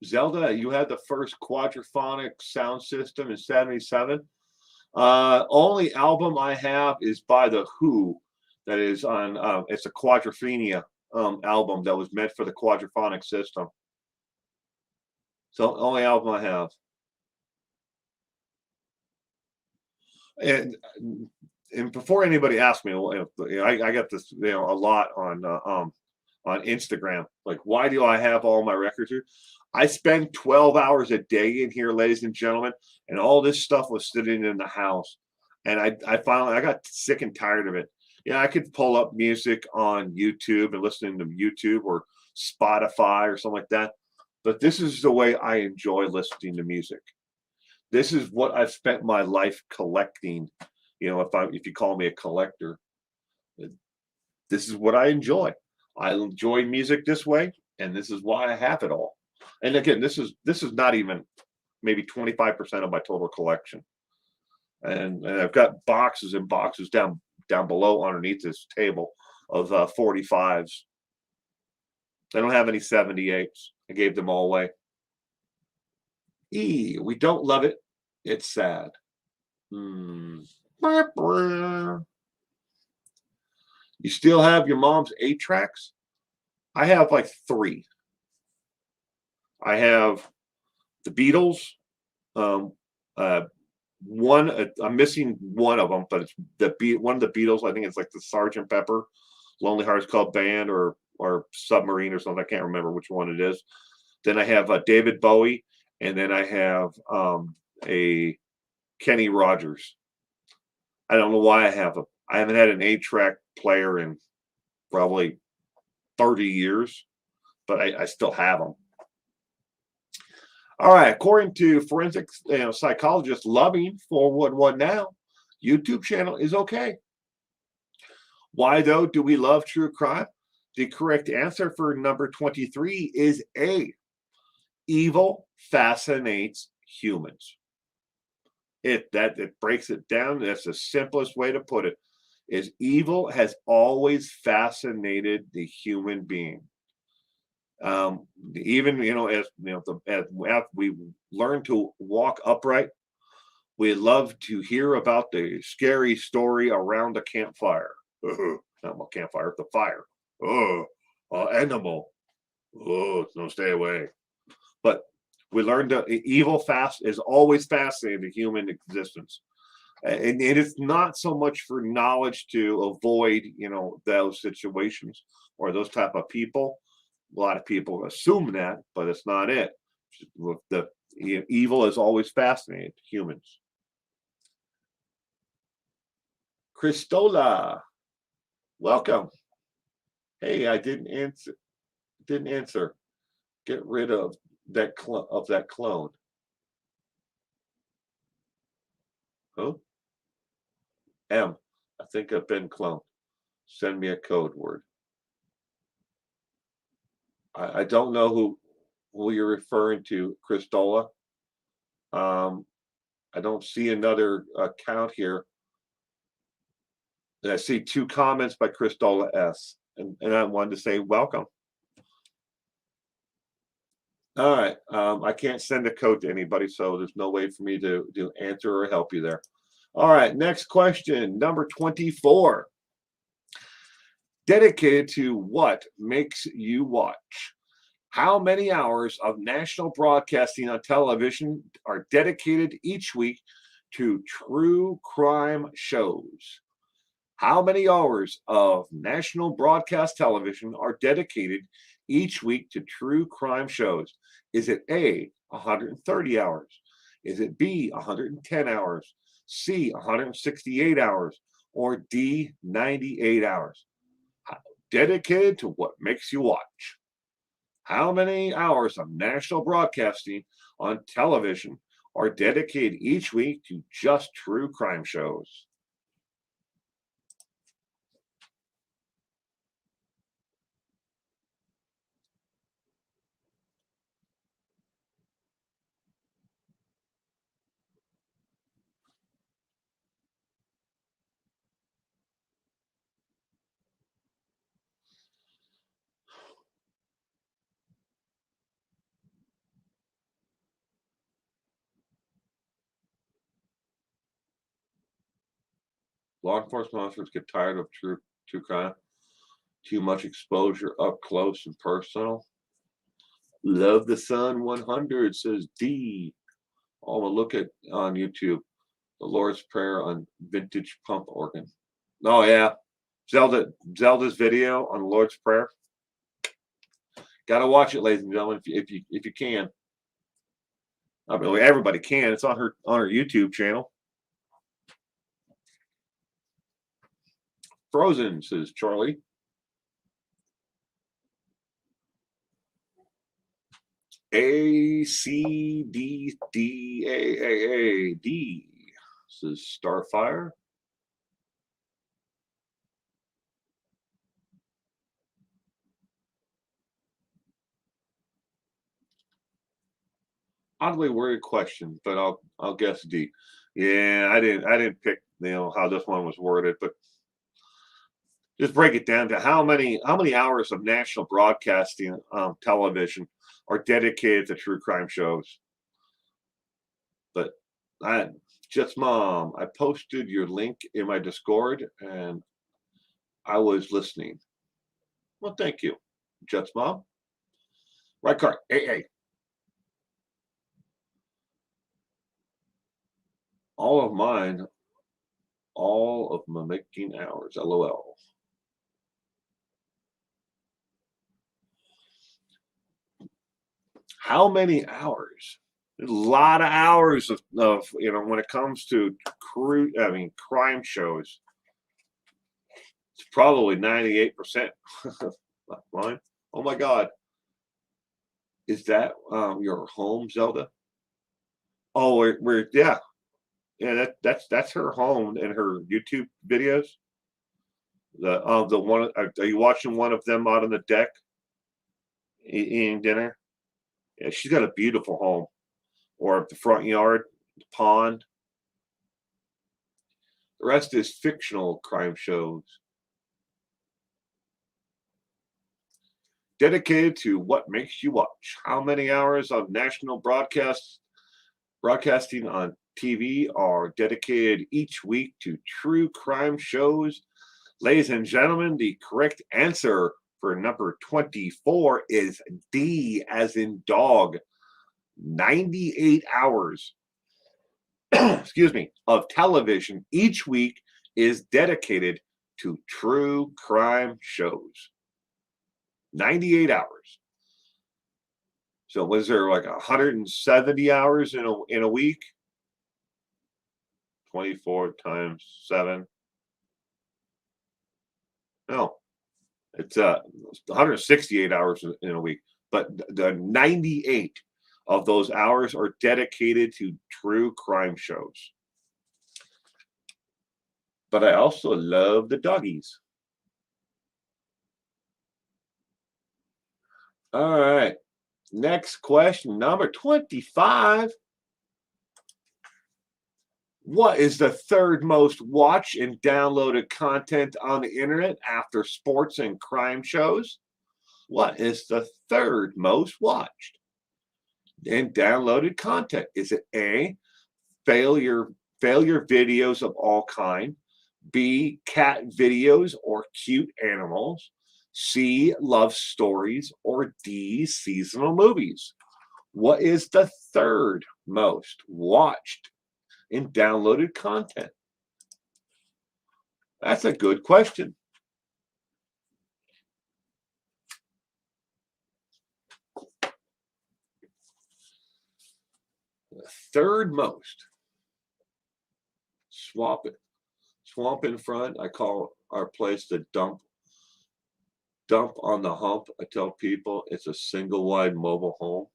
Zelda, you had the first quadraphonic sound system in 77. Only album I have is by The Who. That is on, it's a quadrophenia album that was meant for the quadraphonic system. So only album I have. And before anybody asks me, I got this, a lot on Instagram. Like, why do I have all my records here? I spend 12 hours a day in here, ladies and gentlemen, and all this stuff was sitting in the house. And I finally got sick and tired of it. Yeah, I could pull up music on YouTube and listening to YouTube or Spotify or something like that. But this is the way I enjoy listening to music. This is what I've spent my life collecting. If you call me a collector, this is what I enjoy. I enjoy music this way, and this is why I have it all. And again, this is not even maybe 25% of my total collection. And I've got boxes and boxes down below underneath this table of 45s. I don't have any 78s. I gave them all away. E, we don't love it. It's sad. You still have your mom's 8-tracks? I have like 3. I have the Beatles. One, I'm missing one of them, but it's one of the Beatles. I think it's like the Sgt. Pepper, Lonely Hearts Club Band, or Submarine or something. I can't remember which one it is. Then I have David Bowie, and then I have a Kenny Rogers. I don't know why I have them. I haven't had an 8-track player in probably 30 years, but I still have them. All right, according to forensic psychologist, loving 411 Now YouTube channel is okay. Why, though, do we love true crime? The correct answer for number 23 is A. Evil fascinates humans. It breaks it down. That's the simplest way to put it. Is evil has always fascinated the human being. Even as we learn to walk upright, we love to hear about the scary story around a campfire. Not a campfire, the fire. Animal. No, stay away. But we learned that evil is always fascinating the human existence. And it's not so much for knowledge to avoid, those situations or those type of people. A lot of people assume that, but it's not it. The evil is always fascinated humans. Christola, welcome. Hey, I didn't answer. Get rid of that clone. Who? M. I think I've been cloned. Send me a code word. I don't know who you're referring to, Christola. I don't see another account here. And I see 2 comments by Christola S. And I wanted to say welcome. All right. I can't send a code to anybody, so there's no way for me to answer or help you there. All right. Next question, number 24. Dedicated to what makes you watch? How many hours of national broadcasting on television are dedicated each week to true crime shows? How many hours of national broadcast television are dedicated each week to true crime shows? Is it A, 130 hours? Is it B, 110 hours? C, 168 hours? Or D, 98 hours? Dedicated to what makes you watch. How many hours of national broadcasting on television are dedicated each week to just true crime shows? Law enforcement officers get tired of true crime. Too much exposure up close and personal. Love the Sun 100 says D. Oh, we'll look at on YouTube. The Lord's Prayer on vintage pump organ. Oh yeah, Zelda's video on the Lord's Prayer. Got to watch it, ladies and gentlemen, if you can. I mean, everybody can. It's on her YouTube channel. Frozen says Charlie. A C D D A D says Starfire. Oddly worded question, but I'll guess D. Yeah, I didn't pick how this one was worded, but just break it down to how many hours of national broadcasting television are dedicated to true crime shows. But I just mom, I posted your link in my Discord and I was listening. Well, thank you, Jets mom. Right card, AA. All of mine, all of my making hours. LOL. How many hours? There's a lot of hours of when it comes to crime shows. It's probably 98%. Mine. Oh my God. Is that your home, Zelda? Oh, we're yeah. Yeah, that's her home and her YouTube videos. The one are you watching one of them out on the deck eating dinner? Yeah, she's got a beautiful home. Or the front yard, the pond. The rest is fictional crime shows. Dedicated to what makes you watch. How many hours of national broadcasting on TV are dedicated each week to true crime shows? Ladies and gentlemen, the correct answer for number 24 is D, as in dog. 98 hours excuse me, of television each week is dedicated to true crime shows. 98 hours. So was there like 170 hours in a week? 24 times 7. No. It's 168 hours in a week, but the 98 of those hours are dedicated to true crime shows. But I also love the doggies. All right. Next question, number 25. What is the third most watched and downloaded content on the internet after sports and crime shows? What is the third most watched? And downloaded content. Is it A, failure videos of all kind, B, cat videos or cute animals, C, love stories, or D, seasonal movies? What is the third most watched and downloaded content? That's a good question. The third most. Swamp it. Swamp in front. I call our place the dump on the hump. I tell people it's a single wide mobile home.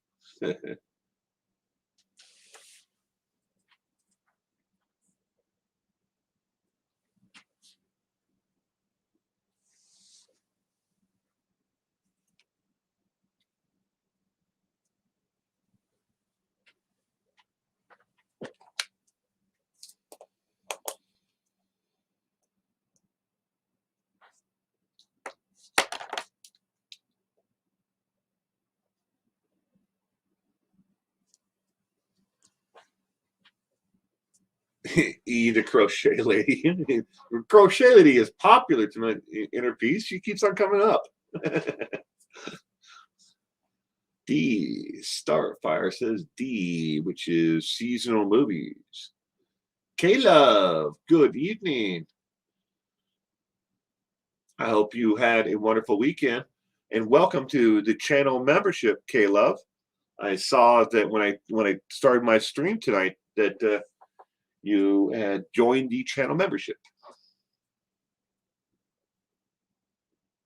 E, the crochet lady. Crochet lady is popular tonight in her piece. She keeps on coming up. D, Starfire says D, which is seasonal movies. K-Love, good evening. I hope you had a wonderful weekend, and welcome to the channel membership, K-Love. I saw that when I started my stream tonight that you had joined the channel membership.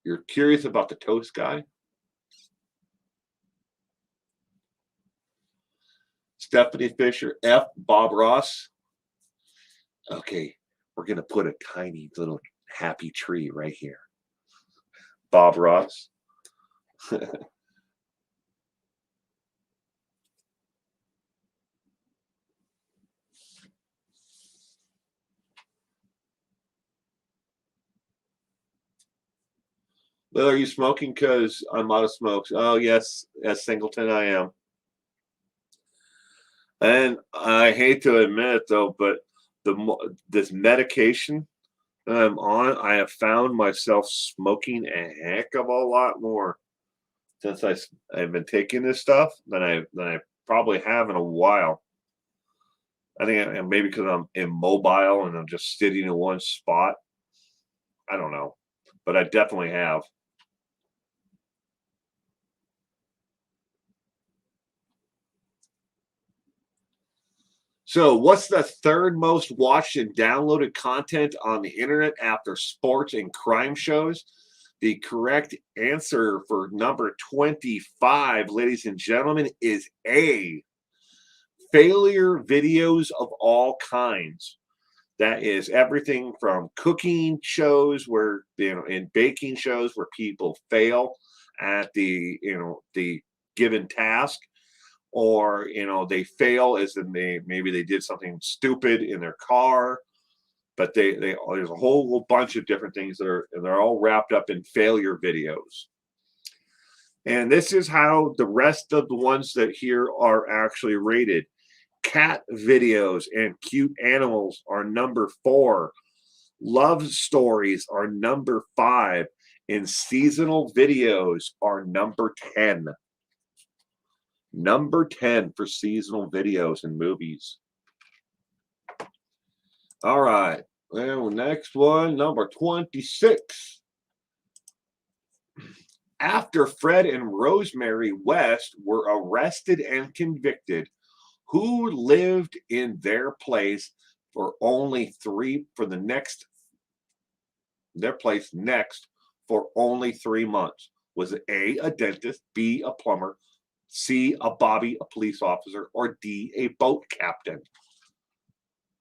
You're curious about the toast guy? Stephanie Fisher, F, Bob Ross. Okay, we're going to put a tiny little happy tree right here. Bob Ross. Well, are you smoking? Because I'm out of smokes. Oh, yes, as Singleton, I am. And I hate to admit it, though, but this medication that I'm on, I have found myself smoking a heck of a lot more since I've been taking this stuff than I probably have in a while. I think maybe because I'm immobile and I'm just sitting in one spot. I don't know, but I definitely have. So, what's the third most watched and downloaded content on the internet after sports and crime shows? The correct answer for number 25, ladies and gentlemen, is A, failure videos of all kinds. That is everything from cooking shows where, and baking shows where people fail at the given task, or they fail as in maybe they did something stupid in their car, but there's a whole bunch of different things they're all wrapped up in failure videos. And this is how the rest of the ones that here are actually rated. Cat videos and cute animals are number 4. Love stories are number 5. And seasonal videos are number 10. Number 10 for seasonal videos and movies. All right. Well, next one, number 26. After Fred and Rosemary West were arrested and convicted, who lived in their place for only 3 for the next their place next for only 3 months? Was it A, dentist, B, a plumber, C, a Bobby, a police officer, or D, a boat captain?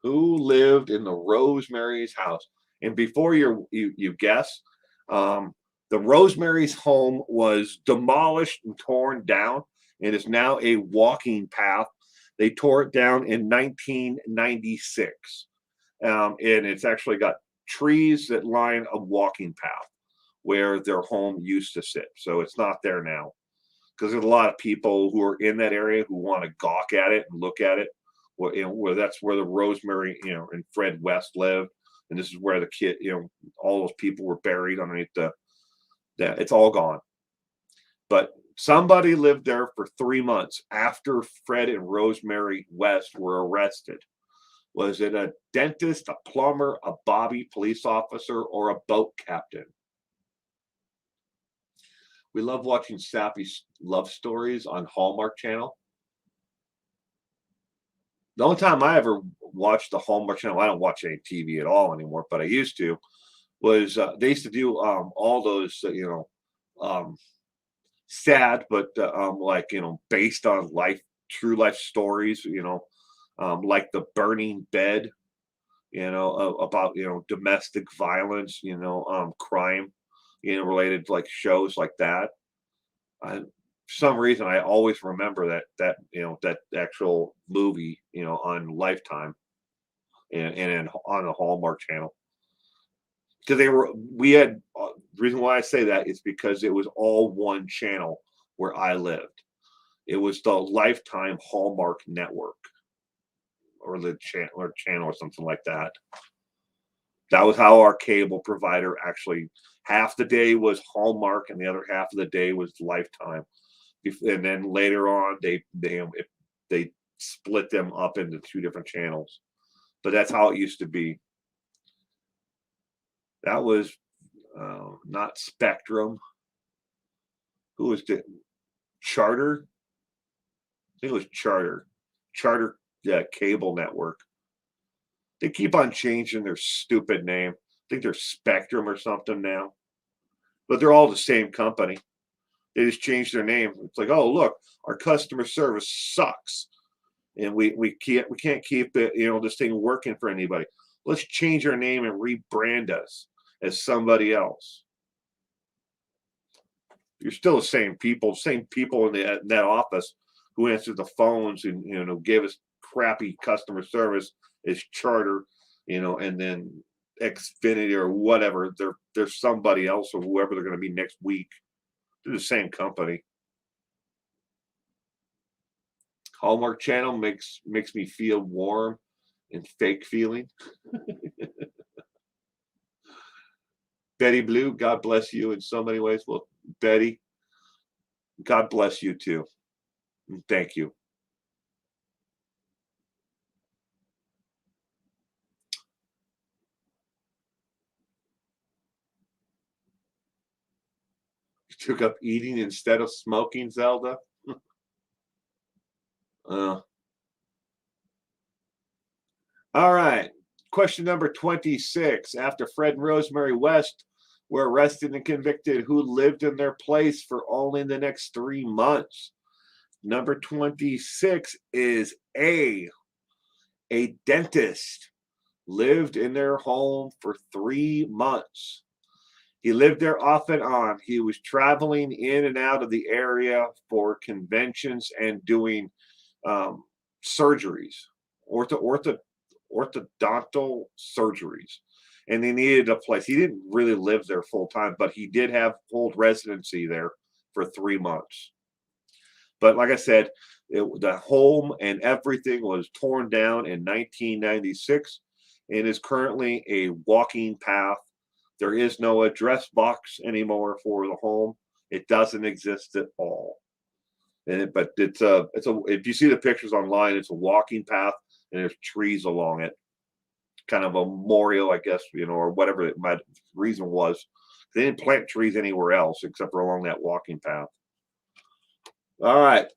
Who lived in the Rosemary's house? And before you guess, the Rosemary's home was demolished and torn down and is now a walking path. They tore it down in 1996. And it's actually got trees that line a walking path where their home used to sit. So it's not there now. because there's a lot of people who are in that area who want to gawk at it and look at it. Where that's where the Rosemary, and Fred West lived, and this is where the kid, all those people were buried underneath that. It's all gone. But somebody lived there for 3 months after Fred and Rosemary West were arrested. Was it a dentist, a plumber, a Bobby police officer, or a boat captain? We love watching sappy love stories on Hallmark Channel. The only time I ever watched the Hallmark Channel, I don't watch any TV at all anymore, but I used to, was they used to do all those, sad, but based on true life stories, like The Burning Bed, about, domestic violence, crime, related like shows like that. For some reason, I always remember that actual movie, on Lifetime and on the Hallmark Channel. Because the reason why I say that is because it was all one channel where I lived. It was the Lifetime Hallmark Network, or the channel or something like that. That was how our cable provider actually, half the day was Hallmark and the other half of the day was Lifetime. And then later on, they split them up into 2 different channels. But that's how it used to be. That was not Spectrum. Who was it? Charter? I think it was Charter. Charter cable network. They keep on changing their stupid name. I think they're Spectrum or something now. But they're all the same company. They just changed their name. It's like, oh, look, our customer service sucks. And we can't keep it, this thing working for anybody. Let's change our name and rebrand us as somebody else. You're still the same people in that office who answered the phones and gave us crappy customer service as Charter, and then Xfinity or whatever. They're somebody else or whoever they're going to be next week. They're the same company. Hallmark Channel makes me feel warm and fake feeling. Betty Blue, God bless you in so many ways. Well, Betty, God bless you too. And thank you. You took up eating instead of smoking, Zelda? All right. Question number 26. After Fred and Rosemary West were arrested and convicted, who lived in their place for only the next 3 months? Number 26 is A dentist lived in their home for 3 months. He lived there off and on. He was traveling in and out of the area for conventions and doing surgeries, orthodontal surgeries. And they needed a place. He didn't really live there full time, but he did hold residency there for 3 months. But like I said, the home and everything was torn down in 1996 and is currently a walking path. There is no address box anymore for the home. It doesn't exist at all. But it's if you see the pictures online, it's a walking path and there's trees along it. Kind of a memorial, I guess, or whatever the reason was. They didn't plant trees anywhere else except for along that walking path. All right.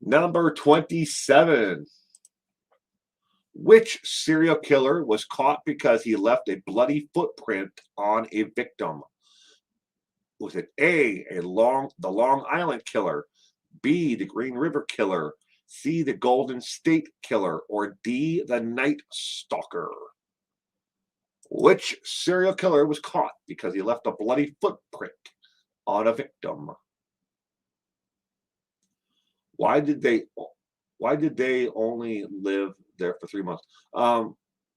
Number 27. Which serial killer was caught because he left a bloody footprint on a victim? Was it A, the Long Island Killer, B, the Green River Killer, C, the Golden State Killer, or D, the Night Stalker? Which serial killer was caught because he left a bloody footprint on a victim? Why did they only live there for 3 months?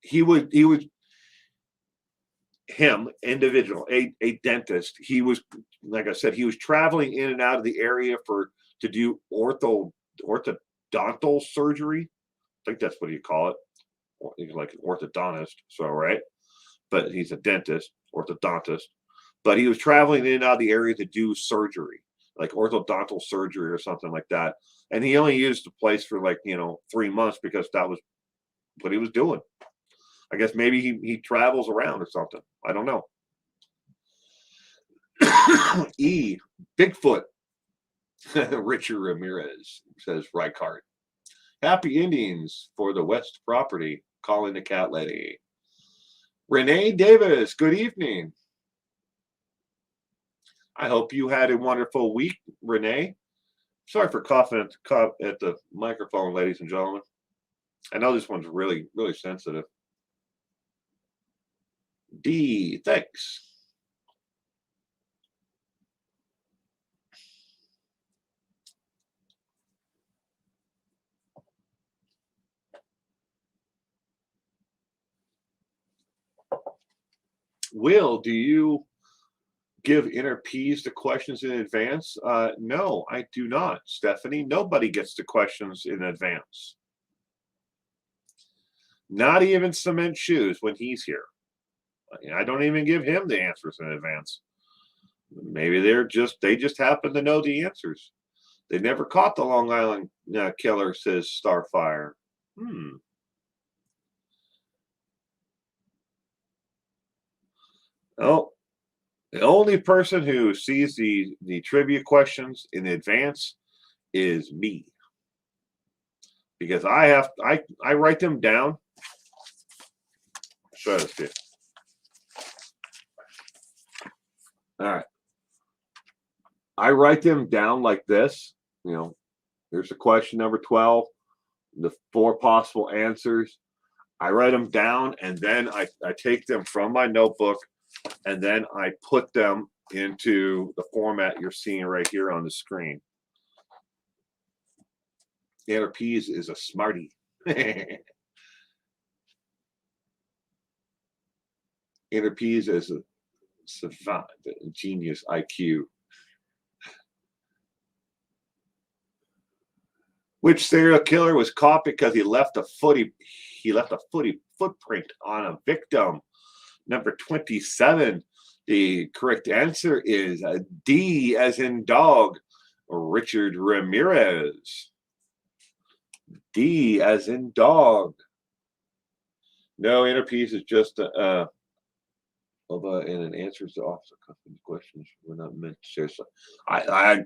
He was individual, a dentist. He was, like I said, he was traveling in and out of the area to do orthodontal surgery. I think that's what you call it. He's like an orthodontist, so right. But he's a dentist, orthodontist. But he was traveling in and out of the area to do surgery, like orthodontal surgery or something like that. And he only used the place for 3 months because that was what he was doing. I guess maybe he travels around or something. I don't know. E. Bigfoot. Richard Ramirez says Reichart. Happy Indians for the West property. Calling the cat lady. Renee Davis. Good evening. I hope you had a wonderful week, Renee. Sorry for coughing at the microphone, ladies and gentlemen. I know this one's really, really sensitive. D, thanks. Will, do you give inner P's the questions in advance? No, I do not, Stephanie. Nobody gets the questions in advance. Not even Cement Shoes when he's here. I don't even give him the answers in advance. Maybe they just happen to know the answers. They never caught the Long Island killer, says Starfire. Oh, the only person who sees the trivia questions in advance is me. Because I write them down. Show this to you. All right. I write them down like this. Here's the question number 12, the 4 possible answers. I write them down, and then I take them from my notebook, and then I put them into the format you're seeing right here on the screen. Inner Peas is a smarty. Inner Peas is a savant, genius IQ. Which serial killer was caught because he left a footprint on a victim? Number 27. The correct answer is D as in dog, Richard Ramirez. D as in dog. No, Inner Peace is just and an answers to officer company questions we're not meant to share. So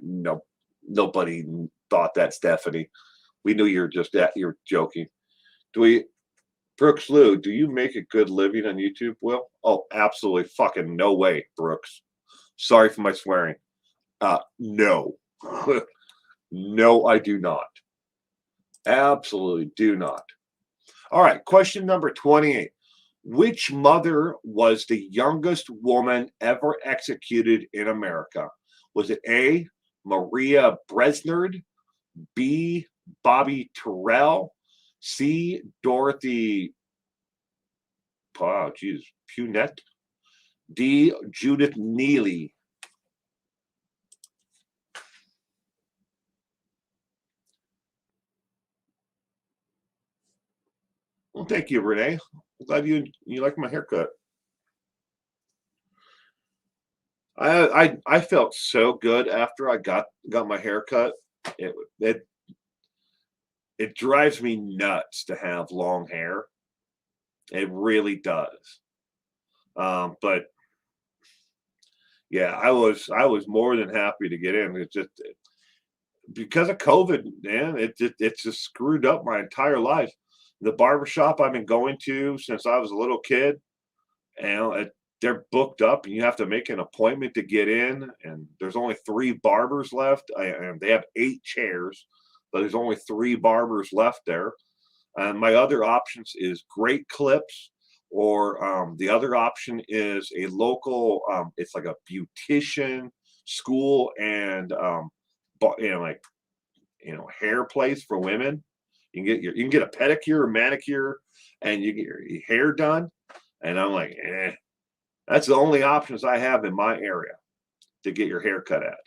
no, nobody thought that, Stephanie. We knew you're joking. Brooks Lou, do you make a good living on YouTube, Will? Oh, absolutely fucking no way, Brooks. Sorry for my swearing. No. No, I do not. Absolutely do not. All right, question number 28. Which mother was the youngest woman ever executed in America? Was it A, Maria Bresnard, B, Bobby Terrell, C, Dorothy Punette, D, Judith Neely? Well, thank you, Renee. I'm glad you like my haircut. I felt so good after I got my haircut. It drives me nuts to have long hair. It really does. But yeah, I was more than happy to get in. It's just because of COVID, man. It just screwed up my entire life. The barbershop I've been going to since I was a little kid, they're booked up, and you have to make an appointment to get in. And there's only 3 barbers left, and they have 8 chairs, but there's only 3 barbers left there. And my other options is Great Clips, or the other option is a local. It's like a beautician school and hair place for women. You can get a pedicure or manicure, and you get your hair done. And I'm like, That's the only options I have in my area to get your hair cut at.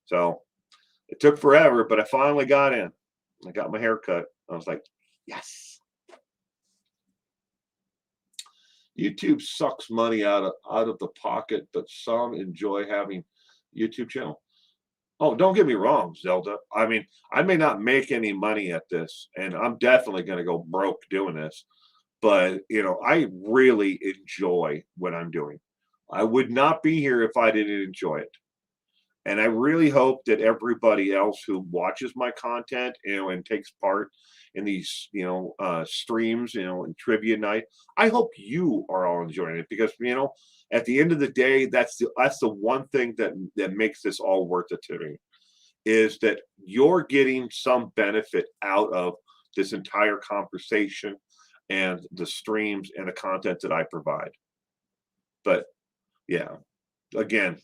So it took forever, but I finally got in. I got my hair cut. I was like, yes. YouTube sucks money out of the pocket, but some enjoy having YouTube channel. Oh, don't get me wrong, Zelda. I mean, I may not make any money at this, and I'm definitely going to go broke doing this. But I really enjoy what I'm doing. I would not be here if I didn't enjoy it. And I really hope that everybody else who watches my content, and takes part in these, streams, and trivia night, I hope you are all enjoying it because, at the end of the day, that's the one thing that makes this all worth it to me is that you're getting some benefit out of this entire conversation and the streams and the content that I provide. But yeah, again,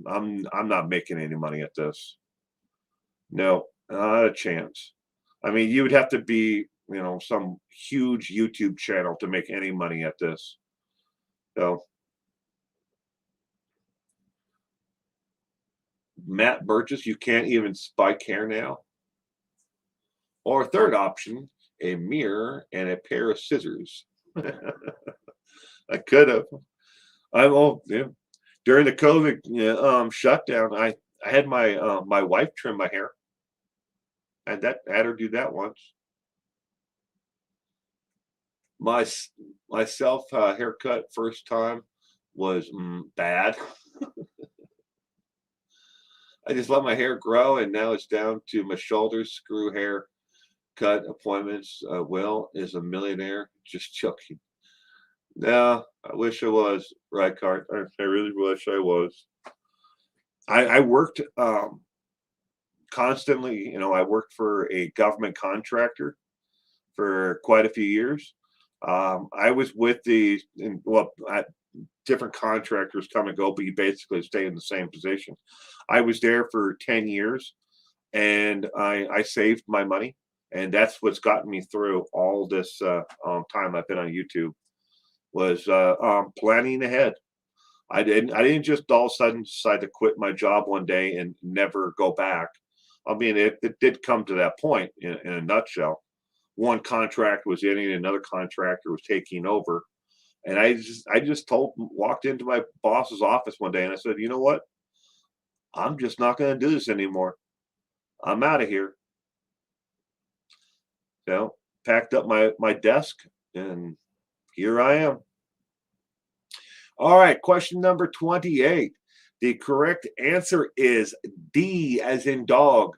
I'm not making any money at this. No, not a chance. I mean, you would have to be, some huge YouTube channel to make any money at this. So, Matt Burgess, you can't even spike hair now. Or third option, a mirror and a pair of scissors. I could have. Yeah. During the COVID shutdown, I had my wife trim my hair. I had her do that once. Myself haircut first time was bad. I just let my hair grow, and now it's down to my shoulders. Screw hair cut appointments. Will is a millionaire. Just joking. No, I wish I was, right, Cart. I really wish I was. I worked constantly. I worked for a government contractor for quite a few years. I was with different contractors come and go, but you basically stay in the same position. I was there for 10 years, and I saved my money, and that's what's gotten me through all this time I've been on YouTube. Was planning ahead. I didn't just all of a sudden decide to quit my job one day and never go back. I mean, it did come to that point in a nutshell. One contract was ending, another contractor was taking over. And I just walked into my boss's office one day and I said, you know what? I'm just not going to do this anymore. I'm out of here. So packed up my desk, and here I am. All right, question number 28. The correct answer is D, as in dog.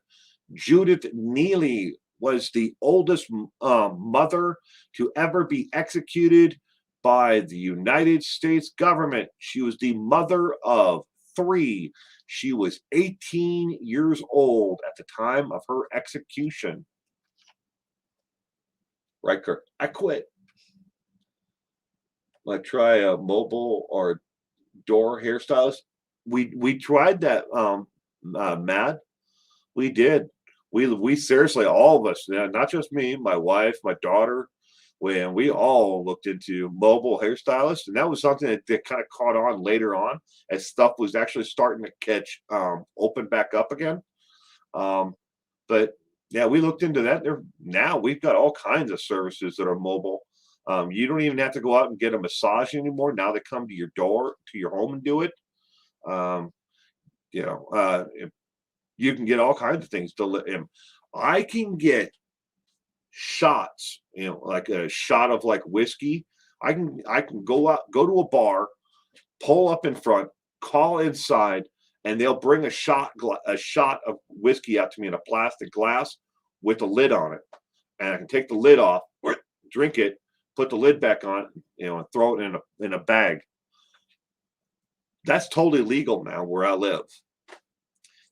Judith Neely was the oldest mother to ever be executed by the United States government. She was the mother of 3. She was 18 years old at the time of her execution. Right, Kirk? I quit. I try a mobile or door hairstylist. We tried that, Matt. We did. We seriously, all of us, not just me, my wife, my daughter, when we all looked into mobile hairstylists, and that was something that kind of caught on later on as stuff was actually starting to catch open back up again. But yeah, we looked into that. Now we've got all kinds of services that are mobile. You don't even have to go out and get a massage anymore. Now they come to your door, to your home, and do it. You can get all kinds of things. I can get shots, like a shot of like whiskey. I can go to a bar, pull up in front, call inside, and they'll bring a shot of whiskey out to me in a plastic glass with a lid on it, and I can take the lid off, drink it, put the lid back on, and throw it in a bag. That's totally legal now where I live.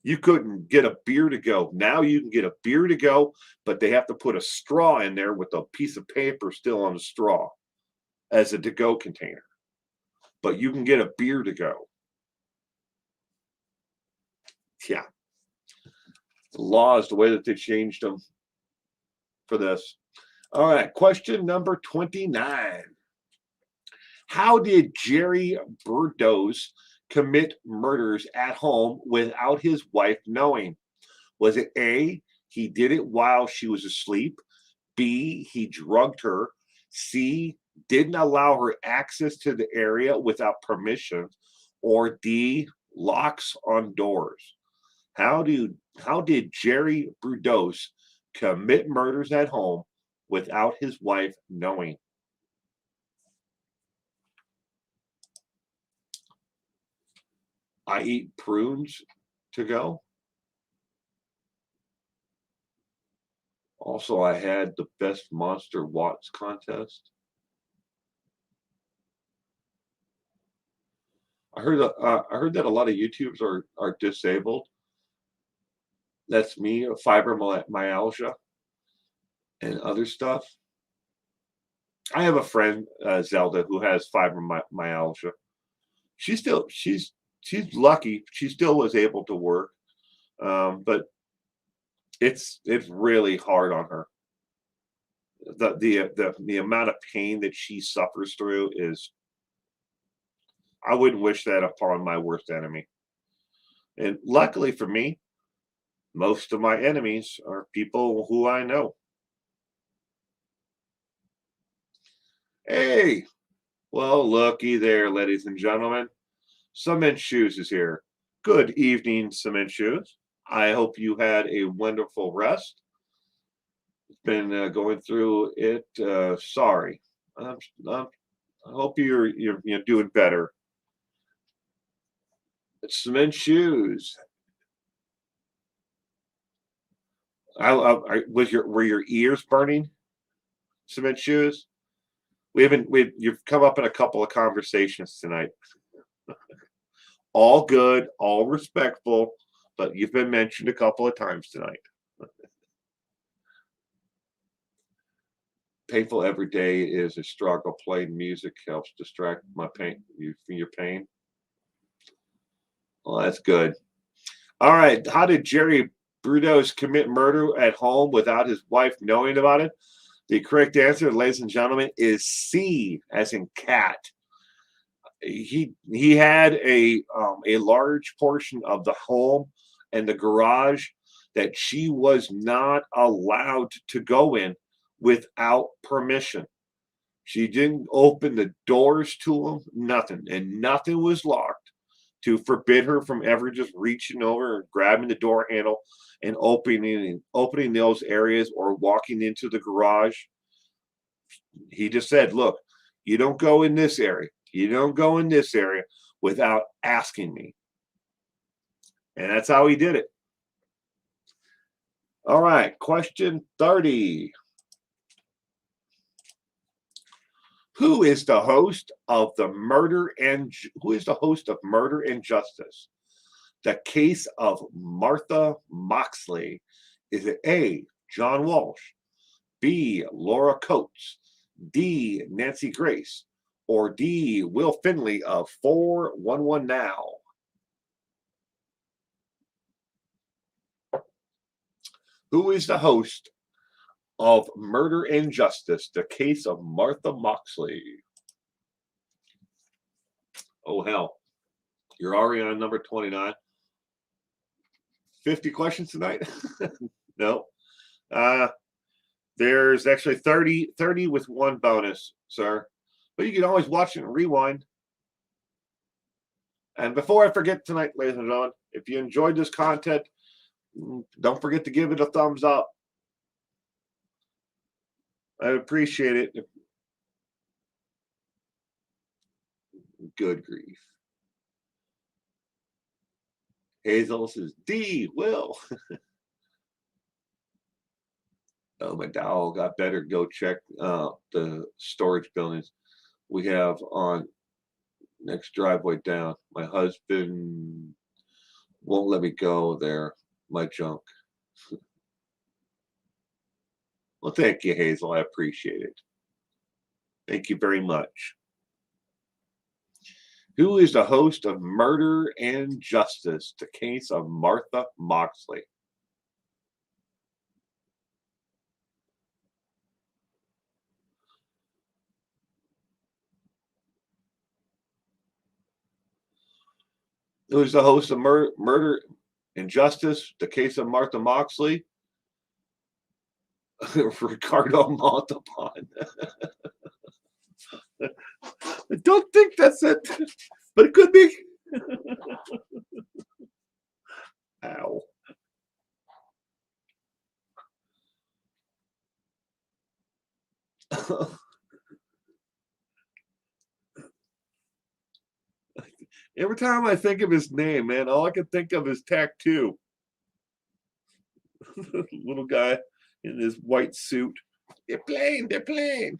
You couldn't get a beer to go. Now you can get a beer to go, but they have to put a straw in there with a piece of paper still on the straw as a to-go container. But you can get a beer to go. Yeah. The law is the way that they changed them for this. All right, question number 29. How did Jerry Brudos commit murders at home without his wife knowing? Was it A, he did it while she was asleep? B, he drugged her? C, didn't allow her access to the area without permission? Or D, locks on doors? How did Jerry Brudos commit murders at home without his wife knowing? I eat prunes to go. Also, I had the best Monster Watts contest. I heard that a lot of YouTubers are disabled. That's me, fibromyalgia and other stuff. I have a friend, Zelda, who has fibromyalgia. She's lucky. She still was able to work, but it's really hard on her. The amount of pain that she suffers through is, I wouldn't wish that upon my worst enemy. And luckily for me, most of my enemies are people who I know. Hey, well, looky there, ladies and gentlemen. Cement Shoes is here. Good evening, Cement Shoes. I hope you had a wonderful rest. Been going through it. Sorry. I hope you're doing better. Cement Shoes. Were your ears burning? Cement Shoes. You've come up in a couple of conversations tonight. All good, all respectful, but you've been mentioned a couple of times tonight. Painful every day is a struggle. Playing music helps distract my pain. From your pain. Well, that's good. All right. How did Jerry Brudos commit murder at home without his wife knowing about it? The correct answer, ladies and gentlemen, is C, as in cat. He had a large portion of the home and the garage that she was not allowed to go in without permission. She didn't open the doors to him, nothing, and nothing was locked to forbid her from ever just reaching over and grabbing the door handle and opening those areas or walking into the garage. He just said, "Look, you don't go in this area. You don't go in this area without asking me." And that's how he did it. All right, question 30. Who is the host of Murder and Justice? The Case of Martha Moxley. Is it A, John Walsh, B, Laura Coates, D, Nancy Grace, or D, Will Finley of 411 Now? Who is the host of Murder and Justice, the Case of Martha Moxley? Oh, hell. You're already on number 29. 50 questions tonight? No. There's actually 30 with one bonus, sir. But you can always watch it and rewind. And before I forget tonight, ladies and gentlemen, if you enjoyed this content, don't forget to give it a thumbs up. I appreciate it. Good grief. Hazel says, D, Will. Oh, my dog. I better go check the storage buildings we have on next driveway down. My husband won't let me go there. My junk. Well, thank you, Hazel. I appreciate it. Thank you very much. Who is the host of Murder and Justice, the Case of Martha Moxley? who is the host of Murder and Justice, the case of Martha Moxley, Ricardo Montalban. I don't think that's it, but it could be. Ow. Every time I think of his name, man, all I can think of is tattoo. Little guy in his white suit. They're playing. They're playing.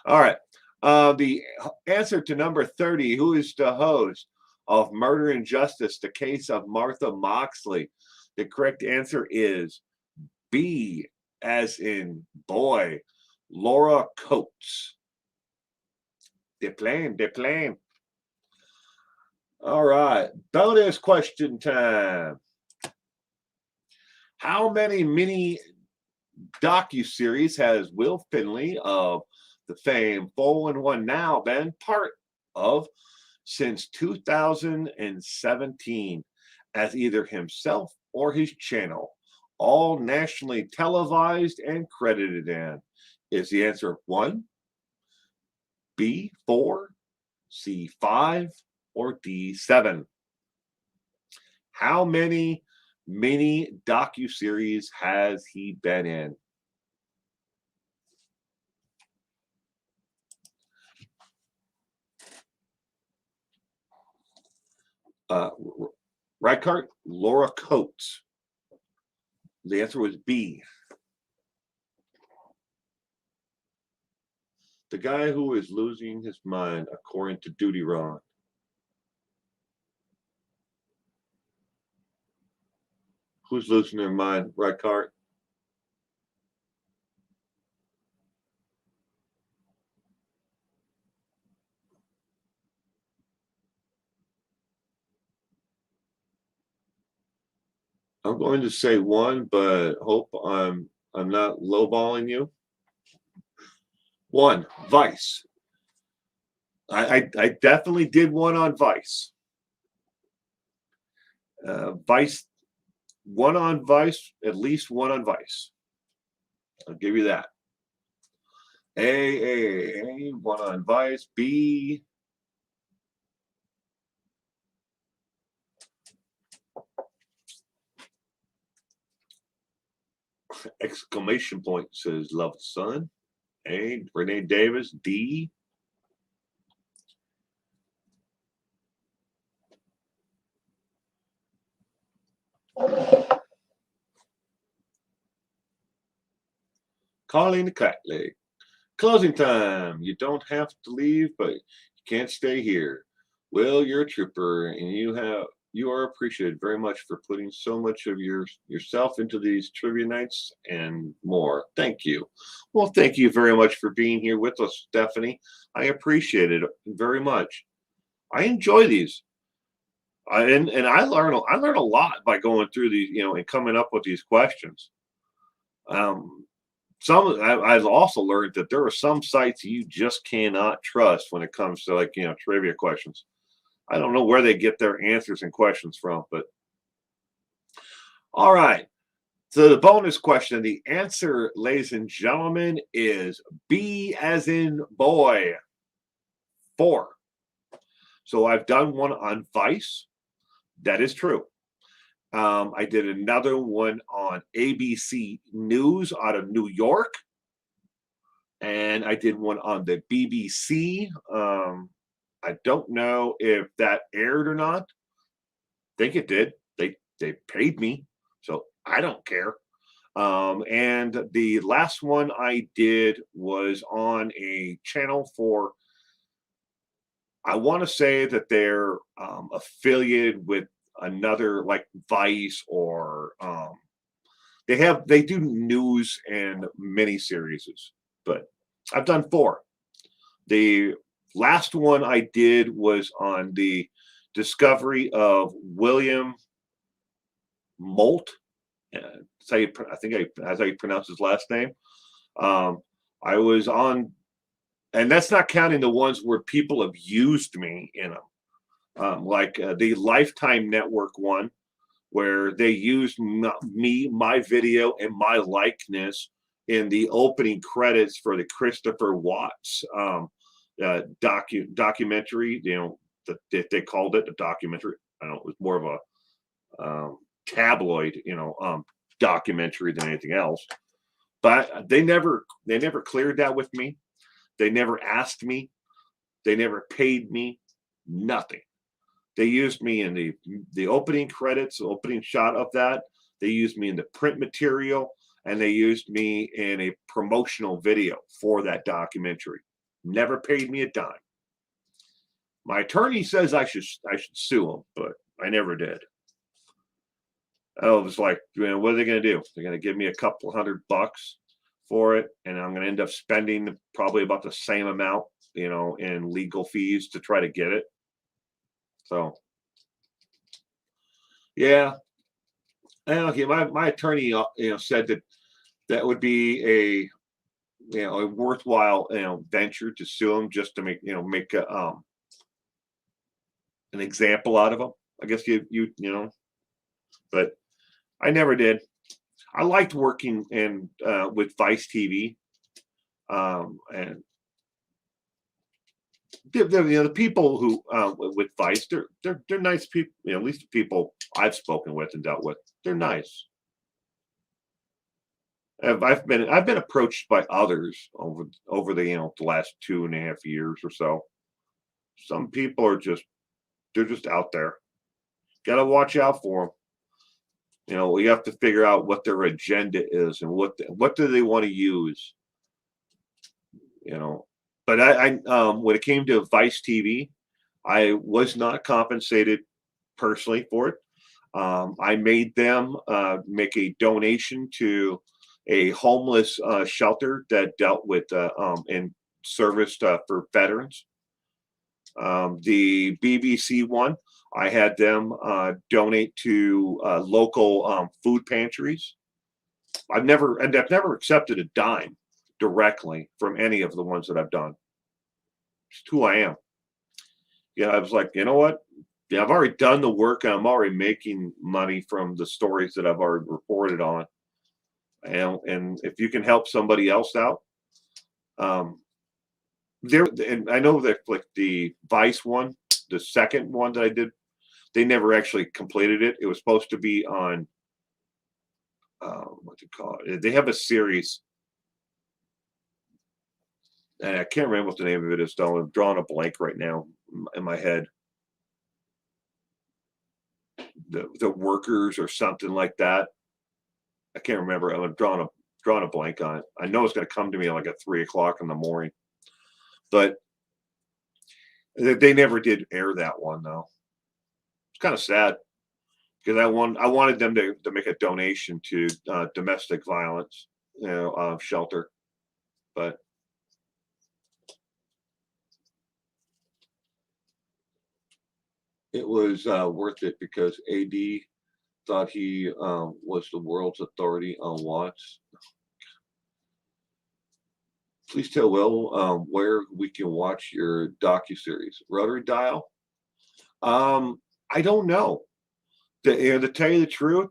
All right. The answer to number 30, who is the host of Murder and Justice, the case of Martha Moxley? The correct answer is B, as in boy, Laura Coates. They're playing. They're playing. All right. Bonus question time. How many mini docuseries has Will Finley of the fame 411 Now been part of since 2017 as either himself or his channel, all nationally televised and credited in? Is the answer 1, B, 4, C, 5, or D, 7? How many mini docuseries has he been in? Reichart, Laura Coates. The answer was B. The guy who is losing his mind, according to Duty Ron. Who's losing their mind, Reichart? I'm going to say 1, but hope I'm not lowballing you. 1, Vice. I definitely did one on Vice. Vice, one on Vice, at least one on Vice. I'll give you that. A, one on Vice. B, exclamation point says love the sun. A, Renee Davis. D, Colleen Catley. Closing time. You don't have to leave, but you can't stay here. Will, you're a trooper, and you are appreciated very much for putting so much of yourself into these trivia nights and more. Thank you. Well, thank you very much for being here with us, Stephanie. I appreciate it very much. I enjoy these. And I learn a lot by going through these, and coming up with these questions. I've also learned that there are some sites you just cannot trust when it comes to trivia questions. I don't know where they get their answers and questions from, but all right. So the bonus question, the answer, ladies and gentlemen, is B as in boy, 4. So I've done one on Vice. That is true. I did another one on ABC News out of New York. And I did one on the BBC. I don't know if that aired or not. I think it did. They paid me, so I don't care. And the last one I did was on a channel for, I want to say that they're affiliated with another like Vice or they do news and mini series, but I've done 4. The last one I did was on the discovery of William Molt. That's how that's how you pronounce his last name. I was on And that's not counting the ones where people have used me in them, like the Lifetime Network one, where they used me, my video, and my likeness in the opening credits for the Christopher Watts documentary. They called it a documentary. I don't know, it was more of a tabloid, documentary than anything else. But they never cleared that with me. They never asked me. They never paid me. Nothing. They used me in the opening credits, the opening shot of that. They used me in the print material, and they used me in a promotional video for that documentary. Never paid me a dime. My attorney says I should sue them, but I never did. I was like, what are they going to do? They're going to give me a couple $100 for it, and I'm going to end up spending probably about the same amount, in legal fees to try to get it. So, yeah, my attorney, said that would be a worthwhile, venture to sue him just to make an example out of him. I guess but I never did. I liked working with Vice TV, and the people who with Vice, they're nice people. At least the people I've spoken with and dealt with, they're nice. I've been approached by others over the last 2.5 years or so. Some people are they're just out there. Got to watch out for them. We have to figure out what their agenda is and what do they want to use. But I when it came to Vice TV, I was not compensated personally for it. I made them make a donation to a homeless shelter that dealt with and serviced for veterans. The BBC one, I had them donate to local food pantries. I've never accepted a dime directly from any of the ones that I've done. It's who I am. I was like, you know what? Yeah, I've already done the work, and I'm already making money from the stories that I've already reported on. And if you can help somebody else out, and I know that like the Vice one, the second one that I did, they never actually completed it. It was supposed to be on what do you call it? They have a series, and I can't remember what the name of it is. Though I'm drawing a blank right now in my head. The workers or something like that. I can't remember. I'm drawing a blank on it. I know it's going to come to me like at 3:00 in the morning, but they never did air that one though. It's kind of sad because I wanted them to make a donation to domestic violence, shelter, but it was worth it because AD thought he was the world's authority on Watts. Please tell Will where we can watch your docuseries. Rotary Dial? I don't know. To tell you the truth,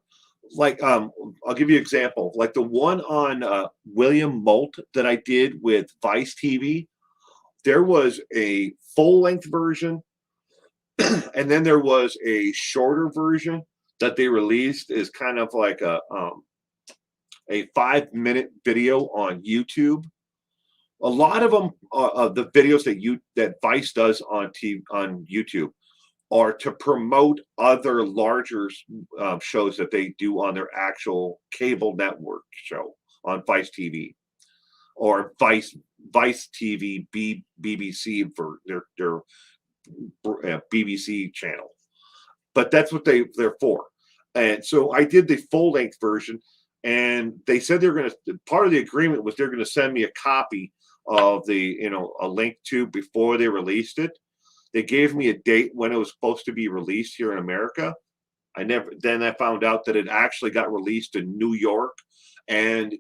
like I'll give you an example. Like the one on William Molt that I did with Vice TV, there was a full-length version, and then there was a shorter version that they released as kind of like a 5-minute video on YouTube. A lot of them, the videos that Vice does on YouTube, are to promote other larger shows that they do on their actual cable network show on Vice TV or Vice TV BBC for their BBC channel. But that's what they're for. And so I did the full length version, and they said they're going to, part of the agreement was they're going to send me a copy of the, a link to before they released it. They gave me a date when it was supposed to be released here in America. Then I found out that it actually got released in New York and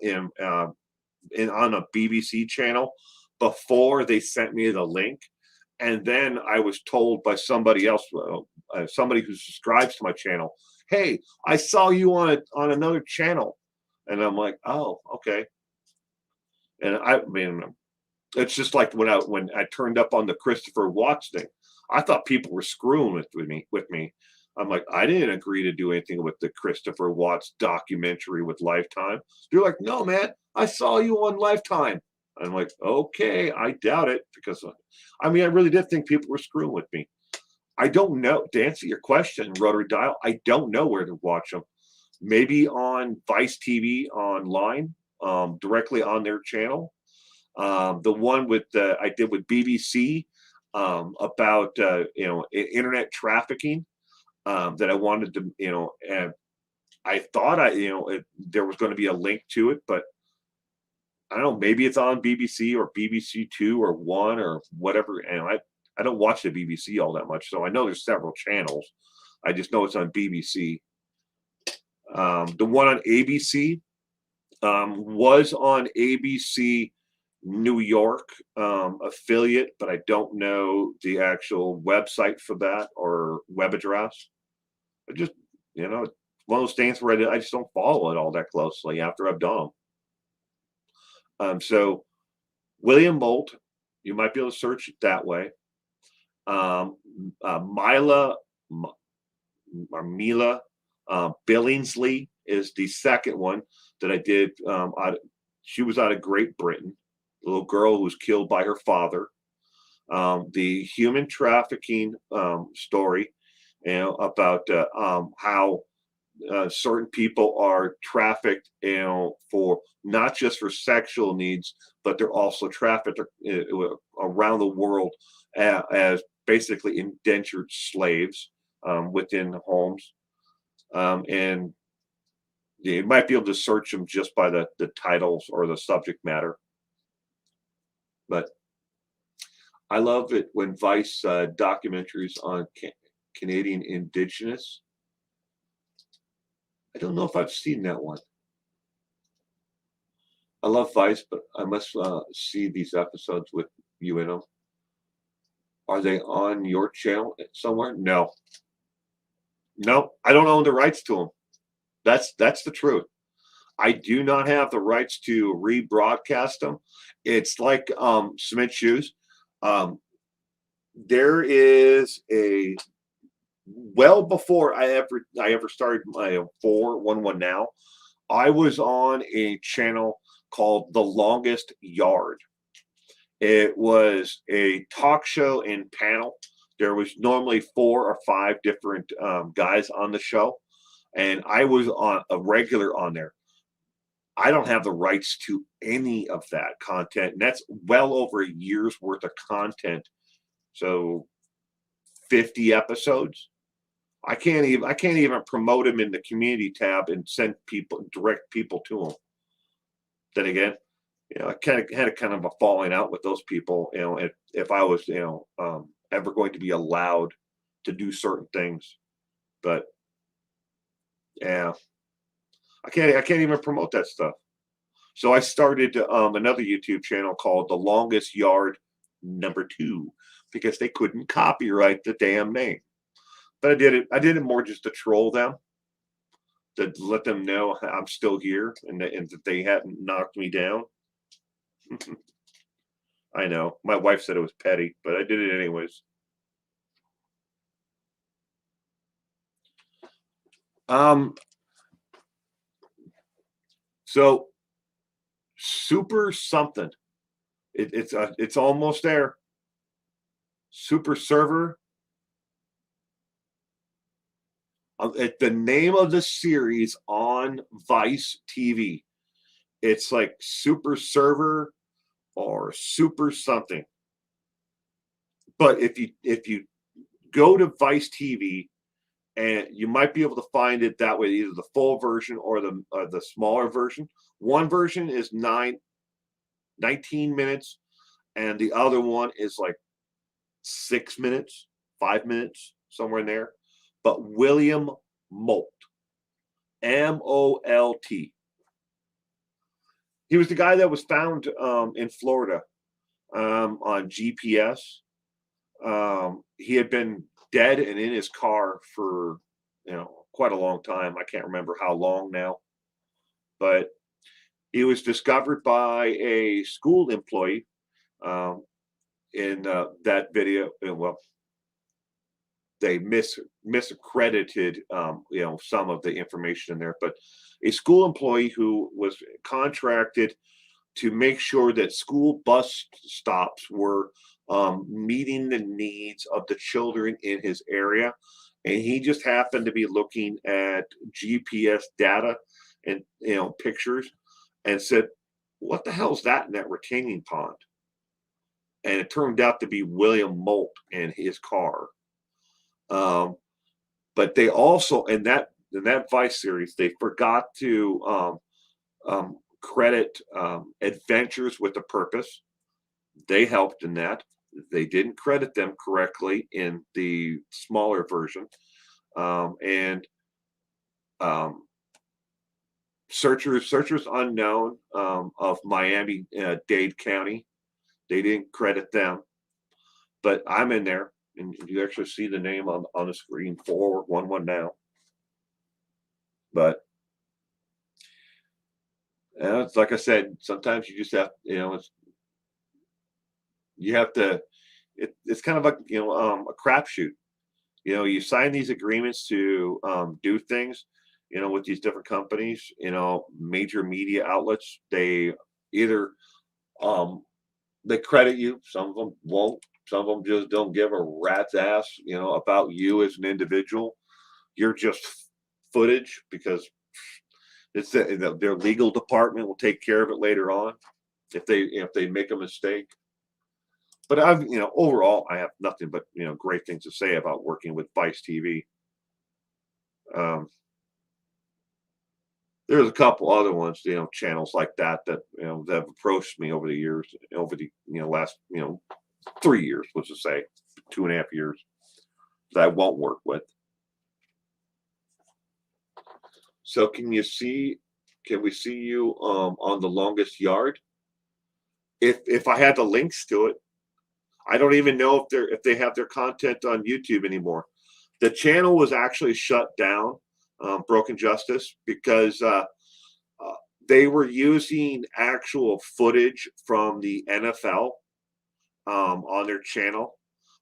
on a BBC channel, before they sent me the link. And then I was told by somebody else, somebody who subscribes to my channel, hey, I saw you on another channel. And I'm like, oh, okay. And I mean, it's just like when I turned up on the Christopher Watts thing, I thought people were screwing with me. I'm like, I didn't agree to do anything with the Christopher Watts documentary with Lifetime. They're like, no, man, I saw you on Lifetime. I'm like, okay, I doubt it, because I mean, I really did think people were screwing with me. I don't know. To answer your question, Rotary Dial, I don't know where to watch them. Maybe on Vice TV online, directly on their channel. The one with I did with BBC about internet trafficking, that I wanted to, and I thought there was going to be a link to it, but I don't know, maybe it's on BBC or BBC Two or One or whatever. And I don't watch the BBC all that much, so I know there's several channels. I just know it's on BBC. The one on ABC was on ABC New York affiliate, but I don't know the actual website for that or web address. I just, one of those things where I just don't follow it all that closely after I've done them. So William Molt, you might be able to search it that way. Mila Billingsley is the second one that I did. She was out of Great Britain, a little girl who was killed by her father. The human trafficking story, about how certain people are trafficked, for not just for sexual needs, but they're also trafficked around the world as basically indentured slaves within homes. And you might be able to search them just by the titles or the subject matter. But I love it when Vice documentaries on Canadian Indigenous. I don't know if I've seen that one. I love Vice, but I must see these episodes with you in them. Are they on your channel somewhere? No. No, I don't own the rights to them. That's the truth. I do not have the rights to rebroadcast them. It's like cement shoes. There is a well before I ever started my 411 Now, I was on a channel called The Longest Yard. It was a talk show and panel. There was normally 4 or 5 different guys on the show, and I was on a regular on there. I don't have the rights to any of that content, and that's well over a year's worth of content. So 50 episodes. I can't even promote them in the community tab and direct people to them. Then again, I had a falling out with those people, if I was, ever going to be allowed to do certain things. But yeah, I can't even promote that stuff. So I started another YouTube channel called The Longest Yard #2 because they couldn't copyright the damn name. But I did it more just to troll them, to let them know I'm still here and that they hadn't knocked me down. I know. My wife said it was petty, but I did it anyways. So super something. It's almost there. Super server. It's the name of the series on Vice TV. It's like Super Server or Super something. But if you go to Vice TV, and you might be able to find it that way, either the full version or the smaller version. One version is 19 minutes, and the other one is like 6 minutes, 5 minutes, somewhere in there. But William Molt, Molt. He was the guy that was found in Florida. on GPS. He had been dead and in his car for quite a long time. I can't remember how long now, but he was discovered by a school employee um, in that video. Well, they miscredited some of the information in there, but a school employee who was contracted to make sure that school bus stops were meeting the needs of the children in his area. And he just happened to be looking at GPS data and pictures and said, "What the hell's that in that retaining pond?" And it turned out to be William Molt and his car. But they also in that Vice series, they forgot to credit Adventures with a Purpose. They helped in that. They didn't credit them correctly in the smaller version. And Searchers Unknown of Miami-Dade County. They didn't credit them, but I'm in there, and you actually see the name on the screen, 411 now. But it's like I said, sometimes you just have, you have to. It's kind of like a crapshoot. You sign these agreements to do things, with these different companies. Major media outlets. They either they credit you. Some of them won't. Some of them just don't give a rat's ass, about you as an individual. You're just footage because it's their legal department will take care of it later on if they make a mistake. But overall, I have nothing but great things to say about working with Vice TV. There's a couple other ones, channels like that that have approached me over the years, over the last 3 years, let's just say 2.5 years, that I won't work with. So can we see you on The Longest Yard? If I had the links to it, I don't even know if they have their content on YouTube anymore. The channel was actually shut down, Broken Justice, because they were using actual footage from the NFL on their channel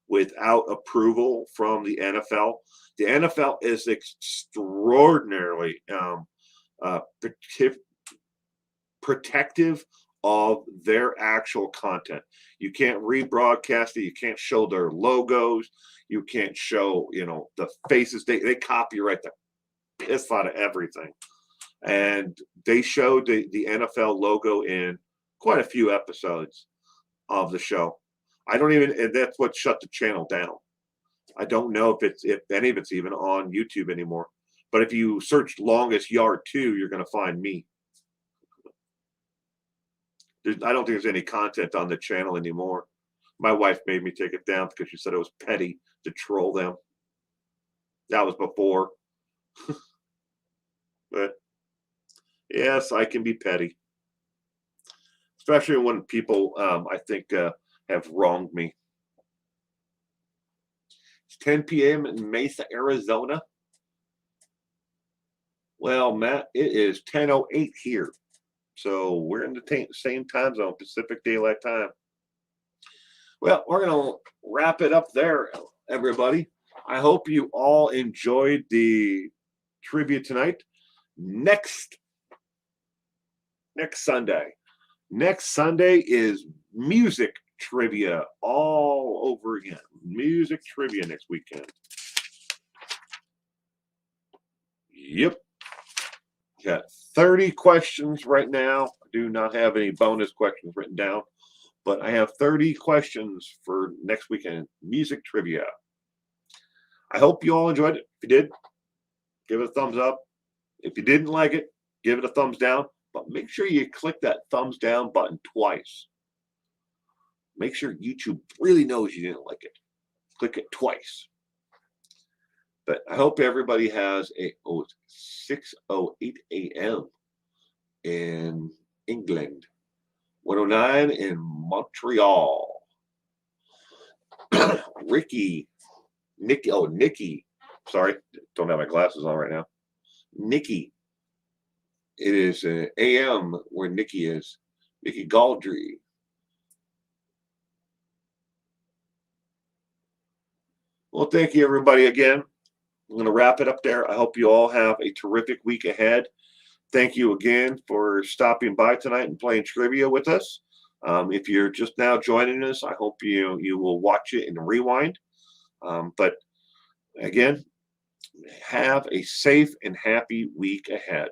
without approval from the NFL. The NFL is extraordinarily protective of their actual content. You can't rebroadcast it. You can't show their logos. You can't show, the faces. They copyright the piss out of everything. And they showed the NFL logo in quite a few episodes of the show. And that's what shut the channel down. I don't know if any of it's even on YouTube anymore. But if you search Longest Yard 2, you're going to find me. I don't think there's any content on the channel anymore. My wife made me take it down because she said it was petty to troll them. That was before. But yes, I can be petty. Especially when people, I think, have wronged me. It's 10 p.m. in Mesa, Arizona. Well, Matt, it is 10:08 here. So we're in the same time zone, Pacific Daylight Time. Well, we're going to wrap it up there, everybody. I hope you all enjoyed the trivia tonight. Next Sunday. Next Sunday is music trivia all over again. Music trivia next weekend. Yep. Got 30 questions right now. I do not have any bonus questions written down, but I have 30 questions for next weekend. Music trivia. I hope you all enjoyed it. If you did, give it a thumbs up. If you didn't like it, give it a thumbs down. But make sure you click that thumbs down button twice. Make sure YouTube really knows you didn't like it. Click it twice. But I hope everybody has it's 6:08 a.m. in England, 109 in Montreal. Ricky, Nikki. Oh, Nikki. Sorry, don't have my glasses on right now. Nikki. It is AM where Nikki is. Nikki Galdry. Well, thank you, everybody, again. I'm going to wrap it up there. I hope you all have a terrific week ahead. Thank you again for stopping by tonight and playing trivia with us. If you're just now joining us, I hope you will watch it and rewind. But again, have a safe and happy week ahead.